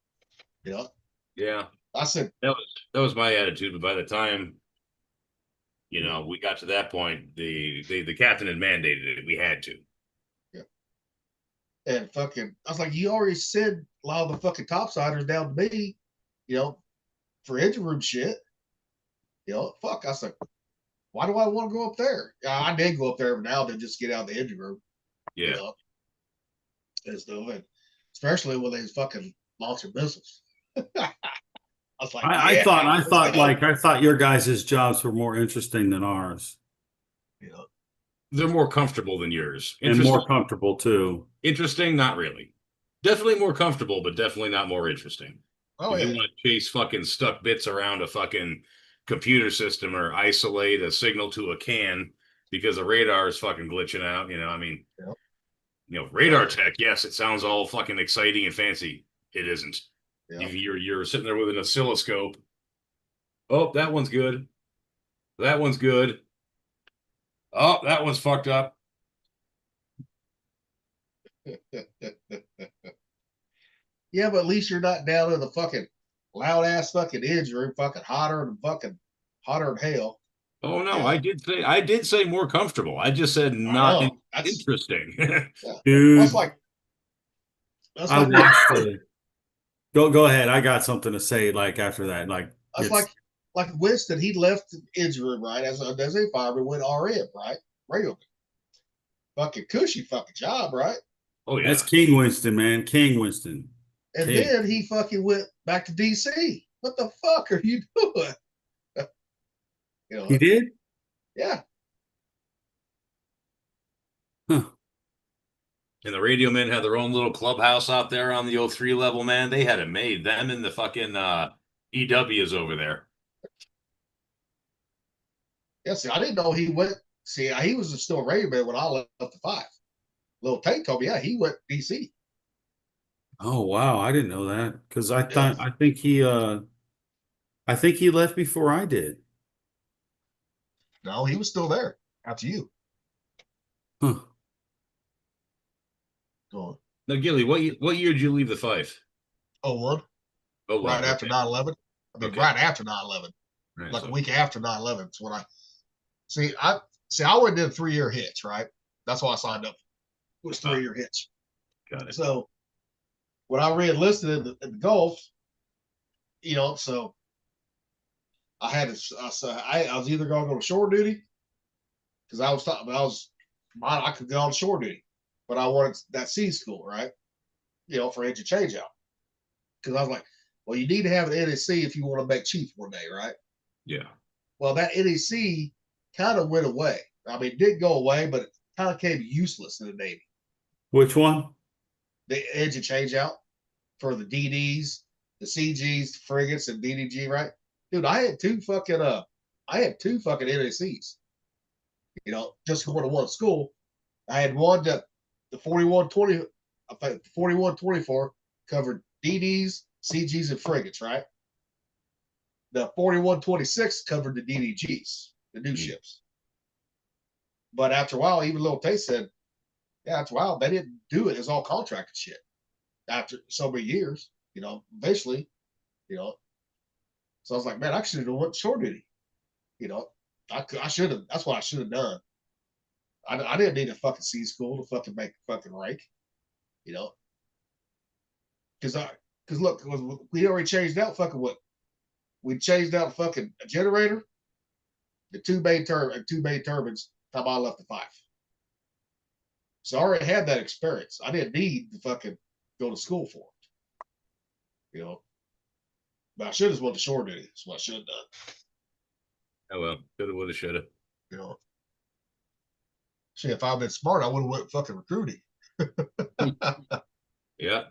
Yeah. I said that was my attitude, but by the time we got to that point, the captain had mandated it. We had to. Yeah. And fucking, I was like, you already sent a lot of the fucking topsiders down to me, for engine room shit. Fuck. I said, why do I want to go up there? I did go up there every now and then just get out of the engine room. Yeah. And stuff, and especially when they fucking launching missiles. I was like, I thought your guys' jobs were more interesting than ours. They're more comfortable than yours. And more comfortable too. Interesting, not really. Definitely more comfortable, but definitely not more interesting. Oh, if yeah. you want to chase fucking stuck bits around a fucking computer system or isolate a signal to a can because the radar is fucking glitching out, radar tech, yes, it sounds all fucking exciting and fancy. It isn't. Yeah. You're sitting there with an oscilloscope Oh, that one's good. That one's good. Oh, that one's fucked up. Yeah, but at least you're not down in the fucking loud ass fucking injury, fucking hotter than hell. Oh no, Yeah. I did say more comfortable. I just said not know. That's- interesting. Yeah. Dude, That's like I watched it. Go ahead. I got something to say. Like after that, like that's like Winston. He left injury right as a fireman, went RM right, radio. Fucking cushy fucking job, right? Oh yeah, that's King Winston, man. King Winston. And King. then he fucking went back to DC. What the fuck are you doing? You know, He did? yeah. Huh. And the radio men had their own little clubhouse out there on the 03 level, man. They had it made. Them and the fucking EWs over there. Yeah, see, I didn't know he went. See, he was still a radio man when I left the 5. Little Tate told me, yeah, he went DC. Oh wow, I didn't know that because I think he left before I did. No, he was still there after you. Huh. Go on. Now, Gilly, what year did you leave the Fife? 01. Oh, Right after 9/11. I mean, right after 9/11. Right, Like so- a week after 9/11 is when I I went and did a 3-year hitch, right? That's why I signed up. It was 3-year hitch. Got it. So when I re-enlisted in the Gulf, you know, so I had to. I was either going to go to shore duty because I could go on shore duty, but I wanted that sea school, right? You know, for engine change out. Because I was like, well, you need to have an NSC if you want to make chief one day, right? Yeah. Well, that NEC kind of went away. I mean, it did go away, but it kind of became useless in the Navy. Which one? The engine change out for the DDs, the CGs, the frigates, and DDG, right? Dude, I had two fucking NACs. You know, just going to one school. I had one that the 4124 covered DDs, CGs, and frigates, right? The 4126 covered the DDGs, the new ships. But after a while, even Little Tay said, yeah, after a while, they didn't do it. It's all contracted shit. After so many years, you know, eventually, you know. So I was like, man, I should have went shore duty. You know, I should have. That's what I should have done. I didn't need a fucking sea school to fucking make a fucking rank. You know, because look, we already changed out fucking what? We changed out fucking a generator, the two main turbines. Time I left the 5. So I already had that experience. I didn't need to fucking go to school for it. You know, but I should have went to shore duty. That's what I should have done. Oh well, coulda, woulda, shoulda. You know, see, if I'd been smart, I would have went fucking recruiting. Yeah,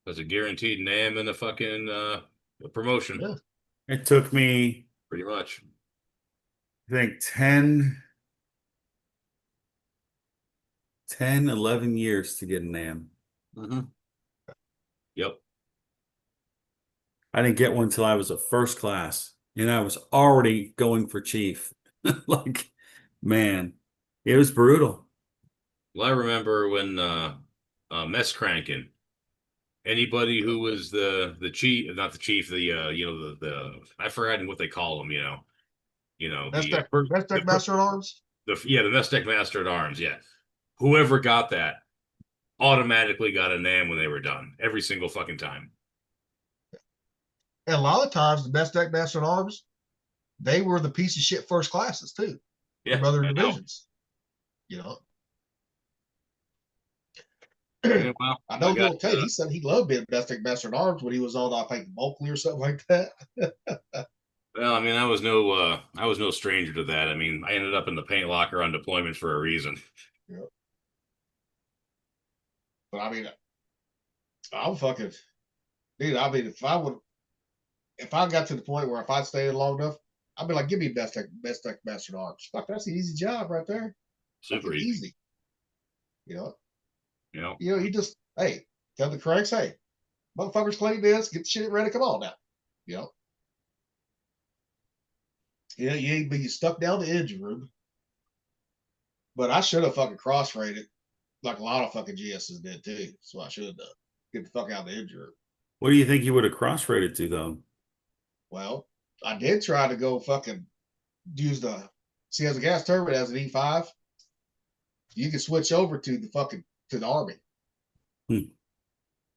that's a guaranteed NAM and a fucking a promotion. Yeah. It took me, Pretty much. I think 11 years to get an AM. Mm-hmm. Yep. I didn't get one till I was a first class, and I was already going for chief. Like, man, it was brutal. Well, I remember when mess cranking. Anybody who was the chief, not the chief, the the I forgot what they call them. That's that master at arms. The mess deck master at arms. Yeah, whoever got that automatically got a NAM when they were done. Every single fucking time. And a lot of times, the best deck master at arms, they were the piece of shit first classes too. Yeah, from other I know. divisions. You know. Yeah, well, I know I got, Little Tate. He said he loved being best deck master at arms when he was on, I think, Bulkley or something like that. Well, I mean, I was no stranger to that. I mean, I ended up in the paint locker on deployment for a reason. Yeah. But I mean, I'm fucking dude. I mean, if I got to the point where if I stayed long enough, I'd be like, give me best deck master at arms. Fuck, that's an easy job right there. Super Fucking easy. You know. You know. You know, you just tell the cranks, hey, motherfuckers clean this, get the shit ready, come on now. You know. You know, you ain't be stuck down the engine room. But I should have fucking cross-rated like a lot of fucking GSs did too. That's what I should have done. Get the fuck out of the engine room. What do you think you would have cross-rated to, though? Well, I did try to go fucking use see, as a gas turbine as an E5, you can switch over to the Army. Hmm.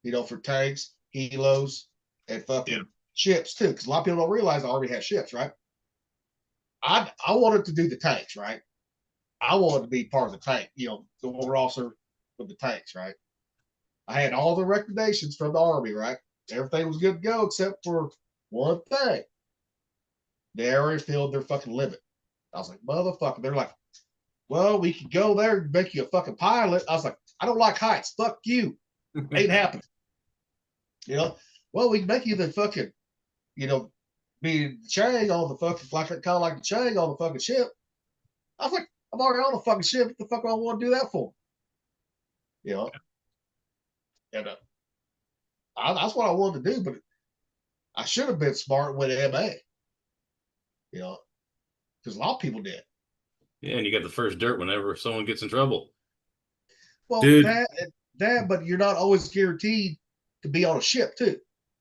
You know, for tanks, helos, and fucking ships too. Because a lot of people don't realize the Army has ships, right? I wanted to do the tanks, right? I wanted to be part of the tank, you know, the war officer with the tanks, right? I had all the recommendations from the Army, right? Everything was good to go except for one thing. They already filled their fucking limit. I was like, motherfucker. They're like, well, we could go there and make you a fucking pilot. I was like, I don't like heights. Fuck you. Ain't happening. You know, well, we can make you the fucking, you know, be Chang on the fucking, kind of like the Chang on the fucking ship. I was like, I'm already on the fucking ship. What the fuck do I want to do that for? You know, and that's what I wanted to do, but I should have been smart with MA. You know, because a lot of people did. Yeah, and you got the first dirt whenever someone gets in trouble. Well, Dude. that, but you're not always guaranteed to be on a ship too.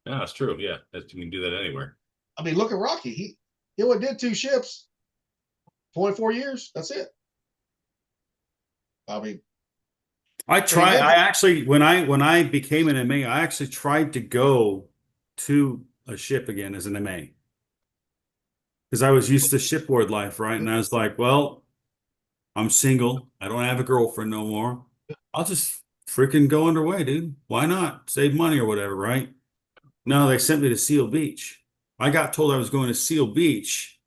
Yeah, that's true. Yeah, you can do that anywhere. I mean, look at Rocky. He only did 2 ships, 24 years. That's it. I mean, I actually, when I became an MA, I actually tried to go to a ship again as an MA. Because I was used to shipboard life, right? And I was like, well, I'm single. I don't have a girlfriend no more. I'll just freaking go underway, dude. Why not? Save money or whatever, right? No, they sent me to Seal Beach. I got told I was going to Seal Beach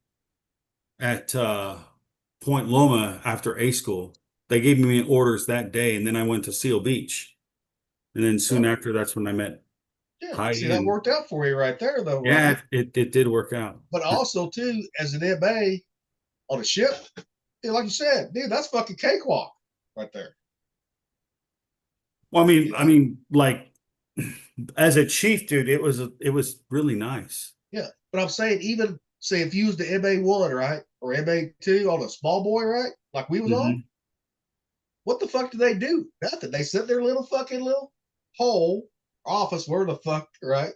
at Point Loma after A school. They gave me orders that day, and then I went to Seal Beach. And then soon after, that's when I met yeah. See, that worked out for you right there, though. Yeah, Rocky. it did work out. But also, too, as an MA on a ship, dude, like you said, dude, that's fucking cakewalk right there. Well, I mean, like as a chief, dude, it was really nice. Yeah, but I'm saying, even say if you used the MA1, right, or MA2 on a small boy, right, like we was on, what the fuck do they do? Nothing. They sit in their little hole office, where the fuck, right?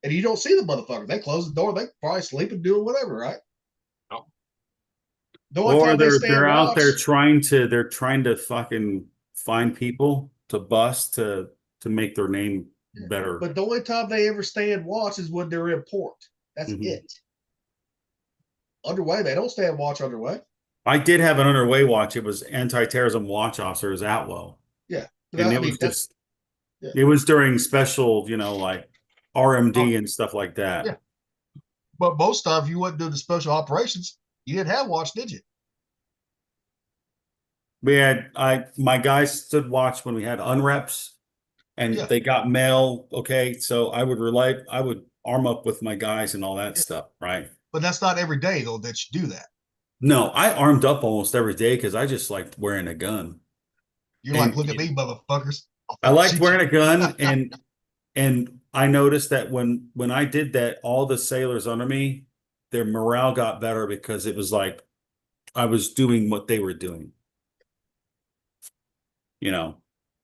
And you don't see the motherfuckers. They close the door. They probably sleeping, doing whatever, right? Oh. Or they're out there trying to fucking find people to bust to make their name better. But the only time they ever stand watch is when they're in port. That's it. Underway, they don't stand watch underway. I did have an underway watch. It was anti-terrorism watch officer, is Atwell. Yeah, and it was just it was during special, you know, like RMD and stuff like that. Yeah, but most times you wouldn't do the special operations. You didn't have watch, did you? We had my guys stood watch when we had unreps, and they got mail. Okay, so I would arm up with my guys and all that stuff, right? But that's not every day though that you do that. No, I armed up almost every day because I just liked wearing a gun. You're like, look at me, motherfuckers. I liked wearing a gun, and I noticed that when I did that, all the sailors under me, their morale got better because it was like I was doing what they were doing. You know,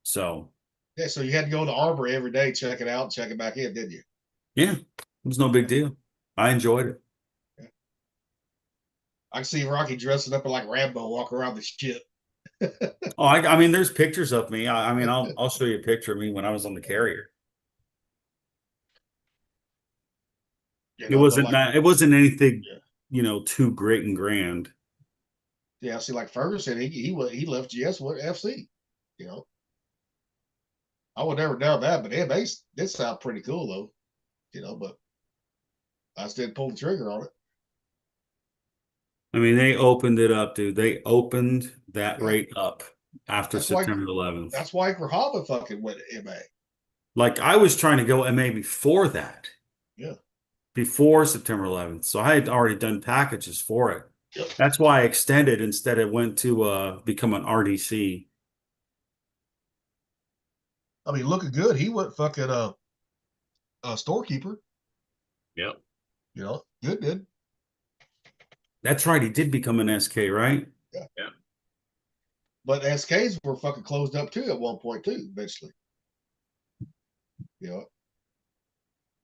so. Yeah, so you had to go to the arbor every day, check it out, and check it back in, didn't you? Yeah, it was no big deal. I enjoyed it. Yeah. I can see Rocky dressing up like Rambo, walking around the ship. Oh, I mean, there's pictures of me. I mean, I'll show you a picture of me when I was on the carrier. It wasn't anything, you know, too great and grand. Yeah, see, like Ferguson, he left GS with FC. You know, I would never doubt that, but they sound pretty cool though. You know, but I just didn't pull the trigger on it. I mean, they opened it up, dude. They opened that rate up after September 11th. That's why Grahava fucking went MA. Like, I was trying to go MA before that. Yeah. Before September 11th. So I had already done packages for it. Yep. That's why I extended instead. It went to become an RDC. I mean, looking good. He went fucking storekeeper. Yep. You know, good. That's right. He did become an SK, right? Yeah. Yeah. But SKs were fucking closed up too at one point too, eventually. You know?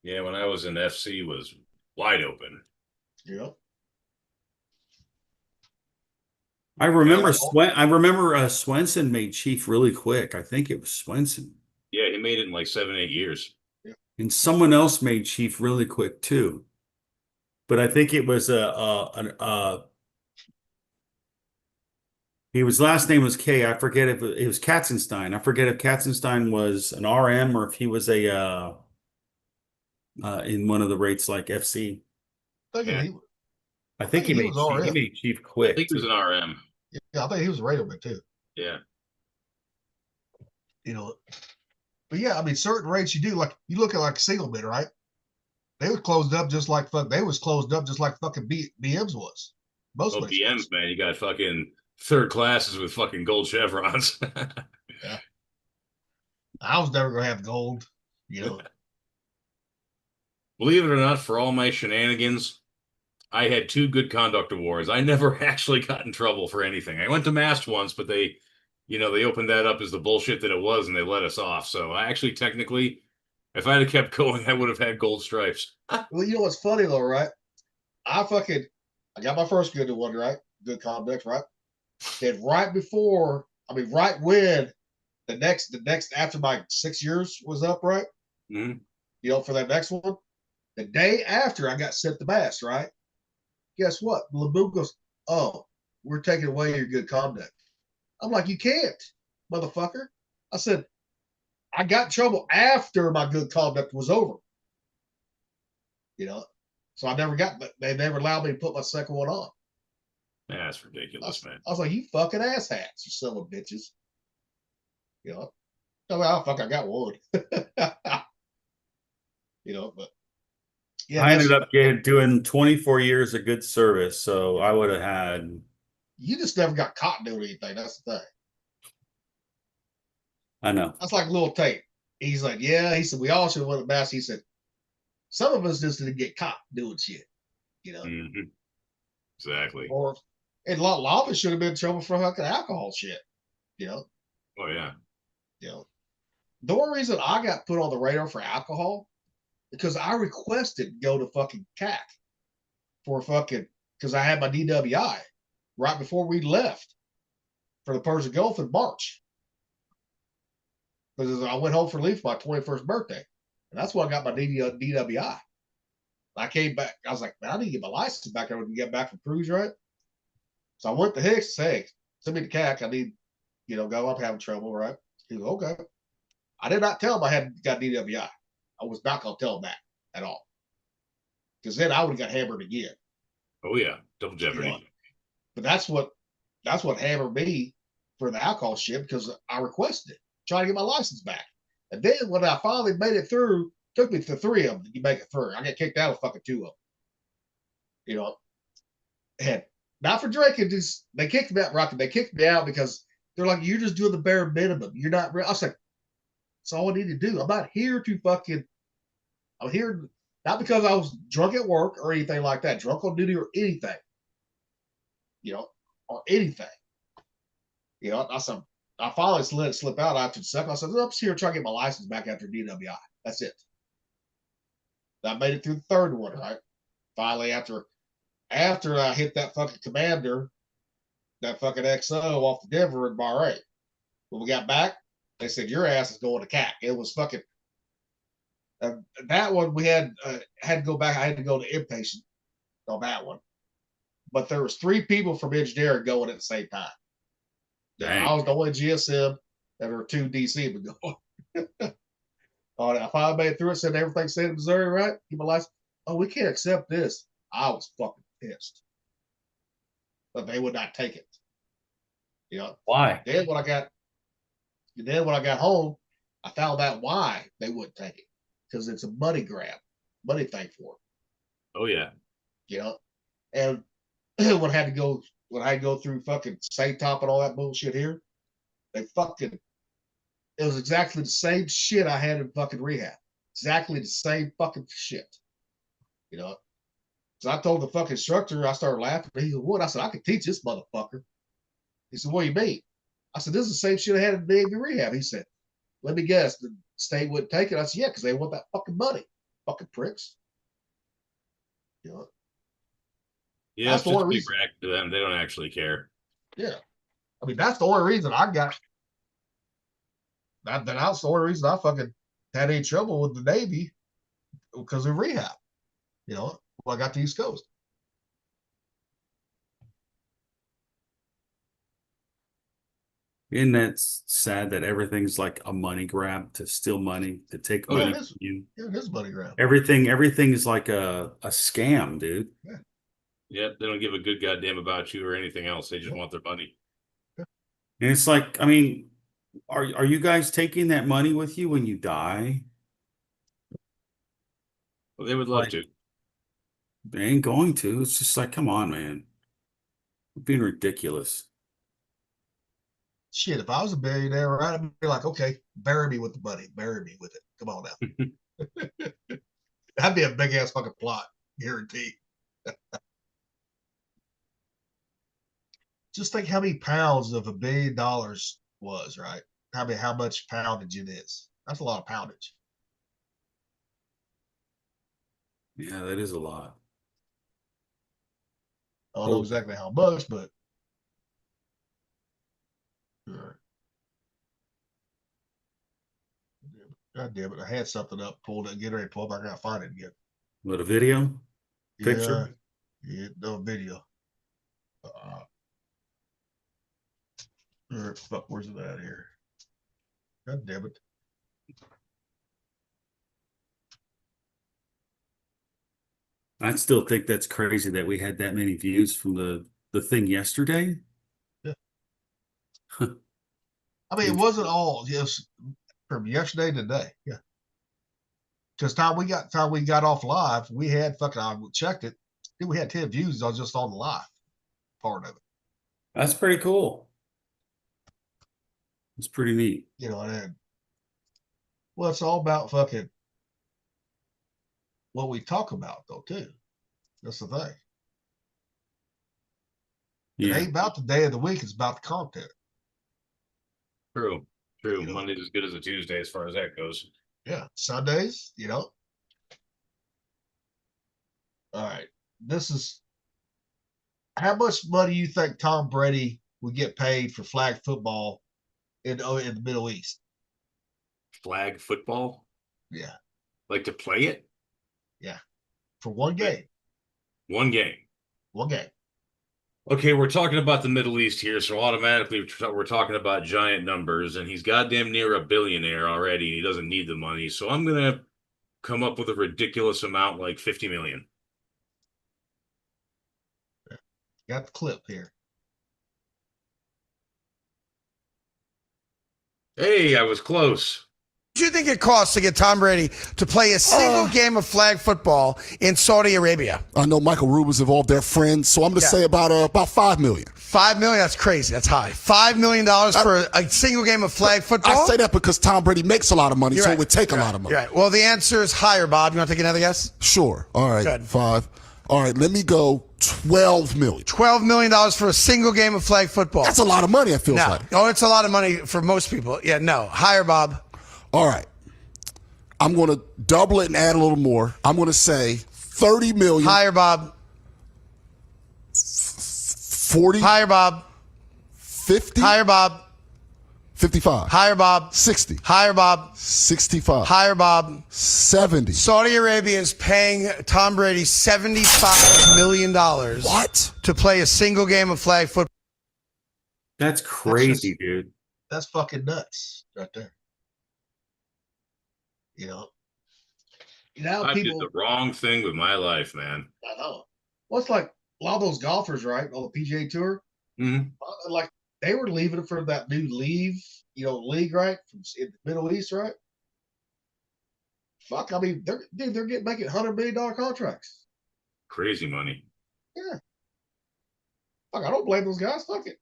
Yeah, when I was in FC was wide open. Yeah. I remember Swenson made Chief really quick. I think it was Swenson. Yeah, he made it in like 7-8 years. And someone else made Chief really quick too. But I think it was his last name was K. I forget if it was Katzenstein. I forget if Katzenstein was an RM or if he was a in one of the rates like FC. I think he made Chief quick. I think he was an RM. Yeah, I think he was a radio man too. Yeah. You know, but yeah, I mean, certain rates you do, like you look at like single bid, right? They were closed up just like they was closed up just like fucking BMs was. Most BMs, man, you got fucking third classes with fucking gold chevrons. Yeah. I was never gonna have gold, you know. Believe it or not, for all my shenanigans, I had 2 good conduct awards. I never actually got in trouble for anything. I went to MAST once, but they opened that up as the bullshit that it was, and they let us off. So I actually, technically, if I'd have kept going, I would have had gold stripes. Well, you know what's funny though, right? I got my first good one, right? Good conduct, right? Then right when the next after my 6 years was up, right? Mm-hmm. You know, for that next one, the day after I got sent to MAST, right? Guess what? Laboon goes, "Oh, we're taking away your good conduct." I'm like, "You can't, motherfucker." I said, I got in trouble after my good conduct was over. You know, so they never allowed me to put my second one on. Yeah, that's ridiculous, man. I was like, "You fucking asshats, you son of bitches." You know, I got one. You know, but yeah, I ended up doing 24 years of good service, so I would have had. You just never got caught doing anything. That's the thing. I know. That's like Lil Tate. He's like, yeah. He said we all should have won the MAST. He said some of us just didn't get caught doing shit. You know. Mm-hmm. Exactly. And a lot of us should have been in trouble for fucking alcohol shit. You know. Oh yeah. You know. The only reason I got put on the radar for alcohol because I requested to go to fucking CAC for fucking because I had my DWI right before we left for the Persian Gulf in March. Because I went home for leave for my 21st birthday. And that's when I got my DWI. I came back. I was like, man, I need to get my license back. I would get back from cruise, right? So I went to Hicks and said, hey, send me to CAC. I need, go. I'm having trouble, right? He goes, okay. I did not tell him I had got DWI. I was not going to tell him that at all. Because then I would have got hammered again. Oh, yeah. Double jeopardy. You know? But that's what hammered me for the alcohol shit because I requested it, trying to get my license back. And then when I finally made it through, took me to 3 of them to make it through. I got kicked out of fucking 2 of them. You know, and not for drinking. Just they kicked me out, Rocky. They kicked me out because they're like, you're just doing the bare minimum. You're not real. I was like, that's all I need to do. I'm not here to fucking. I'm here not because I was drunk at work or anything like that, drunk on duty or anything. You know, or anything. You know, I finally let it slip out after the second. I said, I'm just here trying to get my license back after DWI. That's it. I made it through the 3rd one, right? Finally, after I hit that fucking commander, that fucking XO off the Denver in Bar 8. When we got back, they said, your ass is going to CAC. It was fucking, that one we had to go back. I had to go to inpatient on that one. But there was 3 people from engineering going at the same time. Dang. I was the only GSM. There were 2 DC but going. I finally made it through it, said everything stayed in Missouri, right? Keep my license. Oh, we can't accept this. I was fucking pissed. But they would not take it. You know. Why? Then when I got home, I found out why they wouldn't take it. Because it's a money grab, money thing for them. Oh yeah. You know. And when I had to go through fucking SATOP and all that bullshit here, it was exactly the same shit I had in fucking rehab. Exactly the same fucking shit. You know? So I told the fucking instructor, I started laughing. He said, "What?" I said, "I can teach this motherfucker." He said, "What do you mean?" I said, "This is the same shit I had in Navy rehab." He said, "Let me guess, the state wouldn't take it." I said, "Yeah, because they want that fucking money, fucking pricks." You know, Yeah, that's it's the just a only big reason. racket to them. They don't actually care. Yeah, I mean that's the only reason I got. That's the only reason I fucking had any trouble with the Navy because of rehab. You know, when I got to East Coast. Isn't that sad that everything's like a money grab to steal money, to take Oh, money it is. from you? Yeah, it is money grab. Everything is like a scam, dude. Yeah. Yeah, they don't give a good goddamn about you or anything else. They just want their money. And it's like, I mean, are you guys taking that money with you when you die? Well, they would love to. They ain't going to. It's just like, come on, man. You're being ridiculous. Shit, if I was a billionaire, right, I'd be like, okay, bury me with the money. Bury me with it. Come on now. That'd be a big ass fucking plot, guarantee. Just think how many pounds of $1 billion was, right? How much poundage it is. That's a lot of poundage. Yeah, that is a lot. I don't know exactly how much, but God damn it. I had something up, pulled it, get ready to pull up. I gotta find it again. What, a video? Picture? Yeah, no video. Fuck, where's it at here? God damn it. I still think that's crazy that we had that many views from the thing yesterday. Yeah. I mean, it wasn't all just from yesterday to today. Yeah. Because time we got off live, we had fucking I checked it. We had 10 views on just on the live part of it. That's pretty cool. It's pretty neat. You know, and well, it's all about fucking what we talk about though, too. That's the thing. Yeah. It ain't about the day of the week, it's about the content. True. Monday's as good as a Tuesday as far as that goes. Yeah. Sundays, you know. All right. This is how much money you think Tom Brady would get paid for flag football in the Middle East? Flag football? Yeah. Like to play it? Yeah. For one game. One game. One game. Okay, we're talking about the Middle East here, so automatically we're talking about giant numbers, and he's goddamn near a billionaire already, and he doesn't need the money. So I'm gonna come up with a ridiculous amount like 50 million. Got the clip here. Hey, I was close. What do you think it costs to get Tom Brady to play a single game of flag football in Saudi Arabia? I know Michael Rubin's involved. They're friends, so I'm going to say about $5 million. $5 million? That's crazy. That's high. $5 million for a single game of flag football? I say that because Tom Brady makes a lot of money, You're so right. it would take a You're lot of money. You're right. Well, the answer is higher, Bob. You want to take another guess? Sure. All right. Good. 5. All right. Let me go $12 million. $12 million for a single game of flag football. That's a lot of money, it feels No. like. Oh, it's a lot of money for most people. Yeah, no. Higher, Bob. All right. I'm going to double it and add a little more. I'm going to say $30 million. Higher, Bob. 40. Higher, Bob. 50. Higher, Bob. 55. Higher, Bob. 60. Higher, Bob. 65. Higher, Bob. 70. Saudi Arabia is paying Tom Brady $75 million. What? To play a single game of flag football. That's crazy, dude. That's fucking nuts right there. You know, I people did the wrong thing with my life, man. I know. Well, it's like a lot of those golfers, right, on the PGA Tour, like they were leaving it for that new league, right, from in the Middle East, right? Fuck, I mean, they're making $100 million contracts. Crazy money. Yeah. Fuck, I don't blame those guys. Fuck it.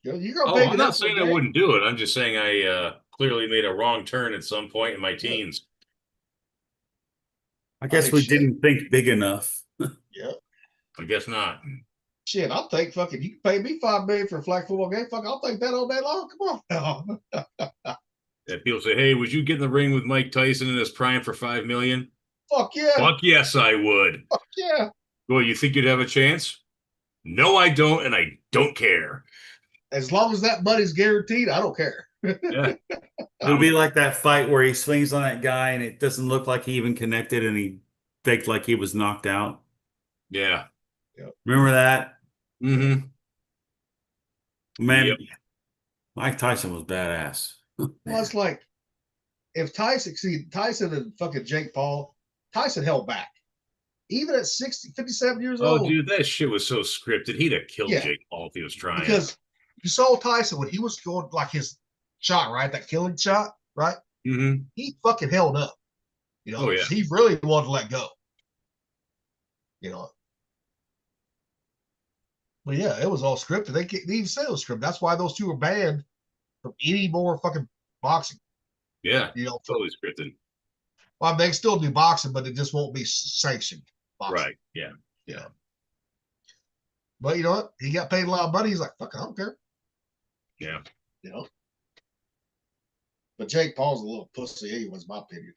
You're gonna Oh, pay I'm not saying I wouldn't do it. I'm just saying I clearly made a wrong turn at some point in my teens. I guess we didn't think big enough. Yeah. I guess not. Shit, I'll take fucking. You can pay me $5 million for a flag football game. Fuck, I'll take that all day long. Come on. Yeah, people say, "Hey, would you get in the ring with Mike Tyson in his prime for $5 million?" Fuck yeah. Fuck yes, I would. Fuck yeah. Well, you think you'd have a chance? No, I don't, and I don't care. As long as that money's guaranteed, I don't care. Yeah. It'll be like that fight where he swings on that guy and it doesn't look like he even connected and he faked like he was knocked out. Yeah. Remember that? Mm-hmm. Man, Yep. Mike Tyson was badass. Well, it's like if Tyson and fucking Jake Paul, Tyson held back. Even at 57 years Oh, old. dude, that shit was so scripted. He'd have killed Yeah. Jake Paul if he was trying. Because you saw Tyson when he was going like his shot, right? That killing shot, right? Mm-hmm. He fucking held up. You know, Oh, yeah. he really wanted to let go. You know. But yeah, it was all scripted. They even said it was scripted. That's why those two were banned from any more fucking boxing. Yeah, You know, totally scripted. well, they still do boxing, but it just won't be sanctioned boxing. Right. Yeah. Yeah. But you know what? He got paid a lot of money. He's like, fuck, I don't care. Yeah. You know. But Jake Paul's a little pussy anyways, my opinion.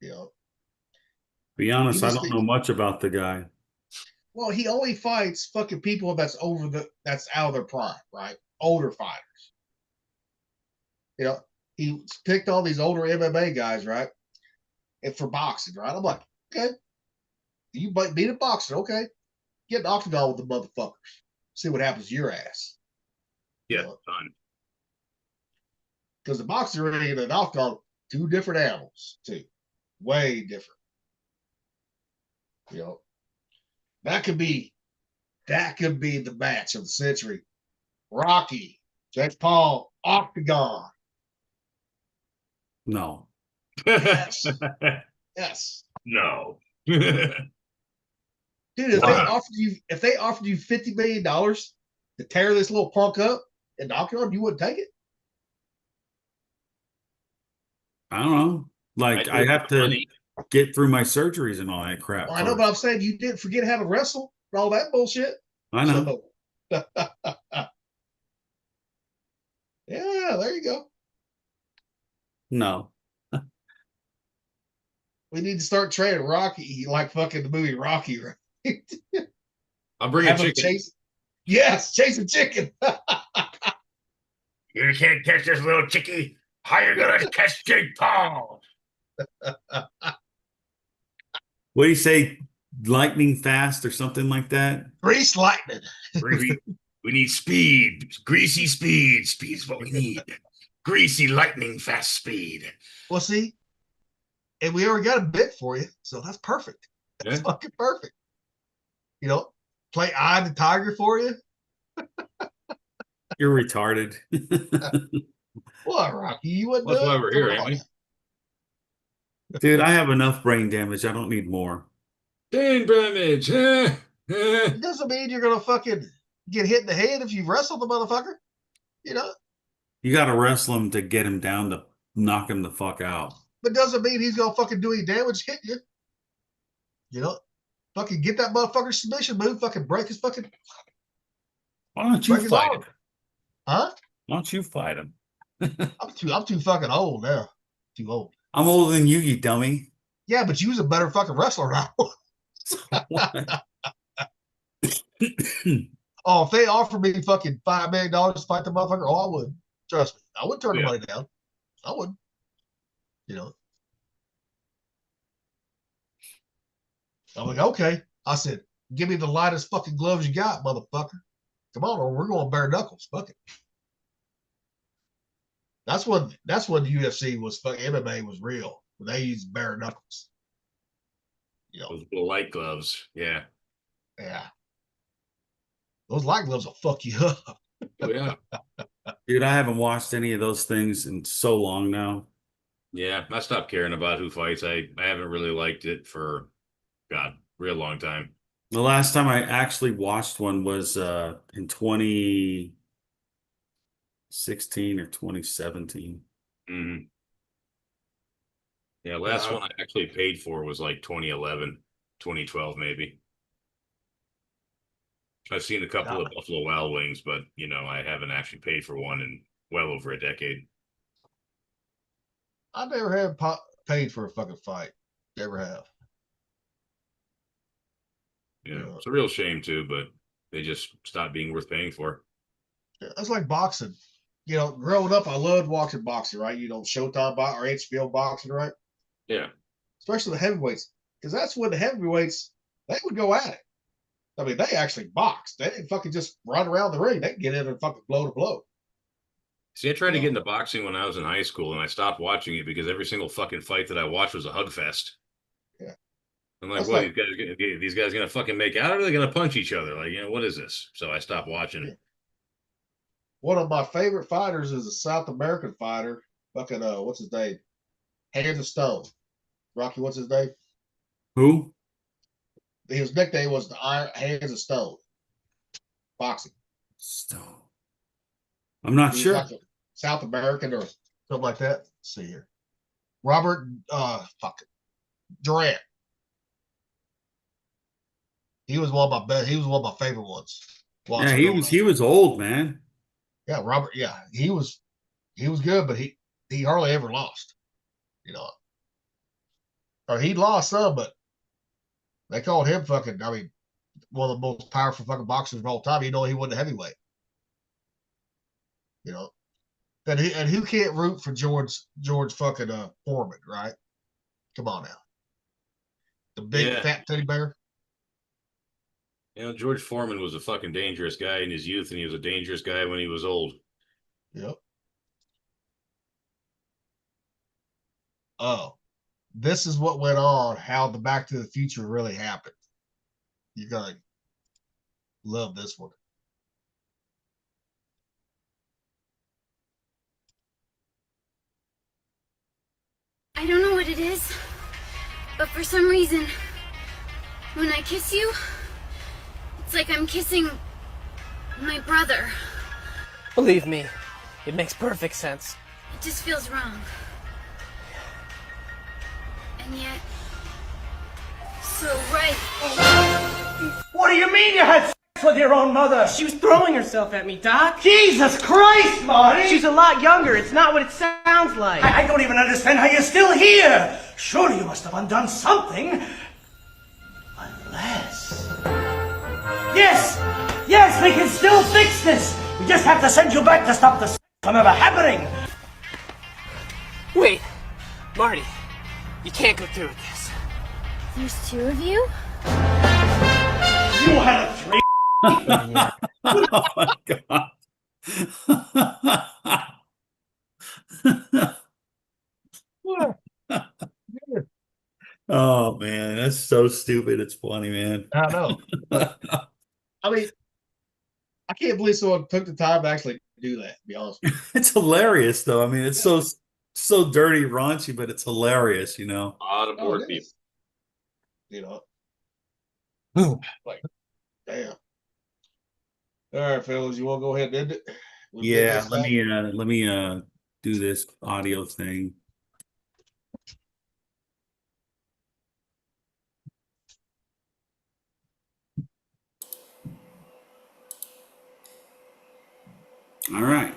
You know. be honest, He I just don't think- know much about the guy. Well, he only fights fucking people that's out of their prime, right? Older fighters. You know, he picked all these older MMA guys, right? And for boxing, right? I'm like, okay, you beat a boxer, okay. Get an octagon with the motherfuckers. See what happens to your ass. Yeah. Fun. Because the boxer and an octagon, two different animals, too. Way different. You know, that could be the match of the century. Rocky, Jake Paul, octagon. No. Yes. Yes. No. Dude, if Wow. they offered you $50 million to tear this little punk up and knock it on, you wouldn't take it? I don't know. Like, I have to get through my surgeries and all that crap. Well, I know, but I'm saying you didn't forget how to wrestle and all that bullshit. I know. So, yeah, there you go. No. We need to start training Rocky like fucking the movie Rocky, right? I'll bring a Have him chicken. chasing chicken. You can't catch this little chickie. How you gonna catch Jake Paul? What do you say? Lightning fast or something like that? Grease lightning. We need speed. Greasy speed. Speed's what we need. Greasy lightning fast speed. Well, see, and we already got a bit for you, so that's perfect. That's fucking perfect. You know, play Eye of the Tiger for you. You're retarded. What, Rocky? You wouldn't That's do why it? we're here, Come ain't on. we? Dude, I have enough brain damage. I don't need more. Brain damage. It doesn't mean you're gonna fucking get hit in the head if you wrestle the motherfucker. You know, You got to wrestle him to get him down to knock him the fuck out. but doesn't mean he's gonna fucking do any damage hitting you. You know, fucking get that motherfucker submission move, fucking break his fucking. Why don't you break his fight arm. him? Huh? Why don't you fight him? I'm too fucking old now. Too old. I'm older than you, you dummy. Yeah, but you was a better fucking wrestler now. Oh, if they offered me fucking $5 million to fight the motherfucker, oh, I would. Trust me. I wouldn't turn the money down. I wouldn't. You know. I'm like, okay. I said, give me the lightest fucking gloves you got, motherfucker. Come on, or we're going bare knuckles. Fuck it. That's when the UFC was fucking MMA was real. When they used bare knuckles. You know. Those little light gloves. Yeah. Yeah. Those light gloves will fuck you up. Oh, yeah. Dude, I haven't watched any of those things in so long now. Yeah. I stopped caring about who fights. I haven't really liked it for, God, real long time. The last time I actually watched one was in 2016 or 2017. Mm-hmm. Yeah, last one I actually paid for was like 2011. 2012 maybe. I've seen a couple of Buffalo Wild Wings, but I haven't actually paid for one in well over a decade. I never have paid for a fucking fight. Never have. Yeah, it's a real shame too, but they just stopped being worth paying for. Yeah, that's like boxing. Growing up, I loved watching boxing, right? Showtime or HBO boxing, right? Yeah. Especially the heavyweights, because that's when the heavyweights, they would go at it. I mean, they actually boxed. They didn't fucking just run around the ring. They could get in and fucking blow to blow. See, I tried to get into boxing when I was in high school, and I stopped watching it because every single fucking fight that I watched was a hug fest. Yeah. I'm like, well, these guys gonna fucking make out, or are they gonna punch each other? Like, what is this? So I stopped watching it. One of my favorite fighters is a South American fighter. Fucking what's his name? Hands of Stone. Rocky, what's his name? Who? His nickname was the Hands of Stone. Boxing. Stone. I'm not sure. Like South American or something like that. Let's see here. Robert Durant. He was one of my favorite ones. Yeah, he was old, man. Yeah, Robert. Yeah, he was good, but he hardly ever lost. Or he lost some, but they called him fucking. I mean, one of the most powerful fucking boxers of all time. He wasn't a heavyweight. And who can't root for George fucking Foreman, right? Come on now, the big fat teddy bear. George Foreman was a fucking dangerous guy in his youth, and he was a dangerous guy when he was old. Yep. Oh, this is what went on, how the Back to the Future really happened. You're going to love this one. I don't know what it is, but for some reason, when I kiss you, it's like I'm kissing my brother. Believe me, it makes perfect sense. It just feels wrong. And yet, so right. What do you mean you had sex with your own mother? She was throwing herself at me, Doc. Jesus Christ, Marty! She's a lot younger. It's not what it sounds like. I don't even understand how you're still here. Surely you must have undone something. Unless... Yes, we can still fix this. We just have to send you back to stop the from ever happening. Wait, Marty, you can't go through with this. There's two of you? You had a three. Oh my god. Oh man, that's so stupid. It's funny, man. I know. I mean, I can't believe someone took the time to actually do that, to be honest with you. It's hilarious though. I mean, it's so dirty, raunchy, but it's hilarious, Odd aboard people. Like, damn. All right, fellas, you want to go ahead and end it? Yeah, let me do this audio thing. All right,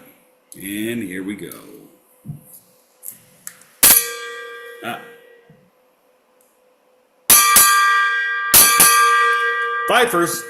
and here we go. Fifers.